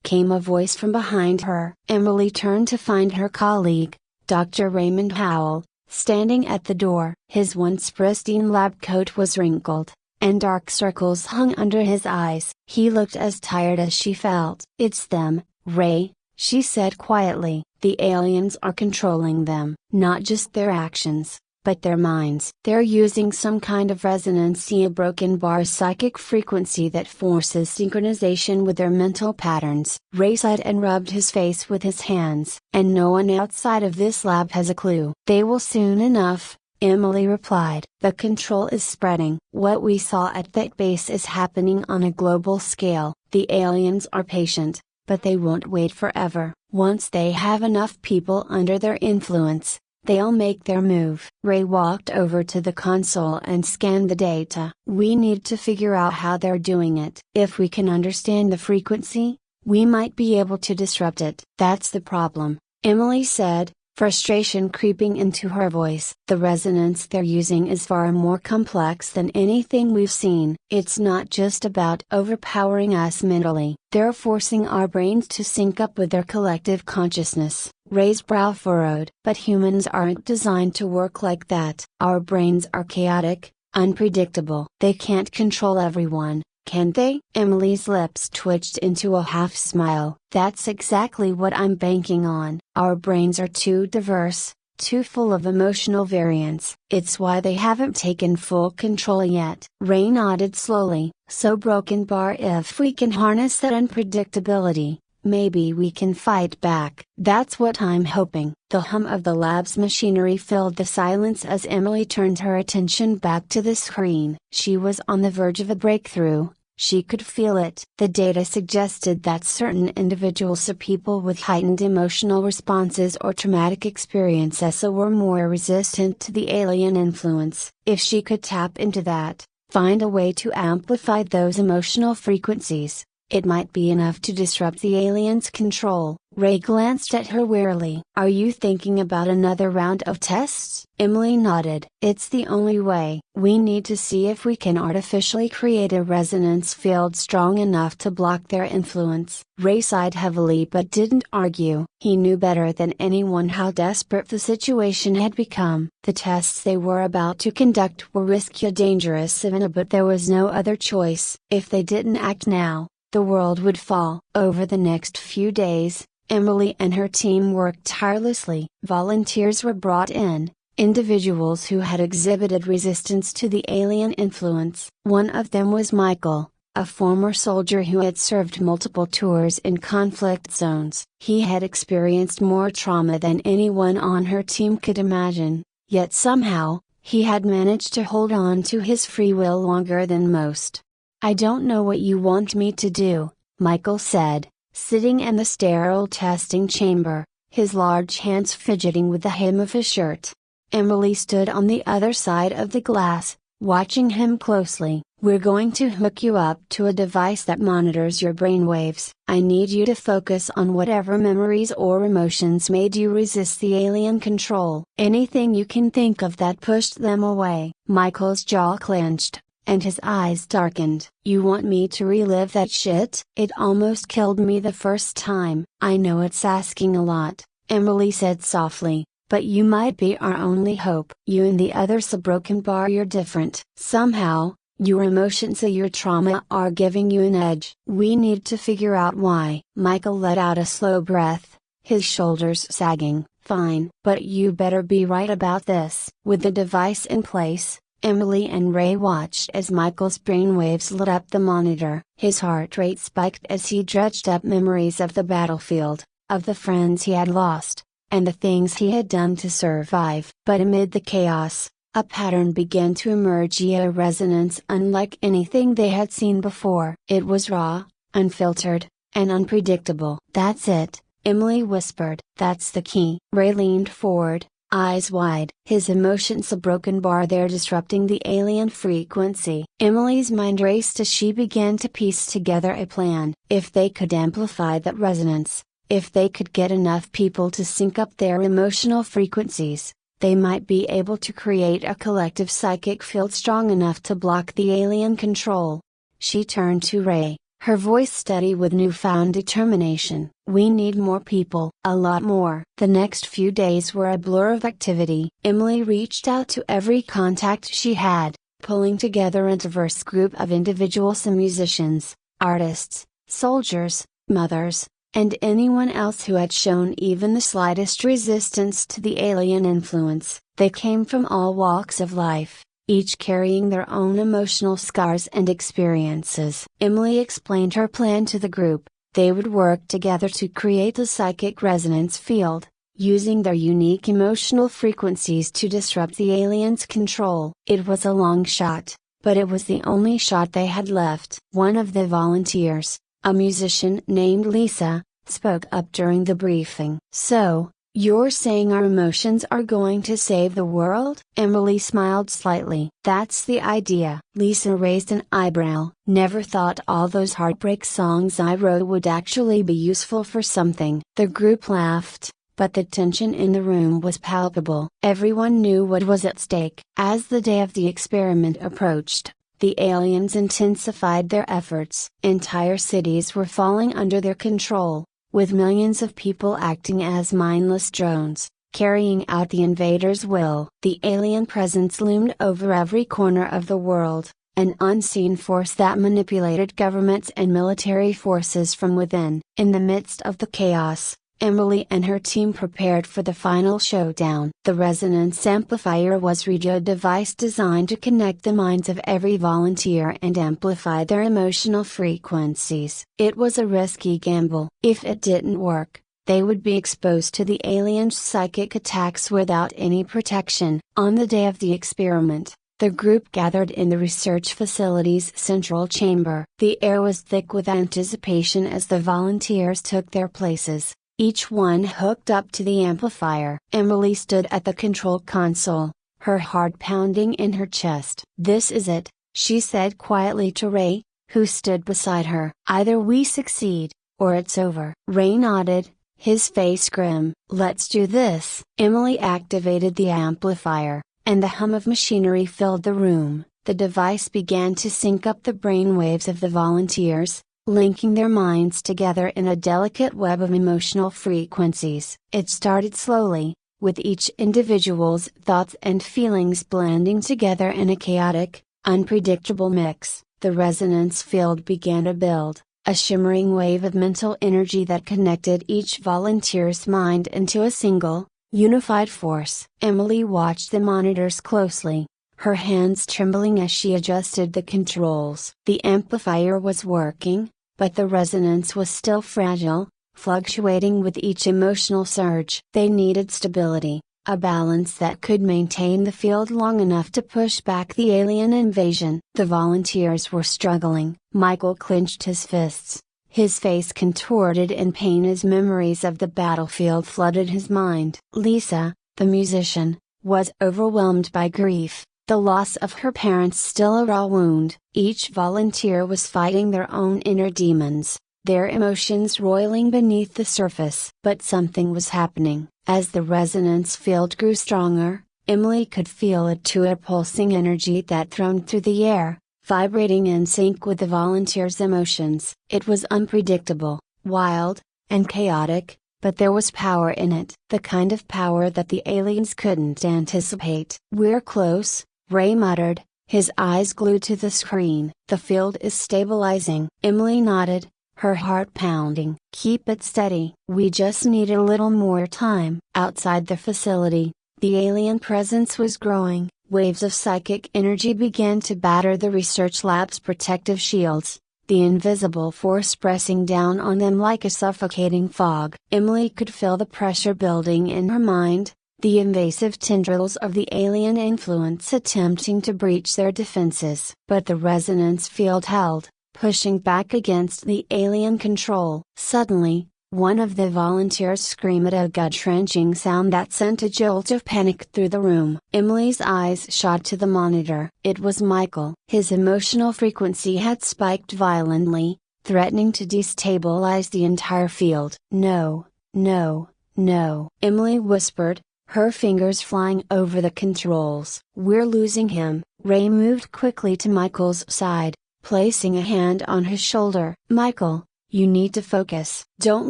came a voice from behind her. Emily turned to find her colleague, Dr. Raymond Howell, standing at the door. His once pristine lab coat was wrinkled, and dark circles hung under his eyes. He looked as tired as she felt. "It's them, Ray," she said quietly. "The aliens are controlling them. Not just their actions, but their minds. They're using some kind of resonancy, a broken bar psychic frequency that forces synchronization with their mental patterns. Ray sighed and rubbed his face with his hands. And no one outside of this lab has a clue. They will soon enough, Emily replied. The control is spreading. What we saw at that base is happening on a global scale. The aliens are patient, but they won't wait forever. Once they have enough people under their influence, they'll make their move. Ray walked over to the console and scanned the data. We need to figure out how they're doing it. If we can understand the frequency, we might be able to disrupt it. That's the problem, Emily said, frustration creeping into her voice. The resonance they're using is far more complex than anything we've seen. It's not just about overpowering us mentally. They're forcing our brains to sync up with their collective consciousness. Ray's brow furrowed. But humans aren't designed to work like that. Our brains are chaotic, unpredictable. They can't control everyone, can they? Emily's lips twitched into a half smile. That's exactly what I'm banking on. Our brains are too diverse, too full of emotional variance. It's why they haven't taken full control yet. Ray nodded slowly. So broken bar, if we can harness that unpredictability, maybe we can fight back. That's what I'm hoping. The hum of the lab's machinery filled the silence as Emily turned her attention back to the screen. She was on the verge of a breakthrough. She could feel it. The data suggested that certain individuals or people with heightened emotional responses or traumatic experiences were more resistant to the alien influence. If she could tap into that, find a way to amplify those emotional frequencies, it might be enough to disrupt the aliens' control. Ray glanced at her wearily. Are you thinking about another round of tests? Emily nodded. It's the only way. We need to see if we can artificially create a resonance field strong enough to block their influence. Ray sighed heavily but didn't argue. He knew better than anyone how desperate the situation had become. The tests they were about to conduct were risky and dangerous, but there was no other choice. If they didn't act now, the world would fall. Over the next few days, Emily and her team worked tirelessly. Volunteers were brought in, individuals who had exhibited resistance to the alien influence. One of them was Michael, a former soldier who had served multiple tours in conflict zones. He had experienced more trauma than anyone on her team could imagine, yet somehow, he had managed to hold on to his free will longer than most. I don't know what you want me to do, Michael said, sitting in the sterile testing chamber, his large hands fidgeting with the hem of his shirt. Emily stood on the other side of the glass, watching him closely. We're going to hook you up to a device that monitors your brainwaves. I need you to focus on whatever memories or emotions made you resist the alien control. Anything you can think of that pushed them away. Michael's jaw clenched, and his eyes darkened. You want me to relive that shit? It almost killed me the first time. I know it's asking a lot, Emily said softly, but you might be our only hope. You and the others, a broken bar, you're different. Somehow, your emotions and your trauma are giving you an edge. We need to figure out why. Michael let out a slow breath, his shoulders sagging. Fine, but you better be right about this. With the device in place, Emily and Ray watched as Michael's brainwaves lit up the monitor. His heart rate spiked as he dredged up memories of the battlefield, of the friends he had lost, and the things he had done to survive. But amid the chaos, a pattern began to emerge, a resonance unlike anything they had seen before. It was raw, unfiltered, and unpredictable. That's it, Emily whispered. That's the key. Ray leaned forward, eyes wide. His emotions a broken bar, they're disrupting the alien frequency. Emily's mind raced as she began to piece together a plan. If they could amplify that resonance, if they could get enough people to sync up their emotional frequencies, they might be able to create a collective psychic field strong enough to block the alien control. She turned to Ray, her voice steady with newfound determination. We need more people. A lot more. The next few days were a blur of activity. Emily reached out to every contact she had, pulling together a diverse group of individuals and musicians, artists, soldiers, mothers, and anyone else who had shown even the slightest resistance to the alien influence. They came from all walks of life, each carrying their own emotional scars and experiences. Emily explained her plan to the group. They would work together to create a psychic resonance field, using their unique emotional frequencies to disrupt the aliens' control. It was a long shot, but it was the only shot they had left. One of the volunteers, a musician named Lisa, spoke up during the briefing. "So, you're saying our emotions are going to save the world?" Emily smiled slightly. "That's the idea." Lisa raised an eyebrow. "Never thought all those heartbreak songs I wrote would actually be useful for something." The group laughed, but the tension in the room was palpable. Everyone knew what was at stake. As the day of the experiment approached, the aliens intensified their efforts. Entire cities were falling under their control, with millions of people acting as mindless drones, carrying out the invaders' will. The alien presence loomed over every corner of the world, an unseen force that manipulated governments and military forces from within. In the midst of the chaos, Emily and her team prepared for the final showdown. The resonance amplifier was a radio device designed to connect the minds of every volunteer and amplify their emotional frequencies. It was a risky gamble. If it didn't work, they would be exposed to the aliens' psychic attacks without any protection. On the day of the experiment, the group gathered in the research facility's central chamber. The air was thick with anticipation as the volunteers took their places, each one hooked up to the amplifier. Emily stood at the control console, her heart pounding in her chest. "This is it," she said quietly to Ray, who stood beside her. "Either we succeed, or it's over." Ray nodded, his face grim. "Let's do this." Emily activated the amplifier, and the hum of machinery filled the room. The device began to sync up the brainwaves of the volunteers, linking their minds together in a delicate web of emotional frequencies. It started slowly, with each individual's thoughts and feelings blending together in a chaotic, unpredictable mix. The resonance field began to build, a shimmering wave of mental energy that connected each volunteer's mind into a single, unified force. Emily watched the monitors closely, her hands trembling as she adjusted the controls. The amplifier was working, but the resonance was still fragile, fluctuating with each emotional surge. They needed stability, a balance that could maintain the field long enough to push back the alien invasion. The volunteers were struggling. Michael clenched his fists, his face contorted in pain as memories of the battlefield flooded his mind. Lisa, the musician, was overwhelmed by grief, the loss of her parents still a raw wound. Each volunteer was fighting their own inner demons, their emotions roiling beneath the surface. But something was happening. As the resonance field grew stronger, Emily could feel it too, a pulsing energy that thrummed through the air, vibrating in sync with the volunteers' emotions. It was unpredictable, wild, and chaotic, but there was power in it. The kind of power that the aliens couldn't anticipate. "We're close," Ray muttered, his eyes glued to the screen. "The field is stabilizing." Emily nodded, her heart pounding. "Keep it steady. We just need a little more time." Outside the facility, the alien presence was growing. Waves of psychic energy began to batter the research lab's protective shields, the invisible force pressing down on them like a suffocating fog. Emily could feel the pressure building in her mind, the invasive tendrils of the alien influence attempting to breach their defenses. But the resonance field held, pushing back against the alien control. Suddenly, one of the volunteers screamed a gut-wrenching sound that sent a jolt of panic through the room. Emily's eyes shot to the monitor. It was Michael. His emotional frequency had spiked violently, threatening to destabilize the entire field. "No, no, no," Emily whispered, her fingers flying over the controls. "We're losing him." Ray moved quickly to Michael's side, placing a hand on his shoulder. "Michael, you need to focus. Don't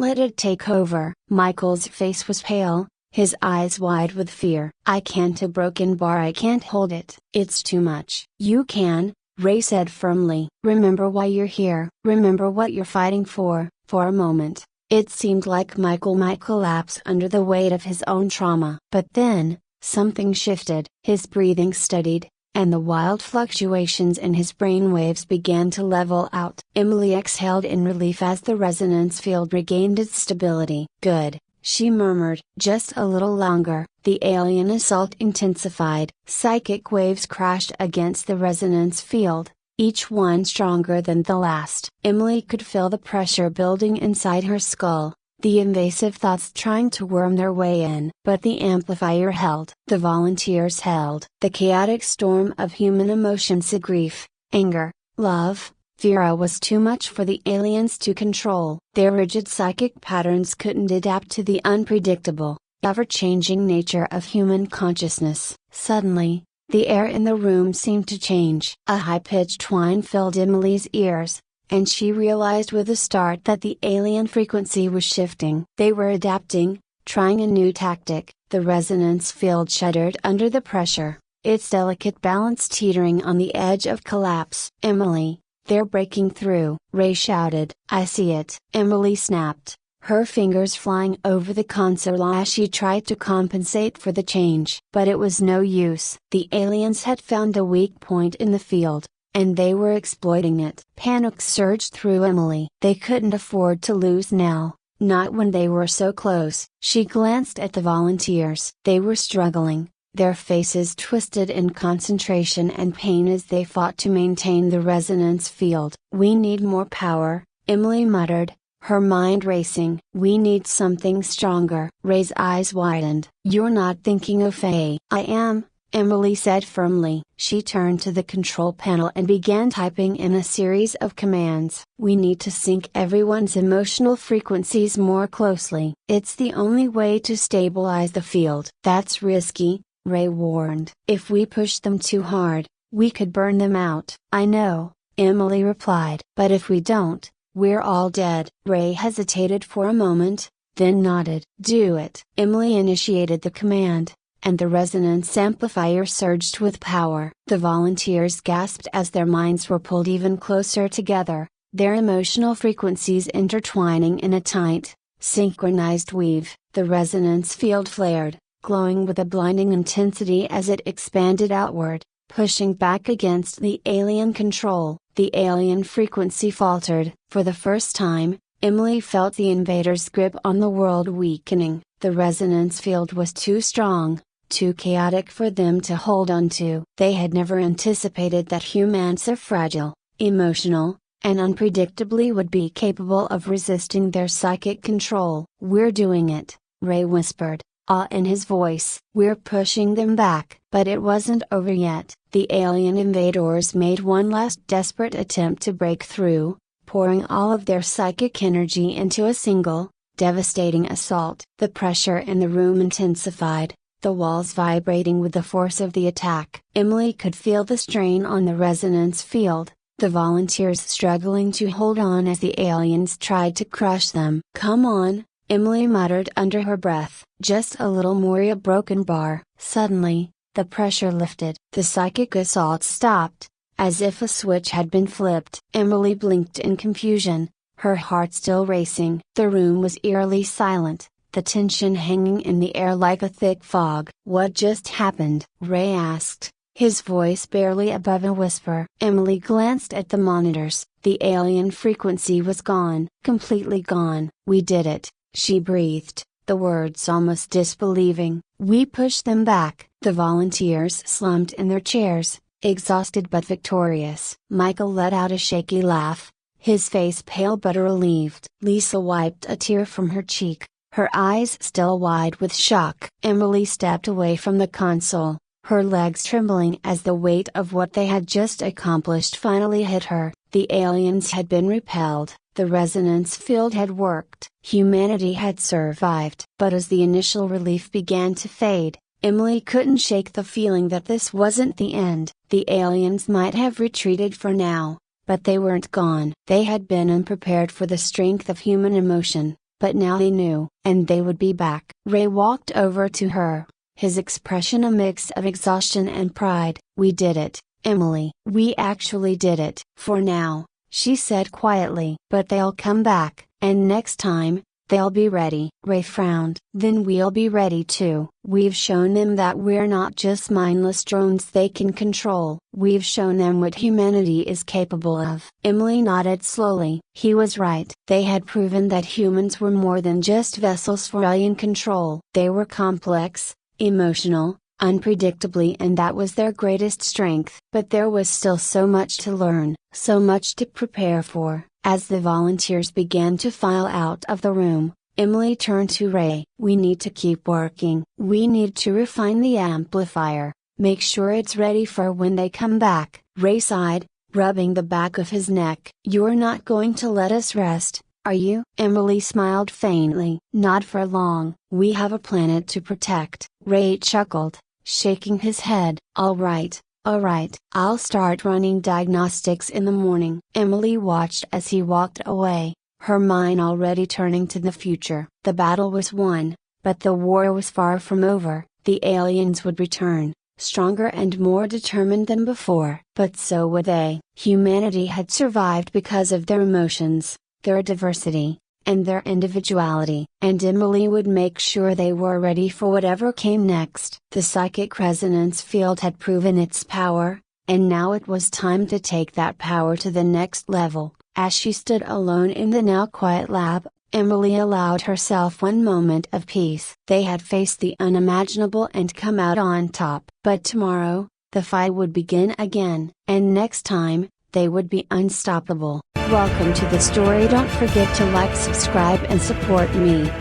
let it take over." Michael's face was pale, his eyes wide with fear. "I can't, a broken bar, I can't hold it. It's too much." "You can," Ray said firmly. "Remember why you're here. Remember what you're fighting for." For a moment, It seemed like Michael might collapse under the weight of his own trauma. But then, something shifted. His breathing steadied, and the wild fluctuations in his brainwaves began to level out. Emily exhaled in relief as the resonance field regained its stability. Good, she murmured. Just a little longer. The alien assault intensified. Psychic waves crashed against the resonance field, each one stronger than the last. Emily could feel the pressure building inside her skull, the invasive thoughts trying to worm their way in. But the amplifier held. The volunteers held. The chaotic storm of human emotions, grief, anger, love, fear was too much for the aliens to control. Their rigid psychic patterns couldn't adapt to the unpredictable, ever-changing nature of human consciousness. Suddenly, the air in the room seemed to change. A high-pitched whine filled Emily's ears, and she realized with a start that the alien frequency was shifting. They were adapting, trying a new tactic. The resonance field shuddered under the pressure, its delicate balance teetering on the edge of collapse. "Emily, they're breaking through," Ray shouted. "I see it." Emily snapped, her fingers flying over the console as she tried to compensate for the change. But it was no use. The aliens had found a weak point in the field, and they were exploiting it. Panic surged through Emily. They couldn't afford to lose now, not when they were so close. She glanced at the volunteers. They were struggling, their faces twisted in concentration and pain as they fought to maintain the resonance field. "We need more power," Emily muttered, her mind racing. "We need something stronger." Ray's eyes widened. "You're not thinking of Faye." "I am," Emily said firmly. She turned to the control panel and began typing in a series of commands. "We need to sync everyone's emotional frequencies more closely. It's the only way to stabilize the field." "That's risky," Ray warned. "If we push them too hard, we could burn them out." "I know," Emily replied. "But if we don't, we're all dead." Ray hesitated for a moment, then nodded. "Do it." Emily initiated the command, and the resonance amplifier surged with power. The volunteers gasped as their minds were pulled even closer together, their emotional frequencies intertwining in a tight, synchronized weave. The resonance field flared, glowing with a blinding intensity as it expanded outward, pushing back against the alien control. The alien frequency faltered. For the first time, Emily felt the invaders' grip on the world weakening. The resonance field was too strong, too chaotic for them to hold on to. They had never anticipated that humans so fragile, emotional, and unpredictably would be capable of resisting their psychic control. "We're doing it," Ray whispered, awe in his voice. "We're pushing them back." But it wasn't over yet. The alien invaders made one last desperate attempt to break through, pouring all of their psychic energy into a single, devastating assault. The pressure in the room intensified, the walls vibrating with the force of the attack. Emily could feel the strain on the resonance field, the volunteers struggling to hold on as the aliens tried to crush them. "Come on," Emily muttered under her breath. "Just a little more." A broken bar. Suddenly, the pressure lifted. The psychic assault stopped, as if a switch had been flipped. Emily blinked in confusion, her heart still racing. The room was eerily silent, the tension hanging in the air like a thick fog. "What just happened?" Ray asked, his voice barely above a whisper. Emily glanced at the monitors. The alien frequency was gone. Completely gone. "We did it," she breathed, the words almost disbelieving. "We pushed them back." The volunteers slumped in their chairs, exhausted but victorious. Michael let out a shaky laugh, his face pale but relieved. Lisa wiped a tear from her cheek, her eyes still wide with shock. Emily stepped away from the console, her legs trembling as the weight of what they had just accomplished finally hit her. The aliens had been repelled, the resonance field had worked, humanity had survived. But as the initial relief began to fade, Emily couldn't shake the feeling that this wasn't the end. The aliens might have retreated for now, but they weren't gone. They had been unprepared for the strength of human emotion, but now they knew, and they would be back. Ray walked over to her, his expression a mix of exhaustion and pride. "We did it, Emily. We actually did it." "For now," she said quietly. "But they'll come back, and next time, They'll be ready. Ray frowned. Then we'll be ready too. We've shown them that we're not just mindless drones they can control. We've shown them what humanity is capable of. Emily nodded slowly. He was right. They had proven that humans were more than just vessels for alien control. They were complex, emotional, unpredictably, and that was their greatest strength. But there was still so much to learn, so much to prepare for. As the volunteers began to file out of the room, Emily turned to Ray. We need to keep working. We need to refine the amplifier, make sure it's ready for when they come back. Ray sighed, rubbing the back of his neck. You're not going to let us rest, are you? Emily smiled faintly. Not for long. We have a planet to protect. Ray chuckled, shaking his head. All right. Alright, I'll start running diagnostics in the morning. Emily watched as he walked away, her mind already turning to the future. The battle was won, but the war was far from over. The aliens would return, stronger and more determined than before. But so would they. Humanity had survived because of their emotions, their diversity, and their individuality. And Emily would make sure they were ready for whatever came next. The psychic resonance field had proven its power, and now it was time to take that power to the next level. As she stood alone in the now quiet lab, Emily allowed herself one moment of peace. They had faced the unimaginable and come out on top. But tomorrow, the fight would begin again. And next time, they would be unstoppable. Welcome to the story. Don't forget to like, subscribe and support me.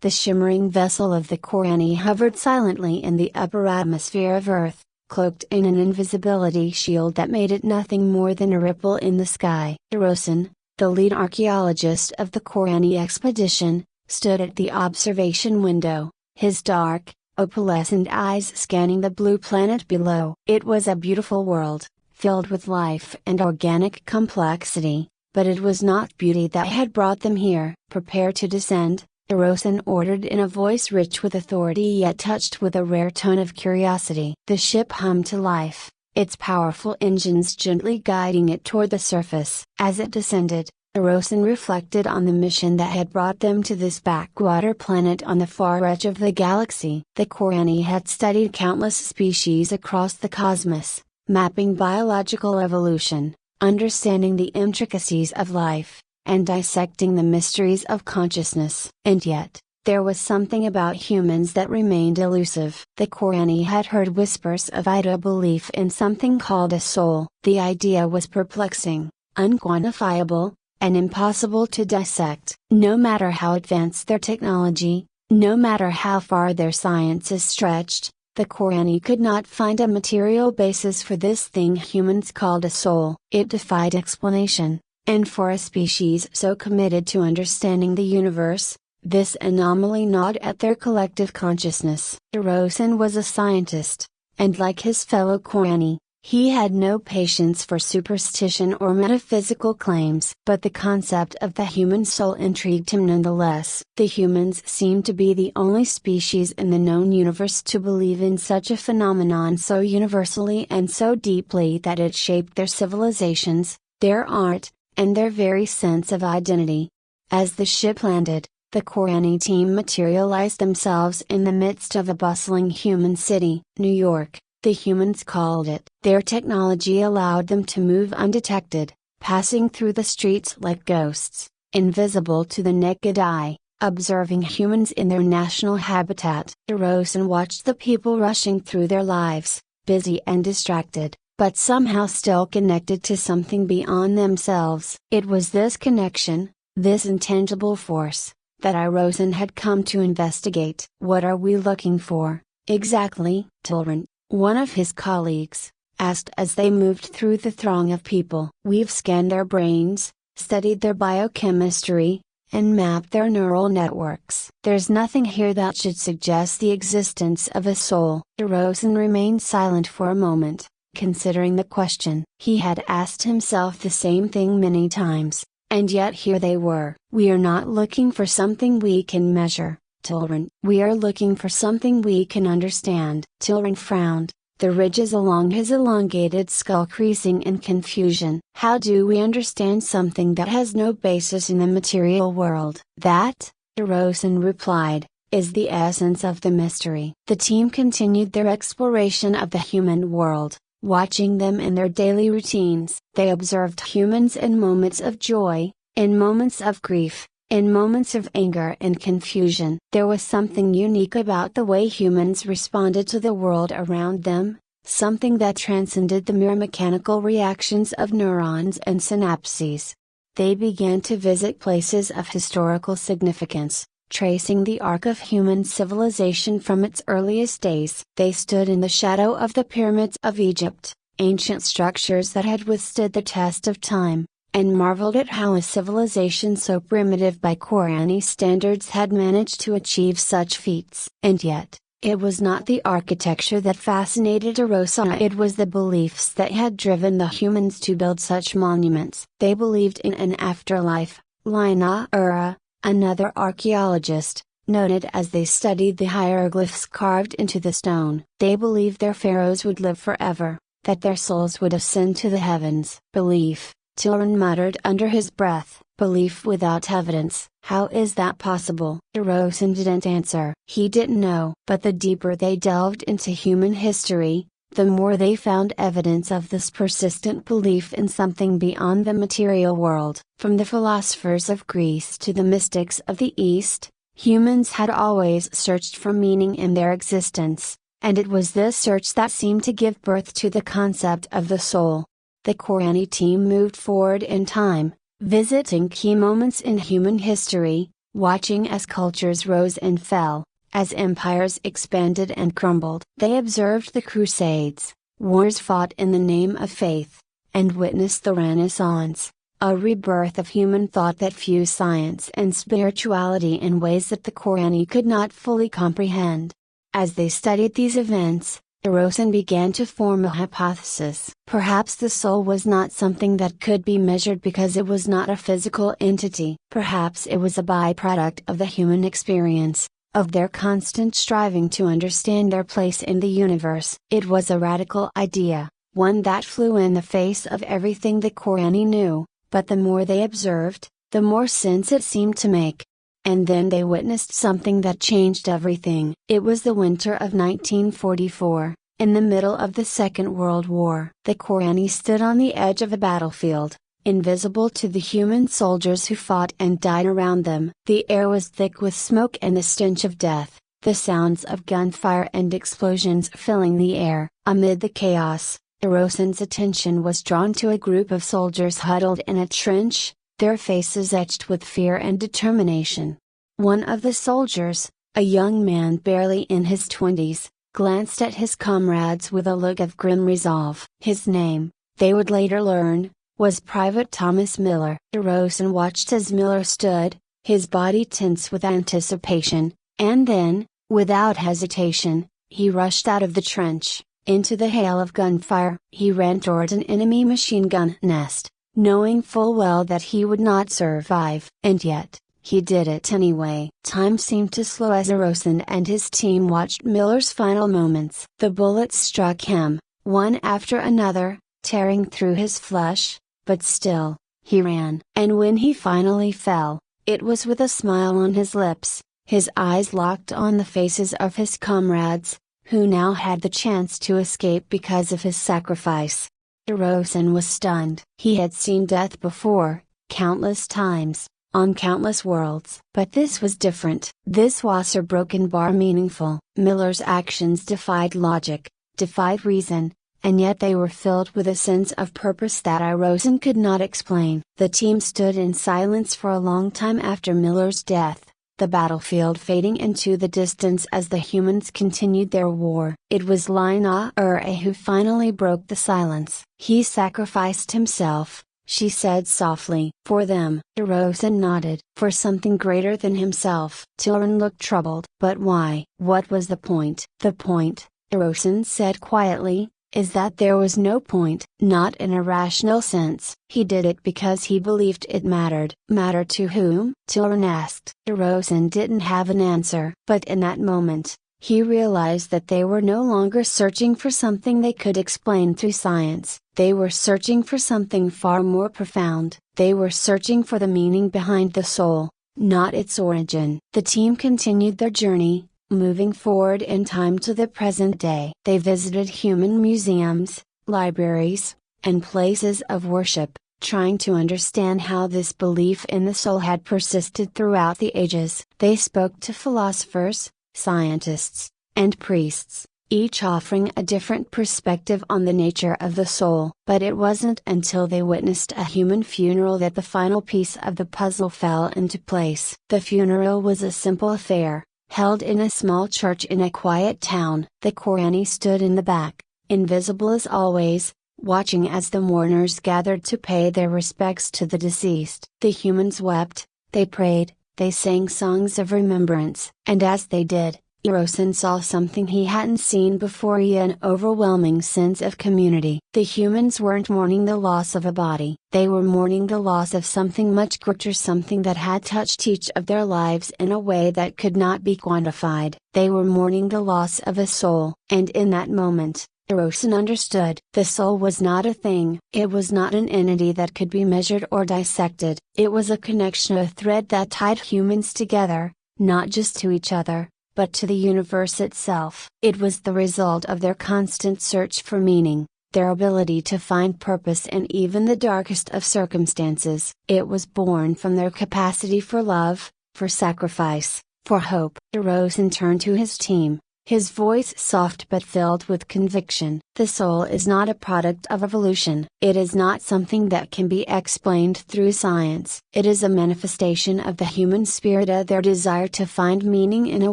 The shimmering vessel of the Korani hovered silently in the upper atmosphere of Earth, cloaked in an invisibility shield that made it nothing more than a ripple in the sky. Erosin, the lead archaeologist of the Korani expedition, stood at the observation window, his dark, opalescent eyes scanning the blue planet below. It was a beautiful world, filled with life and organic complexity, but it was not beauty that had brought them here. Prepare to descend, Erosin ordered in a voice rich with authority yet touched with a rare tone of curiosity. The ship hummed to life, its powerful engines gently guiding it toward the surface. As it descended, Erosin reflected on the mission that had brought them to this backwater planet on the far edge of the galaxy. The Korani had studied countless species across the cosmos, mapping biological evolution, understanding the intricacies of life, and dissecting the mysteries of consciousness. And yet, there was something about humans that remained elusive. The Korani had heard whispers of a belief in something called a soul. The idea was perplexing, unquantifiable, and impossible to dissect. No matter how advanced their technology, no matter how far their sciences stretched, the Korani could not find a material basis for this thing humans called a soul. It defied explanation, and for a species so committed to understanding the universe, this anomaly gnawed at their collective consciousness. Erosin was a scientist, and like his fellow Korani, he had no patience for superstition or metaphysical claims. But the concept of the human soul intrigued him nonetheless. The humans seemed to be the only species in the known universe to believe in such a phenomenon so universally and so deeply that it shaped their civilizations, their art, and their very sense of identity. As the ship landed, the Korani team materialized themselves in the midst of a bustling human city. New York, the humans called it. Their technology allowed them to move undetected, passing through the streets like ghosts, invisible to the naked eye, observing humans in their national habitat. Erosin watched the people rushing through their lives, busy and distracted, but somehow still connected to something beyond themselves. It was this connection, this intangible force, that Erosin had come to investigate. What are we looking for, exactly? Tilran, one of his colleagues, asked as they moved through the throng of people. We've scanned their brains, studied their biochemistry, and mapped their neural networks. There's nothing here that should suggest the existence of a soul. Erosin remained silent for a moment, considering the question. He had asked himself the same thing many times, and yet here they were. We are not looking for something we can measure, Tilran. We are looking for something we can understand. Tilran frowned, the ridges along his elongated skull creasing in confusion. How do we understand something that has no basis in the material world? That, Rosen replied, is the essence of the mystery. The team continued their exploration of the human world, watching them in their daily routines. They observed humans in moments of joy, in moments of grief, in moments of anger and confusion. There was something unique about the way humans responded to the world around them, something that transcended the mere mechanical reactions of neurons and synapses. They began to visit places of historical significance, tracing the arc of human civilization from its earliest days. They stood in the shadow of the pyramids of Egypt, ancient structures that had withstood the test of time, and marveled at how a civilization so primitive by Qur'ani standards had managed to achieve such feats. And yet, it was not the architecture that fascinated Arosana, it was the beliefs that had driven the humans to build such monuments. They believed in an afterlife, Lina Ura, another archaeologist, noted as they studied the hieroglyphs carved into the stone. They believed their pharaohs would live forever, that their souls would ascend to the heavens. Belief, Tilran muttered under his breath, belief without evidence. How is that possible? Rosen didn't answer. He didn't know. But the deeper they delved into human history, the more they found evidence of this persistent belief in something beyond the material world. From the philosophers of Greece to the mystics of the East, humans had always searched for meaning in their existence, and it was this search that seemed to give birth to the concept of the soul. The Qur'ani team moved forward in time, visiting key moments in human history, watching as cultures rose and fell, as empires expanded and crumbled. They observed the Crusades, wars fought in the name of faith, and witnessed the Renaissance, a rebirth of human thought that fused science and spirituality in ways that the Qur'ani could not fully comprehend. As they studied these events, Rosen began to form a hypothesis. Perhaps the soul was not something that could be measured because it was not a physical entity. Perhaps it was a byproduct of the human experience, of their constant striving to understand their place in the universe. It was a radical idea, one that flew in the face of everything the Qur'ani knew, but the more they observed, the more sense it seemed to make. And then they witnessed something that changed everything. It was the winter of 1944, in the middle of the Second World War. The Qur'ani stood on the edge of a battlefield, invisible to the human soldiers who fought and died around them. The air was thick with smoke and the stench of death, the sounds of gunfire and explosions filling the air. Amid the chaos, Rosen's attention was drawn to a group of soldiers huddled in a trench, their faces etched with fear and determination. One of the soldiers, a young man barely in his 20s, glanced at his comrades with a look of grim resolve. His name, they would later learn, was Private Thomas Miller. Rosen watched as Miller stood, his body tense with anticipation, and then, without hesitation, he rushed out of the trench, into the hail of gunfire. He ran toward an enemy machine gun nest, knowing full well that he would not survive. And yet, he did it anyway. Time seemed to slow as Rosen and his team watched Miller's final moments. The bullets struck him, one after another, tearing through his flesh, but still, he ran. And when he finally fell, it was with a smile on his lips, his eyes locked on the faces of his comrades, who now had the chance to escape because of his sacrifice. Rosen was stunned. He had seen death before, countless times, on countless worlds. But this was different. This was a broken bar meaningful. Miller's actions defied logic, defied reason, and yet they were filled with a sense of purpose that Rosen could not explain. The team stood in silence for a long time after Miller's death, the battlefield fading into the distance as the humans continued their war. It was Lina Ura who finally broke the silence. He sacrificed himself, she said softly. For them. Rosen nodded. For something greater than himself. Tilran looked troubled. But why? What was the point? The point, Rosen said quietly, is that there was no point. Not in a rational sense. He did it because he believed it mattered. Matter to whom? Tilran asked. Rosen didn't have an answer. But in that moment, He realized that they were no longer searching for something they could explain through science. They were searching for something far more profound. They were searching for the meaning behind the soul, not its origin. The team continued their journey, moving forward in time to the present day. They visited human museums, libraries, and places of worship, trying to understand how this belief in the soul had persisted throughout the ages. They spoke to philosophers, scientists, and priests, each offering a different perspective on the nature of the soul. But it wasn't until they witnessed a human funeral that the final piece of the puzzle fell into place. The funeral was a simple affair, held in a small church in a quiet town. The Korani stood in the back, invisible as always, watching as the mourners gathered to pay their respects to the deceased. The humans wept, they prayed, they sang songs of remembrance. And as they did, Hirosen saw something he hadn't seen before: an overwhelming sense of community. The humans weren't mourning the loss of a body, they were mourning the loss of something much greater, something that had touched each of their lives in a way that could not be quantified. They were mourning the loss of a soul. And in that moment, Hirosen understood. The soul was not a thing. It was not an entity that could be measured or dissected. It was a connection, a thread that tied humans together, not just to each other, but to the universe itself. It was the result of their constant search for meaning, their ability to find purpose in even the darkest of circumstances. It was born from their capacity for love, for sacrifice, for hope. Hirosen turned to his team, his voice soft but filled with conviction. The soul is not a product of evolution. It is not something that can be explained through science. It is a manifestation of the human spirit, their desire to find meaning in a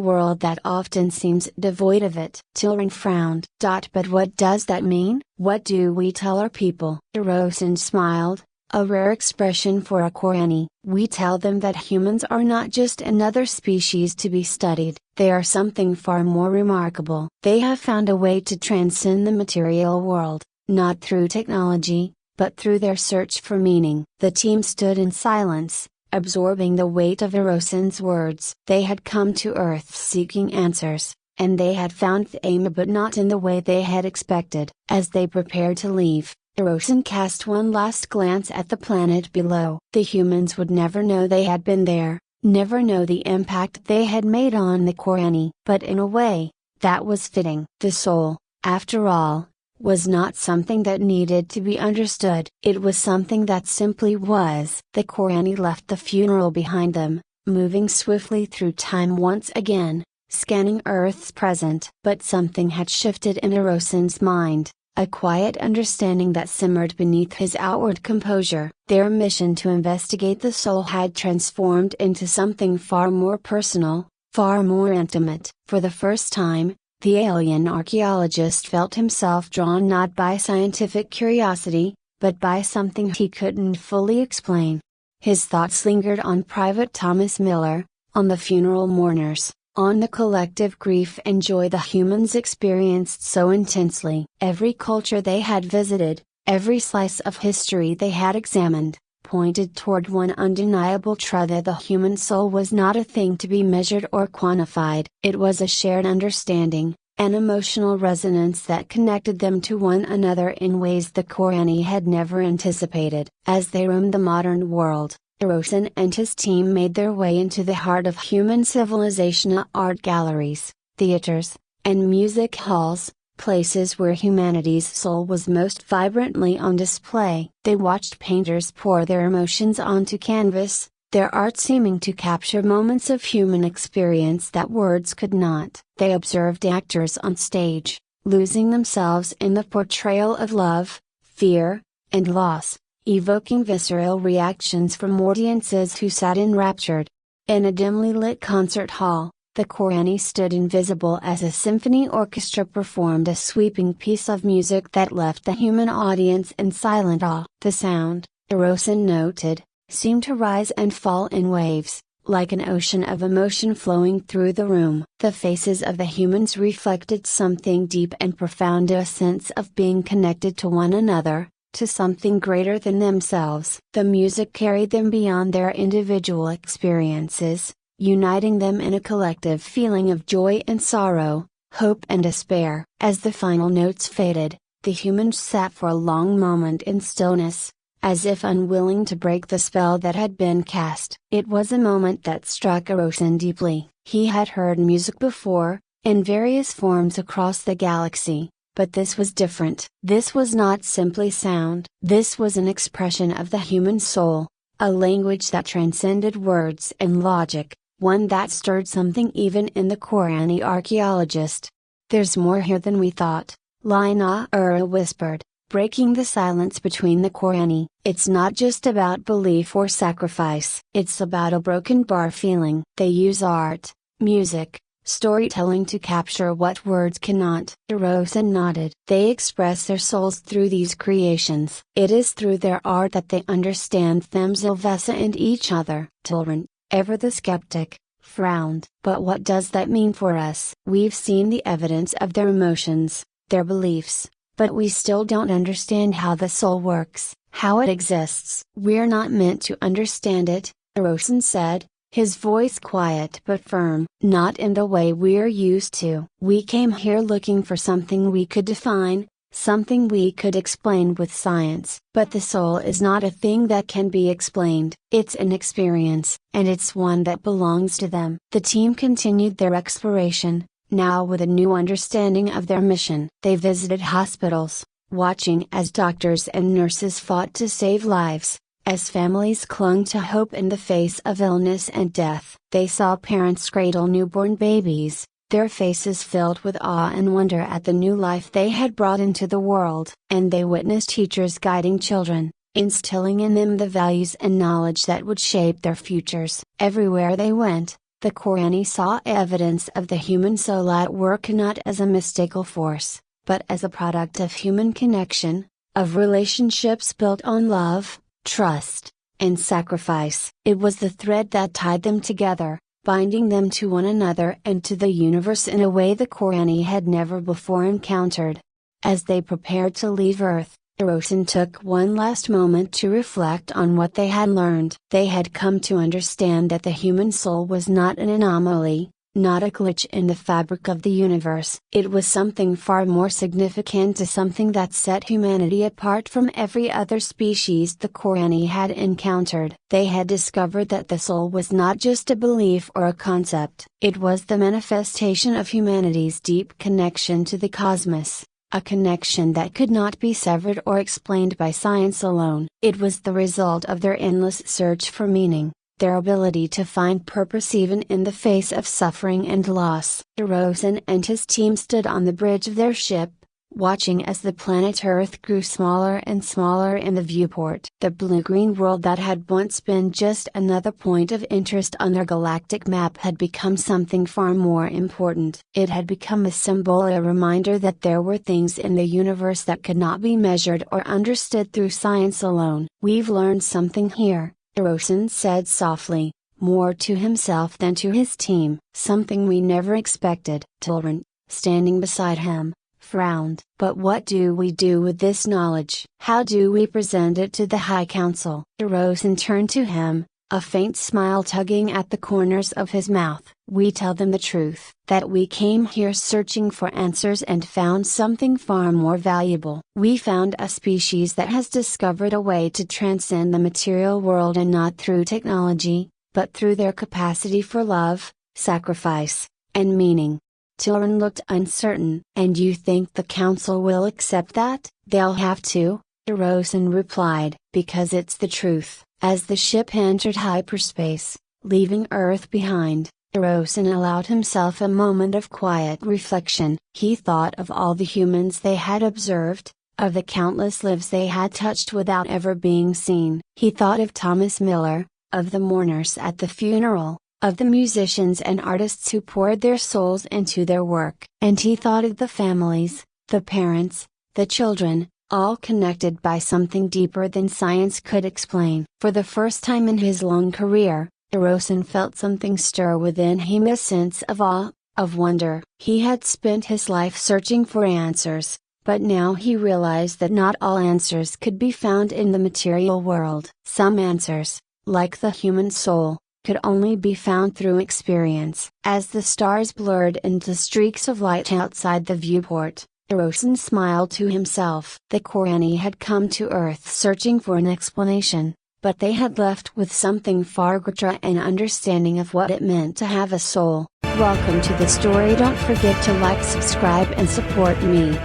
world that often seems devoid of it. Tilren frowned. But what does that mean? What do we tell our people? Hirosen smiled, a rare expression for a Korani. We tell them that humans are not just another species to be studied, they are something far more remarkable. They have found a way to transcend the material world, not through technology, but through their search for meaning. The team stood in silence, absorbing the weight of Hirosen's words. They had come to Earth seeking answers, and they had found the aim, but not in the way they had expected. As they prepared to leave, Hirosen cast one last glance at the planet below. The humans would never know they had been there, never know the impact they had made on the Korani. But in a way, that was fitting. The soul, after all, was not something that needed to be understood. It was something that simply was. The Korani left the funeral behind them, moving swiftly through time once again, scanning Earth's present. But something had shifted in Hirosen's mind. A quiet understanding that simmered beneath his outward composure. Their mission to investigate the soul had transformed into something far more personal, far more intimate. For the first time, the alien archaeologist felt himself drawn not by scientific curiosity, but by something he couldn't fully explain. His thoughts lingered on Private Thomas Miller, on the funeral mourners, on the collective grief and joy the humans experienced so intensely. Every culture they had visited, every slice of history they had examined, pointed toward one undeniable truth: that the human soul was not a thing to be measured or quantified. It was a shared understanding, an emotional resonance that connected them to one another in ways the Korani had never anticipated. As they roamed the modern world, Hirosen and his team made their way into the heart of human civilization: art galleries, theaters, and music halls, places where humanity's soul was most vibrantly on display. They watched painters pour their emotions onto canvas, their art seeming to capture moments of human experience that words could not. They observed actors on stage, losing themselves in the portrayal of love, fear, and loss, evoking visceral reactions from audiences who sat enraptured. In a dimly lit concert hall, the Korani stood invisible as a symphony orchestra performed a sweeping piece of music that left the human audience in silent awe. The sound, Hirosen noted, seemed to rise and fall in waves, like an ocean of emotion flowing through the room. The faces of the humans reflected something deep and profound: a sense of being connected to one another, to something greater than themselves. The music carried them beyond their individual experiences, uniting them in a collective feeling of joy and sorrow, hope and despair. As the final notes faded, the humans sat for a long moment in stillness, as if unwilling to break the spell that had been cast. It was a moment that struck Erosin deeply. He had heard music before, in various forms across the galaxy, but this was different. This was not simply sound. This was an expression of the human soul, a language that transcended words and logic, one that stirred something even in the Korani archaeologist. "There's more here than we thought," Lina-Ura whispered, breaking the silence between the Korani. "It's not just about belief or sacrifice. It's about a broken bar feeling. They use art, music, storytelling to capture what words cannot." Erosin nodded. "They express their souls through these creations. It is through their art that they understand themselves and each other." Tilran, ever the skeptic, frowned. "But what does that mean for us? We've seen the evidence of their emotions, their beliefs, but we still don't understand how the soul works, how it exists." "We're not meant to understand it," Erosin said, his voice quiet but firm. "Not in the way we're used to. We came here looking for something we could define, something we could explain with science. But the soul is not a thing that can be explained. It's an experience, and it's one that belongs to them." The team continued their exploration, now with a new understanding of their mission. They visited hospitals, watching as doctors and nurses fought to save lives, as families clung to hope in the face of illness and death. They saw parents cradle newborn babies, their faces filled with awe and wonder at the new life they had brought into the world. And they witnessed teachers guiding children, instilling in them the values and knowledge that would shape their futures. Everywhere they went, the Korani saw evidence of the human soul at work, not as a mystical force, but as a product of human connection, of relationships built on love, trust, and sacrifice. It was the thread that tied them together, binding them to one another and to the universe in a way the Korani had never before encountered. As they prepared to leave Earth, Erosin took one last moment to reflect on what they had learned. They had come to understand that the human soul was not an anomaly, not a glitch in the fabric of the universe. It was something far more significant, to something that set humanity apart from every other species the Korani had encountered. They had discovered that the soul was not just a belief or a concept. It was the manifestation of humanity's deep connection to the cosmos, a connection that could not be severed or explained by science alone. It was the result of their endless search for meaning, their ability to find purpose even in the face of suffering and loss. Erosin and his team stood on the bridge of their ship, watching as the planet Earth grew smaller and smaller in the viewport. The blue-green world that had once been just another point of interest on their galactic map had become something far more important. It had become a symbol, a reminder that there were things in the universe that could not be measured or understood through science alone. "We've learned something here," Erosin said softly, more to himself than to his team. "Something we never expected." Tilran, standing beside him, frowned. "But what do we do with this knowledge? How do we present it to the High Council?" Erosin turned to him, a faint smile tugging at the corners of his mouth. "We tell them the truth, that we came here searching for answers and found something far more valuable. We found a species that has discovered a way to transcend the material world, and not through technology, but through their capacity for love, sacrifice, and meaning." Tilran looked uncertain. "And you think the council will accept that?" "They'll have to," Erosin replied, "because it's the truth." As the ship entered hyperspace, leaving Earth behind, Erosin allowed himself a moment of quiet reflection. He thought of all the humans they had observed, of the countless lives they had touched without ever being seen. He thought of Thomas Miller, of the mourners at the funeral, of the musicians and artists who poured their souls into their work. And he thought of the families, the parents, the children, all connected by something deeper than science could explain. For the first time in his long career, Erosin felt something stir within him, a sense of awe, of wonder. He had spent his life searching for answers, but now he realized that not all answers could be found in the material world. Some answers, like the human soul, could only be found through experience. As the stars blurred into streaks of light outside the viewport, Hirosen smiled to himself. The Korani had come to Earth searching for an explanation, but they had left with something far greater, an understanding of what it meant to have a soul. Welcome to the story. Don't forget to like, subscribe and support me.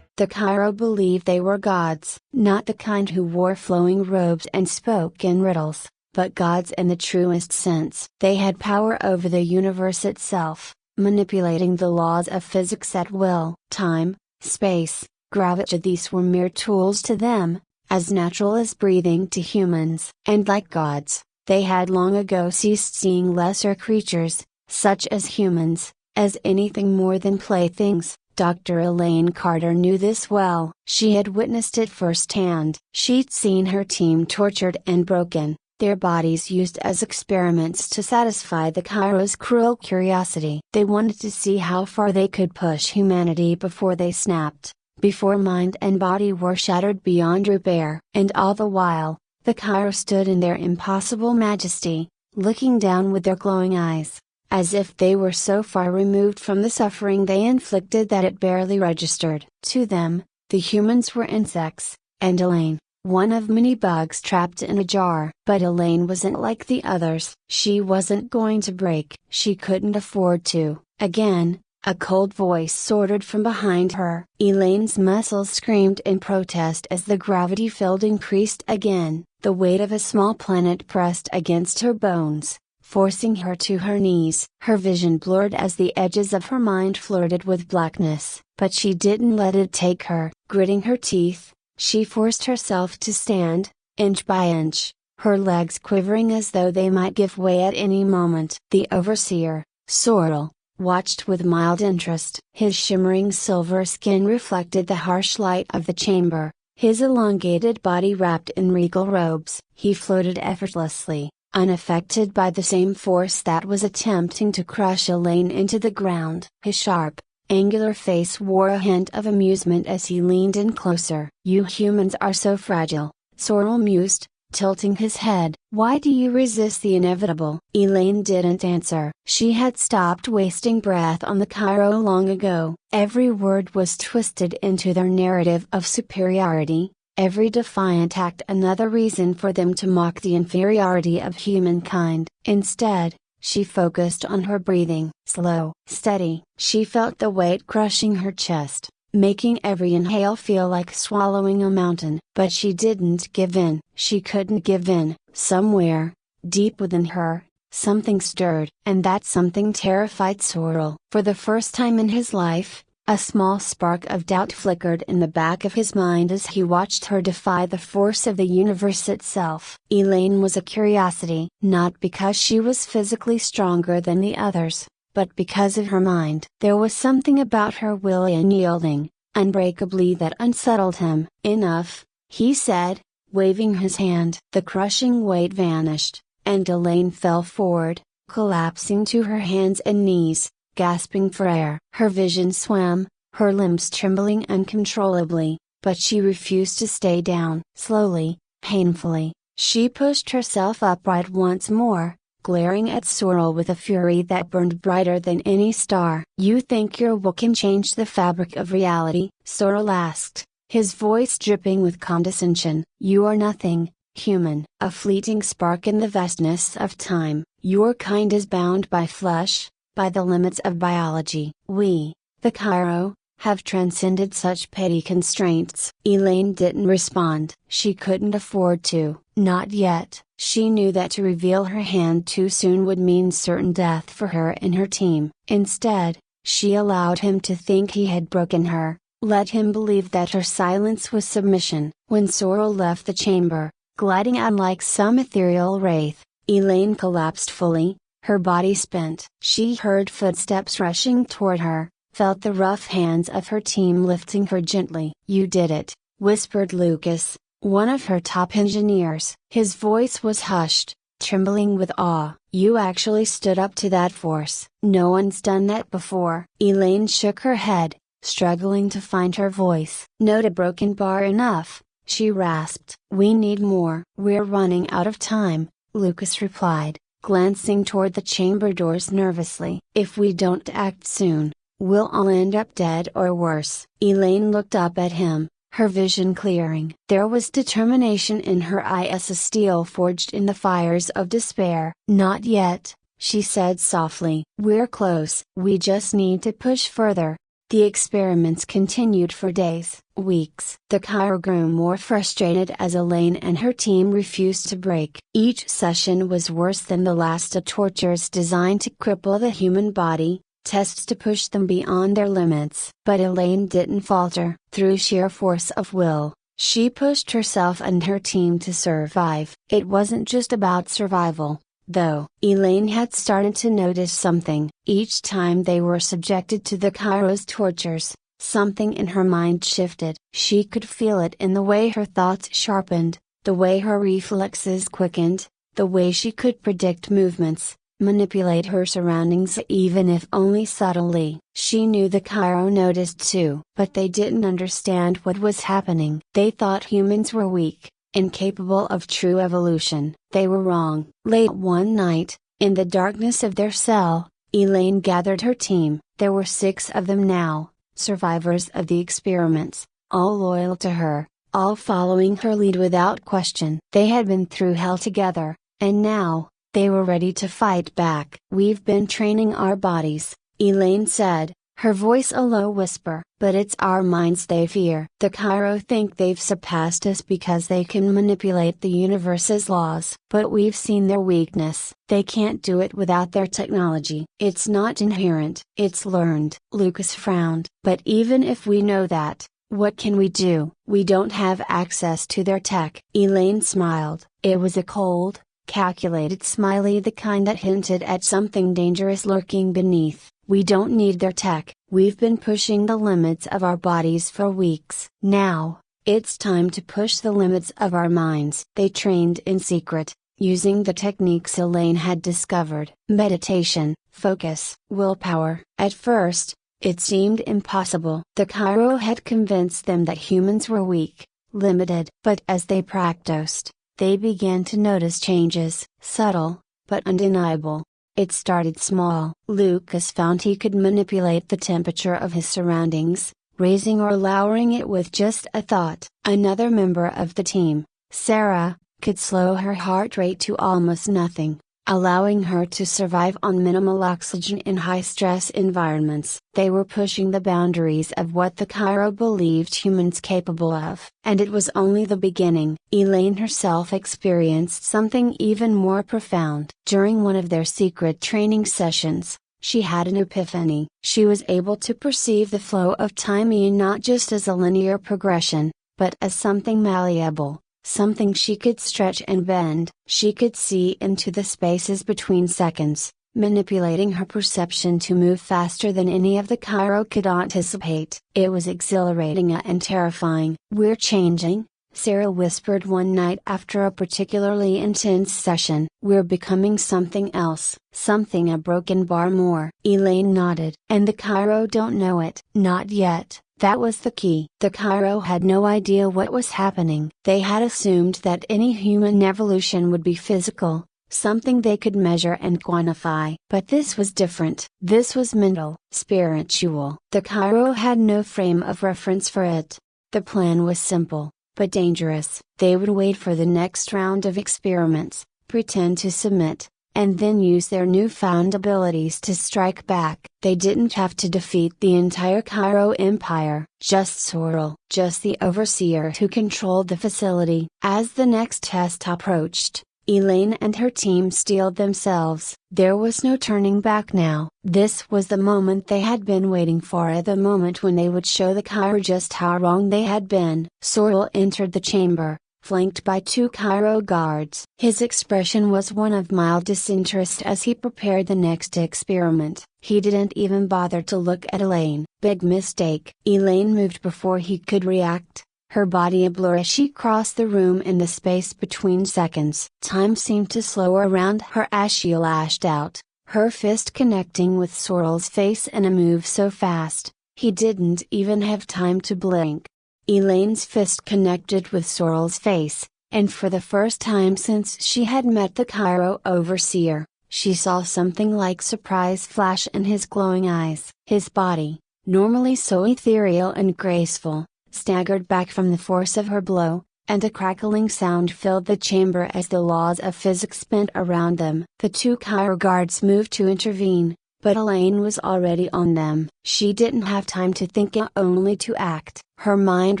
The Cairo believed they were gods, not the kind who wore flowing robes and spoke in riddles, but gods in the truest sense. They had power over the universe itself, manipulating the laws of physics at will. Time, space, gravity, these were mere tools to them, as natural as breathing to humans. And like gods, they had long ago ceased seeing lesser creatures, such as humans, as anything more than playthings. Dr. Elaine Carter knew this well. She had witnessed it firsthand. She'd seen her team tortured and broken, their bodies used as experiments to satisfy the Cairo's cruel curiosity. They wanted to see how far they could push humanity before they snapped, before mind and body were shattered beyond repair. And all the while, the Cairo stood in their impossible majesty, looking down with their glowing eyes, as if they were so far removed from the suffering they inflicted that it barely registered. To them, the humans were insects, and Elaine, one of many bugs trapped in a jar. But Elaine wasn't like the others. She wasn't going to break. She couldn't afford to. Again, a cold voice soared from behind her. Elaine's muscles screamed in protest as the gravity field increased again. The weight of a small planet pressed against her bones, forcing her to her knees. Her vision blurred as the edges of her mind flirted with blackness, but she didn't let it take her. Gritting her teeth, she forced herself to stand, inch by inch, her legs quivering as though they might give way at any moment. The overseer, Sorrel, watched with mild interest. His shimmering silver skin reflected the harsh light of the chamber, his elongated body wrapped in regal robes. He floated effortlessly, unaffected by the same force that was attempting to crush Elaine into the ground. His sharp, angular face wore a hint of amusement as he leaned in closer. "You humans are so fragile," Sorrel mused, tilting his head. "Why do you resist the inevitable?" Elaine didn't answer. She had stopped wasting breath on the Cairo long ago. Every word was twisted into their narrative of superiority, every defiant act another reason for them to mock the inferiority of humankind. Instead, she focused on her breathing. Slow, steady. She felt the weight crushing her chest, making every inhale feel like swallowing a mountain. But she didn't give in. She couldn't give in. Somewhere, deep within her, something stirred. And that something terrified Sorrel. For the first time in his life, a small spark of doubt flickered in the back of his mind as he watched her defy the force of the universe itself. Elaine was a curiosity, not because she was physically stronger than the others, but because of her mind. There was something about her will unyielding, unbreakably, that unsettled him. "Enough," he said, waving his hand. The crushing weight vanished, and Elaine fell forward, collapsing to her hands and knees, gasping for air. Her vision swam, her limbs trembling uncontrollably, but she refused to stay down. Slowly, painfully, she pushed herself upright once more, glaring at Sorrel with a fury that burned brighter than any star. "You think your will can change the fabric of reality?" Sorrel asked, his voice dripping with condescension. "You are nothing, human. A fleeting spark in the vastness of time. Your kind is bound by flesh, by the limits of biology. We, the Cairo, have transcended such petty constraints." Elaine didn't respond. She couldn't afford to. Not yet. She knew that to reveal her hand too soon would mean certain death for her and her team. Instead, she allowed him to think he had broken her, let him believe that her silence was submission. When Sorrel left the chamber, gliding out like some ethereal wraith, Elaine collapsed fully, her body spent. She heard footsteps rushing toward her, felt the rough hands of her team lifting her gently. "You did it," whispered Lucas, one of her top engineers. His voice was hushed, trembling with awe. "You actually stood up to that force." "No one's done that before." Elaine shook her head, struggling to find her voice. "Not a broken bar enough," she rasped. "We need more." "We're running out of time," Lucas replied, glancing toward the chamber doors nervously. If we don't act soon, we'll all end up dead or worse. Elaine looked up at him, her vision clearing. There was determination in her eye as a steel forged in the fires of despair. Not yet, she said softly. We're close. We just need to push further. The experiments continued for days, weeks. The Chiron grew more frustrated as Elaine and her team refused to break. Each session was worse than the last, of tortures designed to cripple the human body, tests to push them beyond their limits. But Elaine didn't falter. Through sheer force of will, she pushed herself and her team to survive. It wasn't just about survival, though. Elaine had started to notice something. Each time they were subjected to the Chiron's tortures, something in her mind shifted. She could feel it in the way her thoughts sharpened, the way her reflexes quickened, the way she could predict movements, manipulate her surroundings even if only subtly. She knew the Chiron noticed too. But they didn't understand what was happening. They thought humans were weak, incapable of true evolution. They were wrong. Late one night, in the darkness of their cell, Elaine gathered her team. There were 6 of them now, survivors of the experiments, all loyal to her, all following her lead without question. They had been through hell together, and now, they were ready to fight back. We've been training our bodies, Elaine said, her voice a low whisper. But it's our minds they fear. The Chiron think they've surpassed us because they can manipulate the universe's laws. But we've seen their weakness. They can't do it without their technology. It's not inherent. It's learned. Lucas frowned. But even if we know that, what can we do? We don't have access to their tech. Elaine smiled. It was a cold, calculated smile, the kind that hinted at something dangerous lurking beneath. We don't need their tech. We've been pushing the limits of our bodies for weeks. Now, it's time to push the limits of our minds. They trained in secret, using the techniques Elaine had discovered. Meditation, focus, willpower. At first, it seemed impossible. The Chiron had convinced them that humans were weak, limited. But as they practiced, they began to notice changes, subtle, but undeniable. It started small. Lucas found he could manipulate the temperature of his surroundings, raising or lowering it with just a thought. Another member of the team, Sarah, could slow her heart rate to almost nothing, allowing her to survive on minimal oxygen in high-stress environments. They were pushing the boundaries of what the Chiron believed humans capable of. And it was only the beginning. Elaine herself experienced something even more profound. During one of their secret training sessions, she had an epiphany. She was able to perceive the flow of time not just as a linear progression, but as something malleable. Something she could stretch and bend. She could see into the spaces between seconds, manipulating her perception to move faster than any of the Chiron could anticipate. It was exhilarating and terrifying. We're changing, Sarah whispered one night after a particularly intense session. We're becoming something else, something a broken bar more. Elaine nodded. And the Chiron don't know it. Not yet. That was the key. The Chiron had no idea what was happening. They had assumed that any human evolution would be physical, something they could measure and quantify. But this was different. This was mental, spiritual. The Chiron had no frame of reference for it. The plan was simple, but dangerous. They would wait for the next round of experiments, pretend to submit, and then use their newfound abilities to strike back. They didn't have to defeat the entire Chiron Empire, just Sorrel, just the overseer who controlled the facility. As the next test approached, Elaine and her team steeled themselves. There was no turning back now. This was the moment they had been waiting for, the moment when they would show the Chiron just how wrong they had been. Sorrel entered the chamber, flanked by 2 Chiron guards. His expression was one of mild disinterest as he prepared the next experiment. He didn't even bother to look at Elaine. Big mistake. Elaine moved before he could react, her body a blur as she crossed the room in the space between seconds. Time seemed to slow around her as she lashed out, her fist connecting with Sorrel's face in a move so fast, he didn't even have time to blink. Elaine's fist connected with Sorrel's face, and for the first time since she had met the Cairo overseer, she saw something like surprise flash in his glowing eyes. His body, normally so ethereal and graceful, staggered back from the force of her blow, and a crackling sound filled the chamber as the laws of physics spent around them. The two Cairo guards moved to intervene, but Elaine was already on them. She didn't have time to think, only to act. Her mind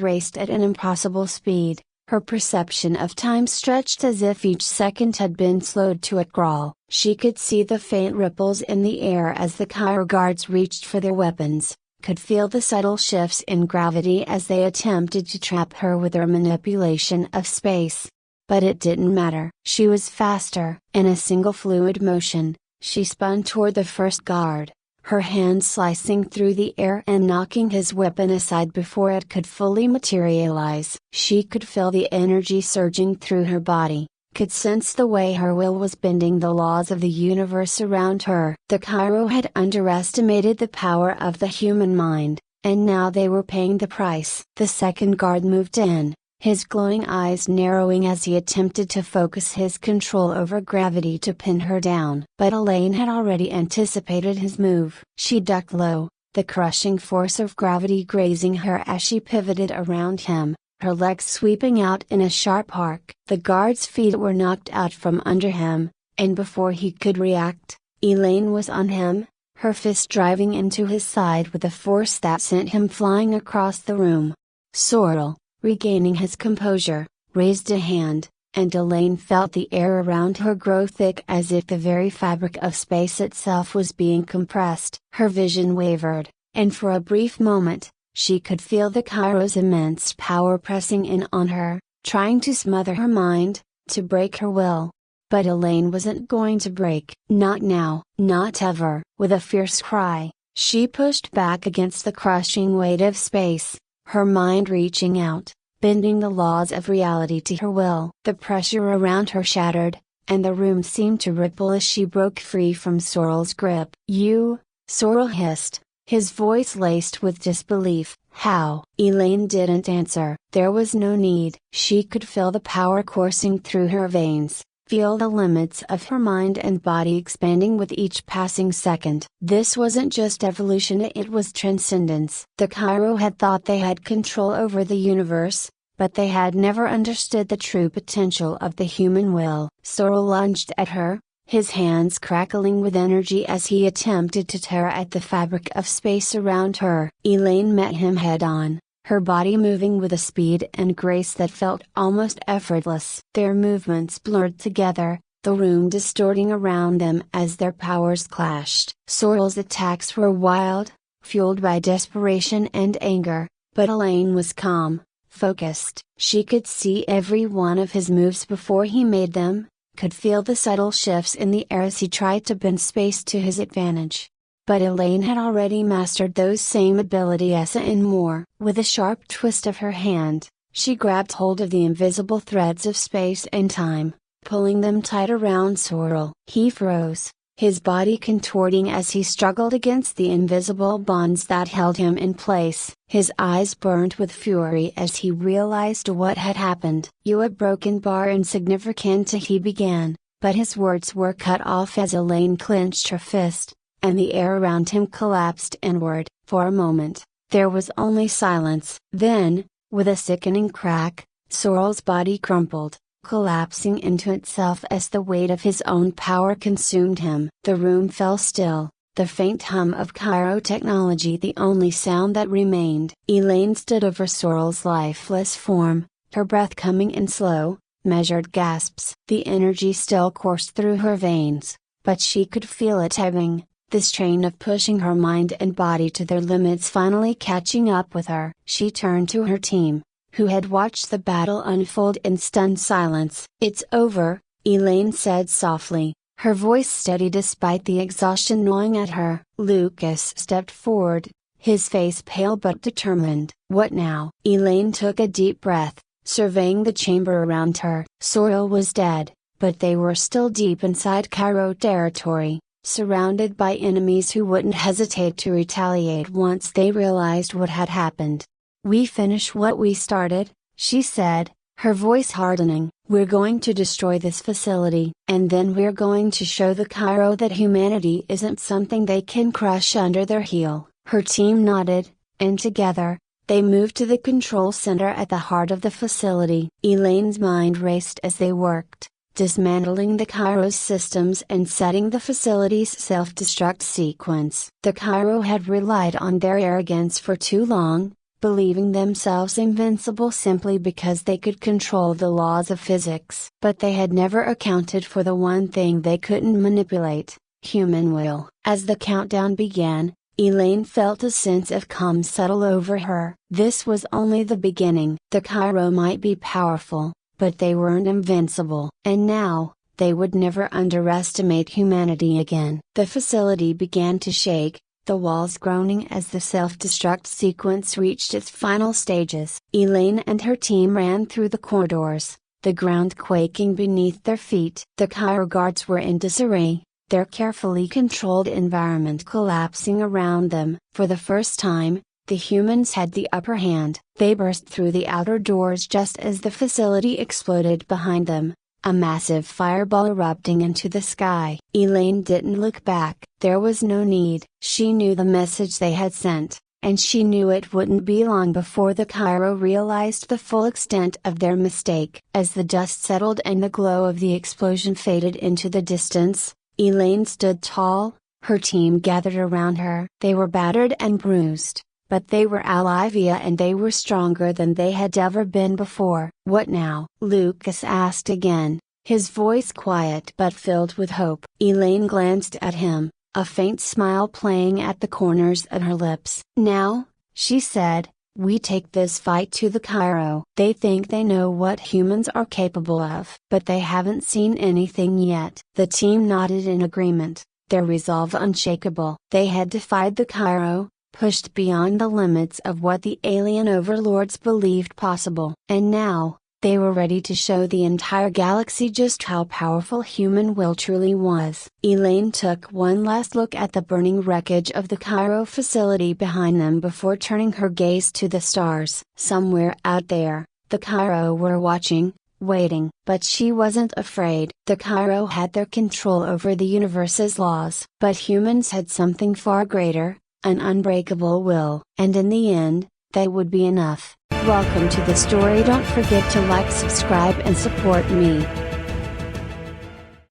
raced at an impossible speed, her perception of time stretched as if each second had been slowed to a crawl. She could see the faint ripples in the air as the Cairo guards reached for their weapons, could feel the subtle shifts in gravity as they attempted to trap her with their manipulation of space. But it didn't matter. She was faster. In a single fluid motion, she spun toward the first guard, her hand slicing through the air and knocking his weapon aside before it could fully materialize. She could feel the energy surging through her body, could sense the way her will was bending the laws of the universe around her. The Cairo had underestimated the power of the human mind, and now they were paying the price. The second guard moved in, his glowing eyes narrowing as he attempted to focus his control over gravity to pin her down. But Elaine had already anticipated his move. She ducked low, the crushing force of gravity grazing her as she pivoted around him, her legs sweeping out in a sharp arc. The guard's feet were knocked out from under him, and before he could react, Elaine was on him, her fist driving into his side with a force that sent him flying across the room. Sorrel, regaining his composure, raised a hand, and Elaine felt the air around her grow thick as if the very fabric of space itself was being compressed. Her vision wavered, and for a brief moment, she could feel the Cairo's immense power pressing in on her, trying to smother her mind, to break her will. But Elaine wasn't going to break. Not now, not ever. With a fierce cry, she pushed back against the crushing weight of space, her mind reaching out, bending the laws of reality to her will. The pressure around her shattered, and the room seemed to ripple as she broke free from Sorrel's grip. "You," Sorrel hissed, his voice laced with disbelief. "How?" Elaine didn't answer. There was no need. She could feel the power coursing through her veins, feel the limits of her mind and body expanding with each passing second. This wasn't just evolution, it was transcendence. The Cairo had thought they had control over the universe, but they had never understood the true potential of the human will. Sorrel lunged at her, his hands crackling with energy as he attempted to tear at the fabric of space around her. Elaine met him head on, her body moving with a speed and grace that felt almost effortless. Their movements blurred together, the room distorting around them as their powers clashed. Sorrel's attacks were wild, fueled by desperation and anger, but Elaine was calm, focused. She could see every one of his moves before he made them, could feel the subtle shifts in the air as he tried to bend space to his advantage. But Elaine had already mastered those same abilities and more. With a sharp twist of her hand, she grabbed hold of the invisible threads of space and time, pulling them tight around Sorrel. He froze, his body contorting as he struggled against the invisible bonds that held him in place. His eyes burned with fury as he realized what had happened. "You a broken bar insignificant," he began, but his words were cut off as Elaine clenched her fist, and the air around him collapsed inward. For a moment, there was only silence. Then, with a sickening crack, Sorrel's body crumpled, collapsing into itself as the weight of his own power consumed him. The room fell still, the faint hum of Cairo technology the only sound that remained. Elaine stood over Sorrel's lifeless form, her breath coming in slow, measured gasps. The energy still coursed through her veins, but she could feel it ebbing, the strain of pushing her mind and body to their limits finally catching up with her. She turned to her team, who had watched the battle unfold in stunned silence. "It's over," Elaine said softly, her voice steady despite the exhaustion gnawing at her. Lucas stepped forward, his face pale but determined. "What now?" Elaine took a deep breath, surveying the chamber around her. Sorrel was dead, but they were still deep inside Cairo territory, surrounded by enemies who wouldn't hesitate to retaliate once they realized what had happened. "We finish what we started," she said, her voice hardening. "We're going to destroy this facility, and then we're going to show the Cairo that humanity isn't something they can crush under their heel." Her team nodded, and together, they moved to the control center at the heart of the facility. Elaine's mind raced as they worked, dismantling the Cairo's systems and setting the facility's self-destruct sequence. The Cairo had relied on their arrogance for too long, believing themselves invincible simply because they could control the laws of physics. But they had never accounted for the one thing they couldn't manipulate: human will. As the countdown began, Elaine felt a sense of calm settle over her. This was only the beginning. The Cairo might be powerful, but they weren't invincible. And now, they would never underestimate humanity again. The facility began to shake, the walls groaning as the self-destruct sequence reached its final stages. Elaine and her team ran through the corridors, the ground quaking beneath their feet. The Cairo guards were in disarray, their carefully controlled environment collapsing around them. For the first time, the humans had the upper hand. They burst through the outer doors just as the facility exploded behind them, a massive fireball erupting into the sky. Elaine didn't look back. There was no need. She knew the message they had sent, and she knew it wouldn't be long before the Cairo realized the full extent of their mistake. As the dust settled and the glow of the explosion faded into the distance, Elaine stood tall, her team gathered around her. They were battered and bruised, but they were alive and they were stronger than they had ever been before. "What now?" Lucas asked again, his voice quiet but filled with hope. Elaine glanced at him, a faint smile playing at the corners of her lips. "Now," she said, "we take this fight to the Cairo. They think they know what humans are capable of, but they haven't seen anything yet." The team nodded in agreement, their resolve unshakable. They had defied the Cairo, pushed beyond the limits of what the alien overlords believed possible. And now, they were ready to show the entire galaxy just how powerful human will truly was. Elaine took one last look at the burning wreckage of the Cairo facility behind them before turning her gaze to the stars. Somewhere out there, the Cairo were watching, waiting. But she wasn't afraid. The Cairo had their control over the universe's laws. But humans had something far greater, an unbreakable will. And in the end, that would be enough. Welcome to the story. Don't forget to like, subscribe and support me.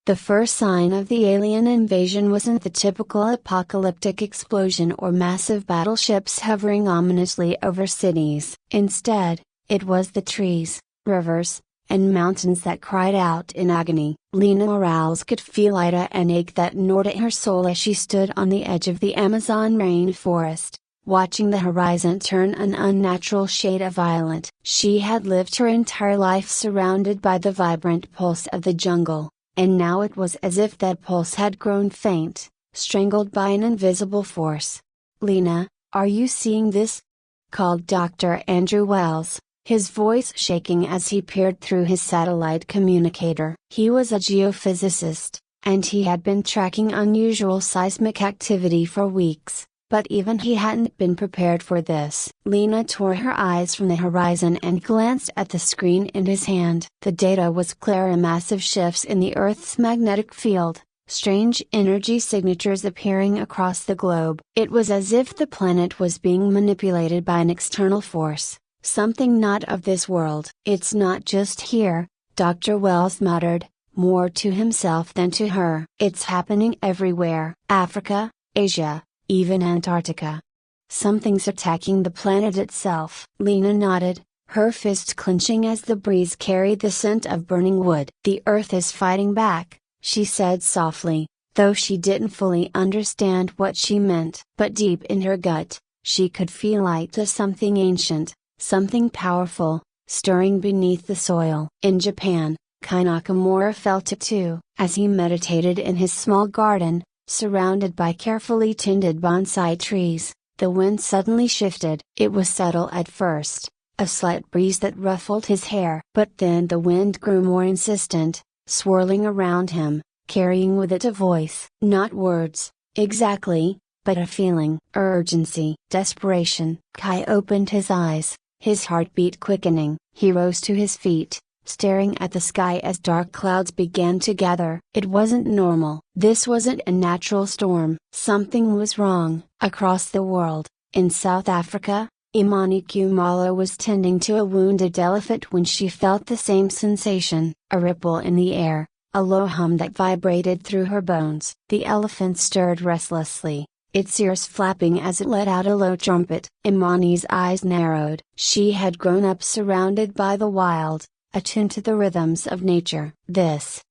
The first sign of the alien invasion wasn't the typical apocalyptic explosion or massive battleships hovering ominously over cities. Instead, it was the trees, rivers, and mountains that cried out in agony. Lena Morales could feel an ache that gnawed at her soul as she stood on the edge of the Amazon rainforest, watching the horizon turn an unnatural shade of violet. She had lived her entire life surrounded by the vibrant pulse of the jungle, and now it was as if that pulse had grown faint, strangled by an invisible force. "Lena, are you seeing this?" called Dr. Andrew Wells, his voice shaking as he peered through his satellite communicator. He was a geophysicist, and he had been tracking unusual seismic activity for weeks. But even he hadn't been prepared for this. Lena tore her eyes from the horizon and glanced at the screen in his hand. The data was clear: massive shifts in the Earth's magnetic field, strange energy signatures appearing across the globe. It was as if the planet was being manipulated by an external force, something not of this world. "It's not just here," Dr. Wells muttered, more to himself than to her. "It's happening everywhere. Africa, Asia, even Antarctica. Something's attacking the planet itself." Lena nodded, her fist clenching as the breeze carried the scent of burning wood. "The Earth is fighting back," she said softly, though she didn't fully understand what she meant. But deep in her gut, she could feel something ancient, something powerful, stirring beneath the soil. In Japan, Kai Nakamura felt it too. As he meditated in his small garden, surrounded by carefully tended bonsai trees, the wind suddenly shifted. It was subtle at first, a slight breeze that ruffled his hair. But then the wind grew more insistent, swirling around him, carrying with it a voice. Not words, exactly, but a feeling. Urgency. Desperation. Kai opened his eyes, His heartbeat quickening, he rose to his feet, staring at the sky as dark clouds began to gather. It wasn't normal. This wasn't a natural storm. Something was wrong. Across the world, in South Africa, Imani Kumalo was tending to a wounded elephant when she felt the same sensation, a ripple in the air, a low hum that vibrated through her bones. The elephant stirred restlessly, its ears flapping as it let out a low trumpet. Imani's eyes narrowed. She had grown up surrounded by the wild, attuned to the rhythms of nature. This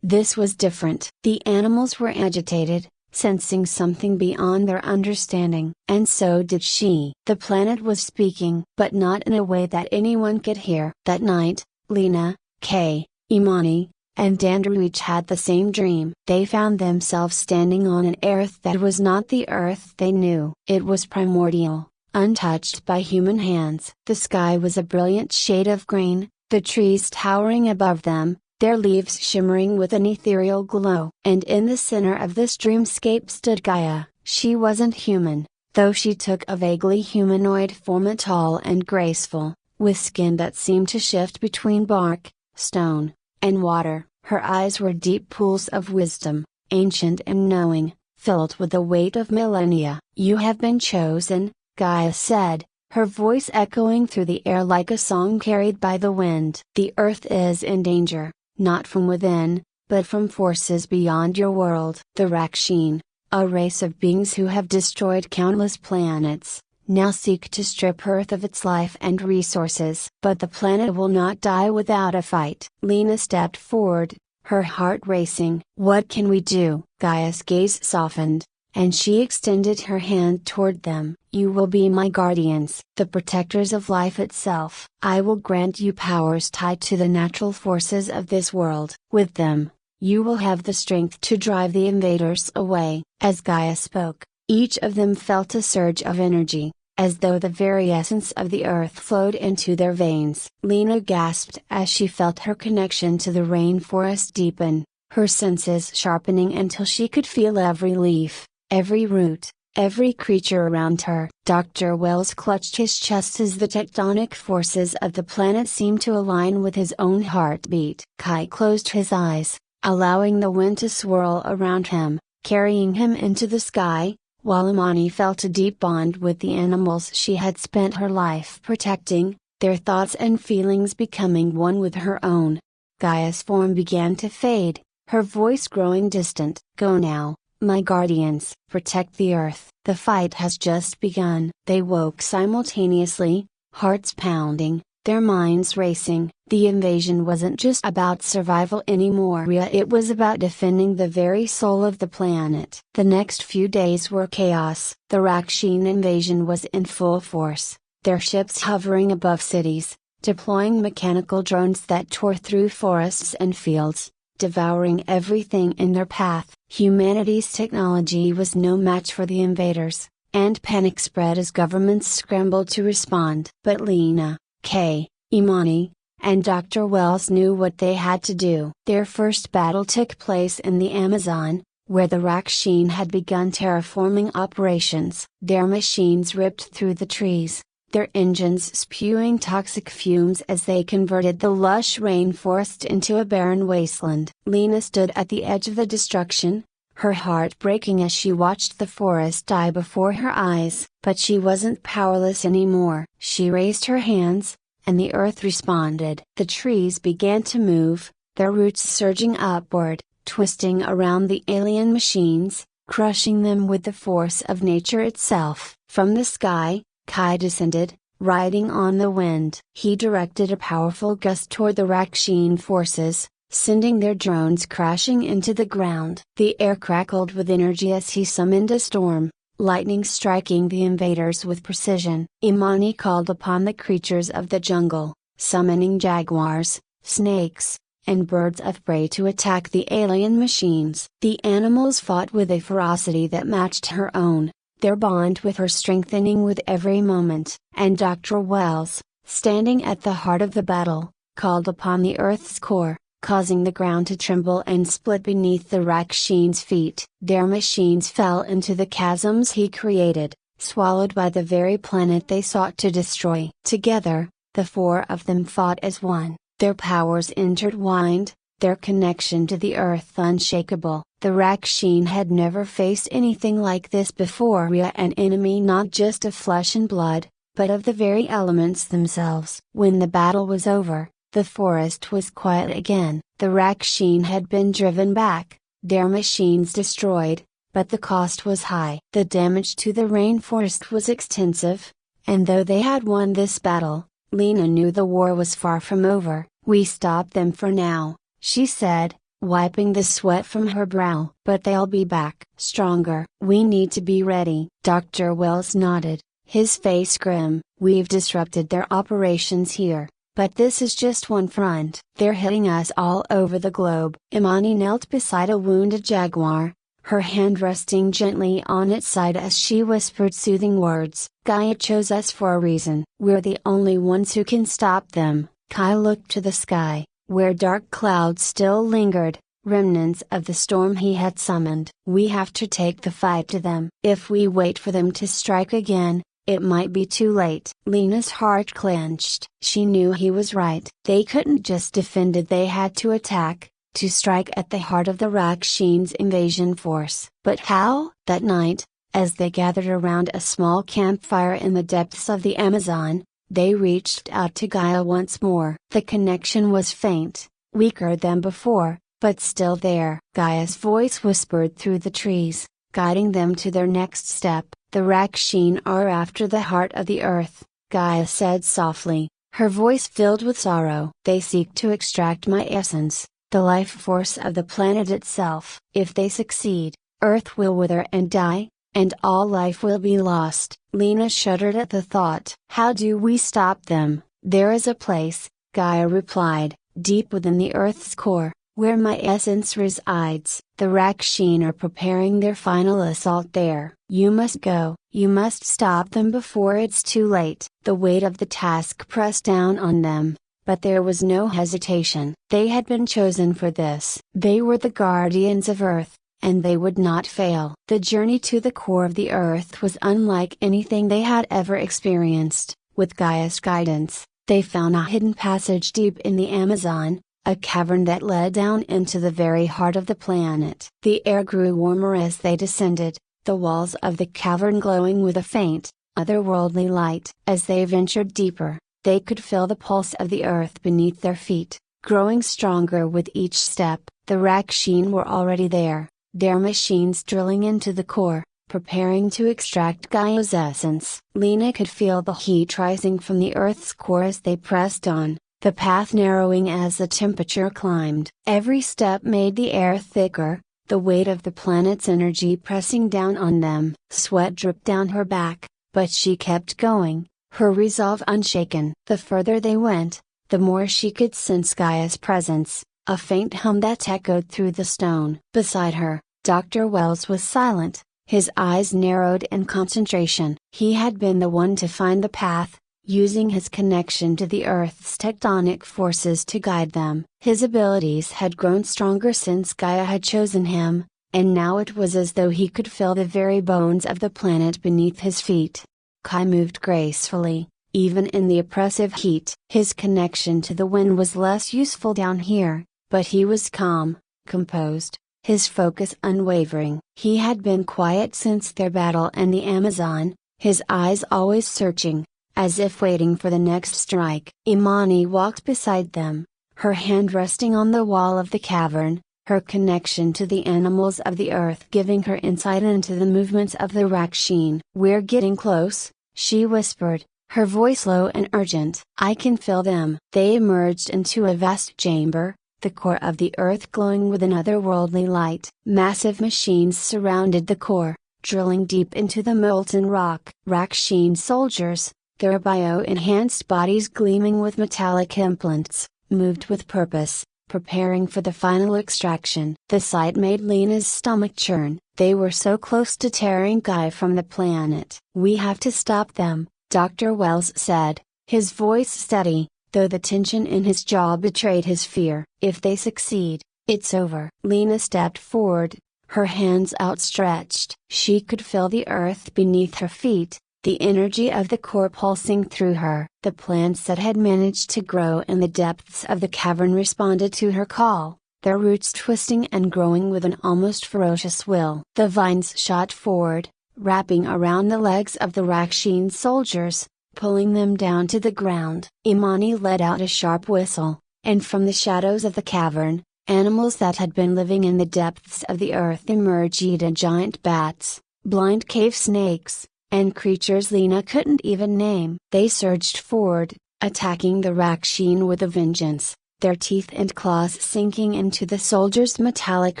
was different. The animals were agitated, sensing something beyond their understanding. And so did she. The planet was speaking, but not in a way that anyone could hear. That night, Lena, Kay, Imani, and Dandru each had the same dream. They found themselves standing on an earth that was not the earth they knew. It was primordial, untouched by human hands. The sky was a brilliant shade of green, the trees towering above them, their leaves shimmering with an ethereal glow. And in the center of this dreamscape stood Gaia. She wasn't human, though she took a vaguely humanoid form, tall and graceful, with skin that seemed to shift between bark, stone, and water. Her eyes were deep pools of wisdom, ancient and knowing, filled with the weight of millennia. "You have been chosen," Gaia said, her voice echoing through the air like a song carried by the wind. "The earth is in danger, not from within, but from forces beyond your world." The Raksheen, a race of beings who have destroyed countless planets, now seek to strip Earth of its life and resources. But the planet will not die without a fight. Lena stepped forward, her heart racing. "What can we do?" Gaia's gaze softened, and she extended her hand toward them. "You will be my guardians, the protectors of life itself. I will grant you powers tied to the natural forces of this world. With them, you will have the strength to drive the invaders away." As Gaia spoke, each of them felt a surge of energy, as though the very essence of the earth flowed into their veins. Lena gasped as she felt her connection to the rainforest deepen, her senses sharpening until she could feel every leaf, every root, every creature around her. Dr. Wells clutched his chest as the tectonic forces of the planet seemed to align with his own heartbeat. Kai closed his eyes, allowing the wind to swirl around him, carrying him into the sky, while Imani felt a deep bond with the animals she had spent her life protecting, their thoughts and feelings becoming one with her own. Gaia's form began to fade, her voice growing distant. "Go now, my guardians. Protect the earth. The fight has just begun." They woke simultaneously, hearts pounding, their minds racing. The invasion wasn't just about survival anymore. It was about defending the very soul of the planet. The next few days were chaos. The Raksheen invasion was in full force, their ships hovering above cities, deploying mechanical drones that tore through forests and fields, devouring everything in their path. Humanity's technology was no match for the invaders, and panic spread as governments scrambled to respond. But Lena, Kay, Imani, and Dr. Wells knew what they had to do. Their first battle took place in the Amazon, where the Raksheen had begun terraforming operations. Their machines ripped through the trees, their engines spewing toxic fumes as they converted the lush rainforest into a barren wasteland. Lena stood at the edge of the destruction, her heart breaking as she watched the forest die before her eyes. But she wasn't powerless anymore. She raised her hands, and the earth responded. The trees began to move, their roots surging upward, twisting around the alien machines, crushing them with the force of nature itself. From the sky, Kai descended, riding on the wind. He directed a powerful gust toward the Raksheen forces, sending their drones crashing into the ground. The air crackled with energy as he summoned a storm, lightning striking the invaders with precision. Imani called upon the creatures of the jungle, summoning jaguars, snakes, and birds of prey to attack the alien machines. The animals fought with a ferocity that matched her own, their bond with her strengthening with every moment. And Dr. Wells, standing at the heart of the battle, called upon the Earth's core, causing the ground to tremble and split beneath the Raksheen's feet. Their machines fell into the chasms he created, swallowed by the very planet they sought to destroy. Together, the four of them fought as one, their powers intertwined, their connection to the earth unshakable. The Raksheen had never faced anything like this before. An enemy not just of flesh and blood, but of the very elements themselves. When the battle was over, the forest was quiet again. The Raksheen had been driven back, their machines destroyed, but the cost was high. The damage to the rainforest was extensive, and though they had won this battle, Lena knew the war was far from over. "We stopped them for now," she said, wiping the sweat from her brow. "But they'll be back, stronger. We need to be ready." Dr. Wells nodded, his face grim. "We've disrupted their operations here, but this is just one front. They're hitting us all over the globe." Imani knelt beside a wounded jaguar, her hand resting gently on its side as she whispered soothing words. "Gaia chose us for a reason. We're the only ones who can stop them." Kai looked to the sky, where dark clouds still lingered, remnants of the storm he had summoned. "We have to take the fight to them. If we wait for them to strike again, it might be too late." Lena's heart clenched. She knew he was right. They couldn't just defend it, they had to attack, to strike at the heart of the Raksheen's invasion force. But how? That night, as they gathered around a small campfire in the depths of the Amazon, they reached out to Gaia once more. The connection was faint, weaker than before, but still there. Gaia's voice whispered through the trees, guiding them to their next step. "The Raksheen are after the heart of the earth," Gaia said softly, her voice filled with sorrow. "They seek to extract my essence, the life force of the planet itself. If they succeed, Earth will wither and die, and all life will be lost." Lena shuddered at the thought. "How do we stop them?" "There is a place," Gaia replied, "deep within the Earth's core, where my essence resides. The Raksheen are preparing their final assault there. You must go. You must stop them before it's too late." The weight of the task pressed down on them, but there was no hesitation. They had been chosen for this. They were the guardians of Earth, and they would not fail. The journey to the core of the Earth was unlike anything they had ever experienced. With Gaia's guidance, they found a hidden passage deep in the Amazon, a cavern that led down into the very heart of the planet. The air grew warmer as they descended, the walls of the cavern glowing with a faint, otherworldly light. As they ventured deeper, they could feel the pulse of the earth beneath their feet, growing stronger with each step. The Raksheen were already there, their machines drilling into the core, preparing to extract Gaia's essence. Lena could feel the heat rising from the Earth's core as they pressed on, the path narrowing as the temperature climbed. Every step made the air thicker, the weight of the planet's energy pressing down on them. Sweat dripped down her back, but she kept going, her resolve unshaken. The further they went, the more she could sense Gaia's presence, a faint hum that echoed through the stone. Beside her, Dr. Wells was silent, his eyes narrowed in concentration. He had been the one to find the path, using his connection to the Earth's tectonic forces to guide them. His abilities had grown stronger since Gaia had chosen him, and now it was as though he could feel the very bones of the planet beneath his feet. Kai moved gracefully, even in the oppressive heat. His connection to the wind was less useful down here, but he was calm, composed, his focus unwavering. He had been quiet since their battle in the Amazon, his eyes always searching, as if waiting for the next strike. Imani walked beside them, her hand resting on the wall of the cavern, her connection to the animals of the earth giving her insight into the movements of the Raksheen. "We're getting close," she whispered, her voice low and urgent. "I can feel them." They emerged into a vast chamber, the core of the earth glowing with an otherworldly light. Massive machines surrounded the core, drilling deep into the molten rock. Raksheen soldiers, their bio-enhanced bodies gleaming with metallic implants, moved with purpose, preparing for the final extraction. The sight made Lena's stomach churn. They were so close to tearing Gaia from the planet. "We have to stop them," Dr. Wells said, his voice steady, though the tension in his jaw betrayed his fear. "If they succeed, it's over." Lena stepped forward, her hands outstretched. She could feel the earth beneath her feet, the energy of the core pulsing through her. The plants that had managed to grow in the depths of the cavern responded to her call, their roots twisting and growing with an almost ferocious will. The vines shot forward, wrapping around the legs of the Raksheen soldiers, pulling them down to the ground. Imani let out a sharp whistle, and from the shadows of the cavern, animals that had been living in the depths of the earth emerged: giant bats, blind cave snakes, and creatures Lena couldn't even name. They surged forward, attacking the Raksheen with a vengeance, their teeth and claws sinking into the soldiers' metallic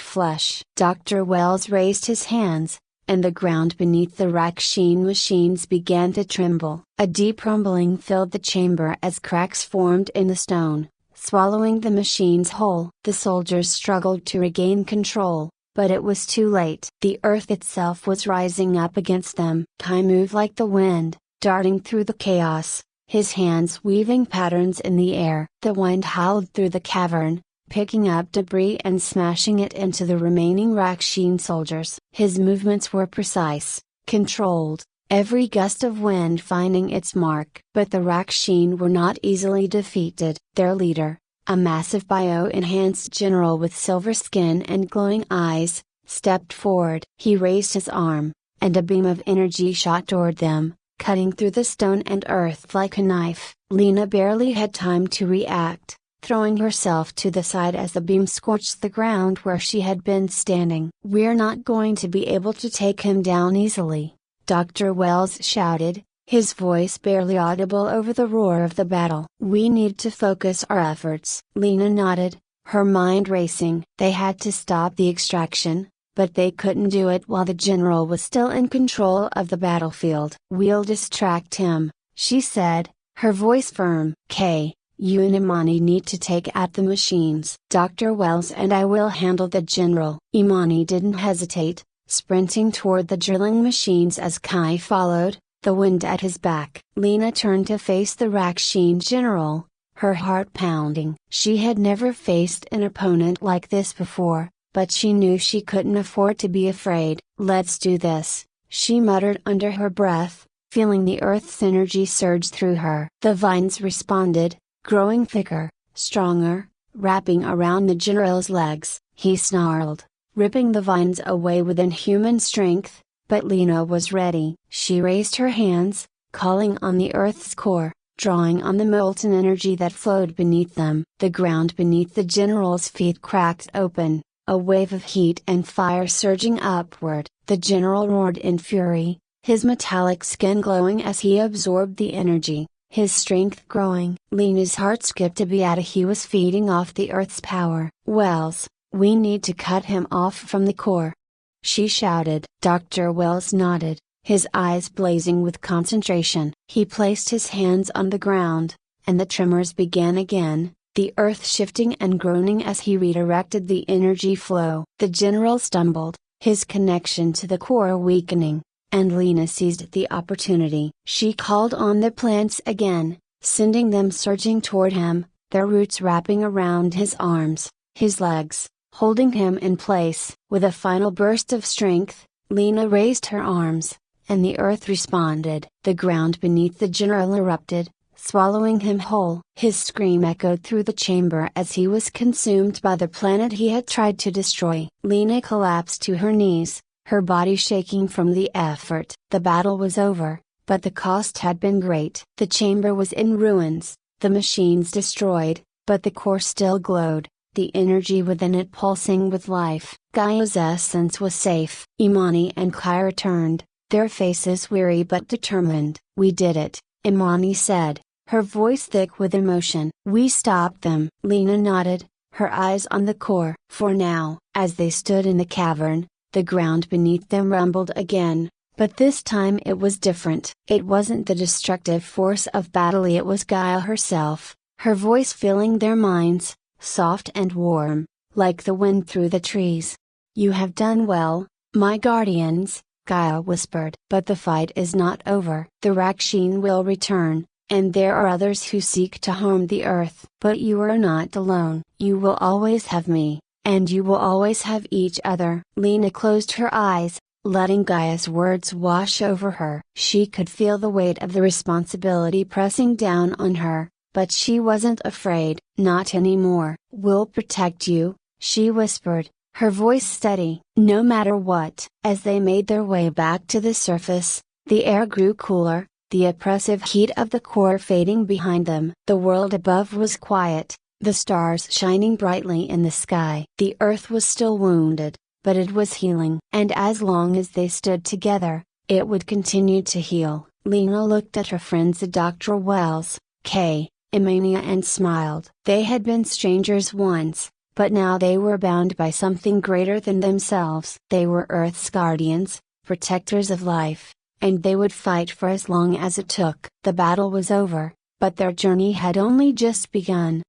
flesh. Dr. Wells raised his hands, and the ground beneath the Raksheen machines began to tremble. A deep rumbling filled the chamber as cracks formed in the stone, swallowing the machines whole. The soldiers struggled to regain control, but it was too late. The earth itself was rising up against them. Kai moved like the wind, darting through the chaos, his hands weaving patterns in the air. The wind howled through the cavern, picking up debris and smashing it into the remaining Raksheen soldiers. His movements were precise, controlled, every gust of wind finding its mark. But the Raksheen were not easily defeated. Their leader, a massive bio-enhanced general with silver skin and glowing eyes, stepped forward. He raised his arm, and a beam of energy shot toward them, cutting through the stone and earth like a knife. Lena barely had time to react, throwing herself to the side as the beam scorched the ground where she had been standing. "We're not going to be able to take him down easily," Dr. Wells shouted, his voice barely audible over the roar of the battle. "We need to focus our efforts." Lena nodded, her mind racing. They had to stop the extraction, but they couldn't do it while the general was still in control of the battlefield. "We'll distract him," she said, her voice firm. "Kay, you and Imani need to take out the machines. Dr. Wells and I will handle the general." Imani didn't hesitate, sprinting toward the drilling machines as Kai followed, the wind at his back. Lena turned to face the Raksheen general, her heart pounding. She had never faced an opponent like this before, but she knew she couldn't afford to be afraid. "Let's do this," she muttered under her breath, feeling the earth's energy surge through her. The vines responded, growing thicker, stronger, wrapping around the general's legs. He snarled, ripping the vines away with inhuman strength, but Lena was ready. She raised her hands, calling on the earth's core, drawing on the molten energy that flowed beneath them. The ground beneath the general's feet cracked open, a wave of heat and fire surging upward. The general roared in fury, his metallic skin glowing as he absorbed the energy, his strength growing. Lena's heart skipped a beat. He was feeding off the earth's power. "Wells, we need to cut him off from the core," she shouted. Dr. Wells nodded, his eyes blazing with concentration. He placed his hands on the ground, and the tremors began again, the earth shifting and groaning as he redirected the energy flow. The general stumbled, his connection to the core weakening, and Lena seized the opportunity. She called on the plants again, sending them surging toward him, their roots wrapping around his arms, his legs, holding him in place. With a final burst of strength, Lena raised her arms, and the earth responded. The ground beneath the general erupted, swallowing him whole. His scream echoed through the chamber as he was consumed by the planet he had tried to destroy. Lena collapsed to her knees, her body shaking from the effort. The battle was over, but the cost had been great. The chamber was in ruins, the machines destroyed, but the core still glowed, the energy within it pulsing with life. Gaia's essence was safe. Imani and Kai returned, their faces weary but determined. "We did it," Imani said, her voice thick with emotion. "We stopped them." Lena nodded, her eyes on the core. For now, as they stood in the cavern, the ground beneath them rumbled again, but this time it was different. It wasn't the destructive force of battle, it was Gaia herself, her voice filling their minds, soft and warm, like the wind through the trees. "You have done well, my guardians," Gaia whispered. "But the fight is not over. The Raksheen will return, and there are others who seek to harm the earth. But you are not alone. You will always have me." and you will always have each other. Lena closed her eyes, letting Gaia's words wash over her. She could feel the weight of the responsibility pressing down on her, but she wasn't afraid. Not anymore. "We'll protect you," she whispered, her voice steady. "No matter what." As they made their way back to the surface, the air grew cooler, the oppressive heat of the core fading behind them. The world above was quiet, the stars shining brightly in the sky. The earth was still wounded, but it was healing. And as long as they stood together, it would continue to heal. Lena looked at her friends Dr. Wells, Kay, Emania and smiled. They had been strangers once, but now they were bound by something greater than themselves. They were Earth's guardians, protectors of life, and they would fight for as long as it took. The battle was over, but their journey had only just begun.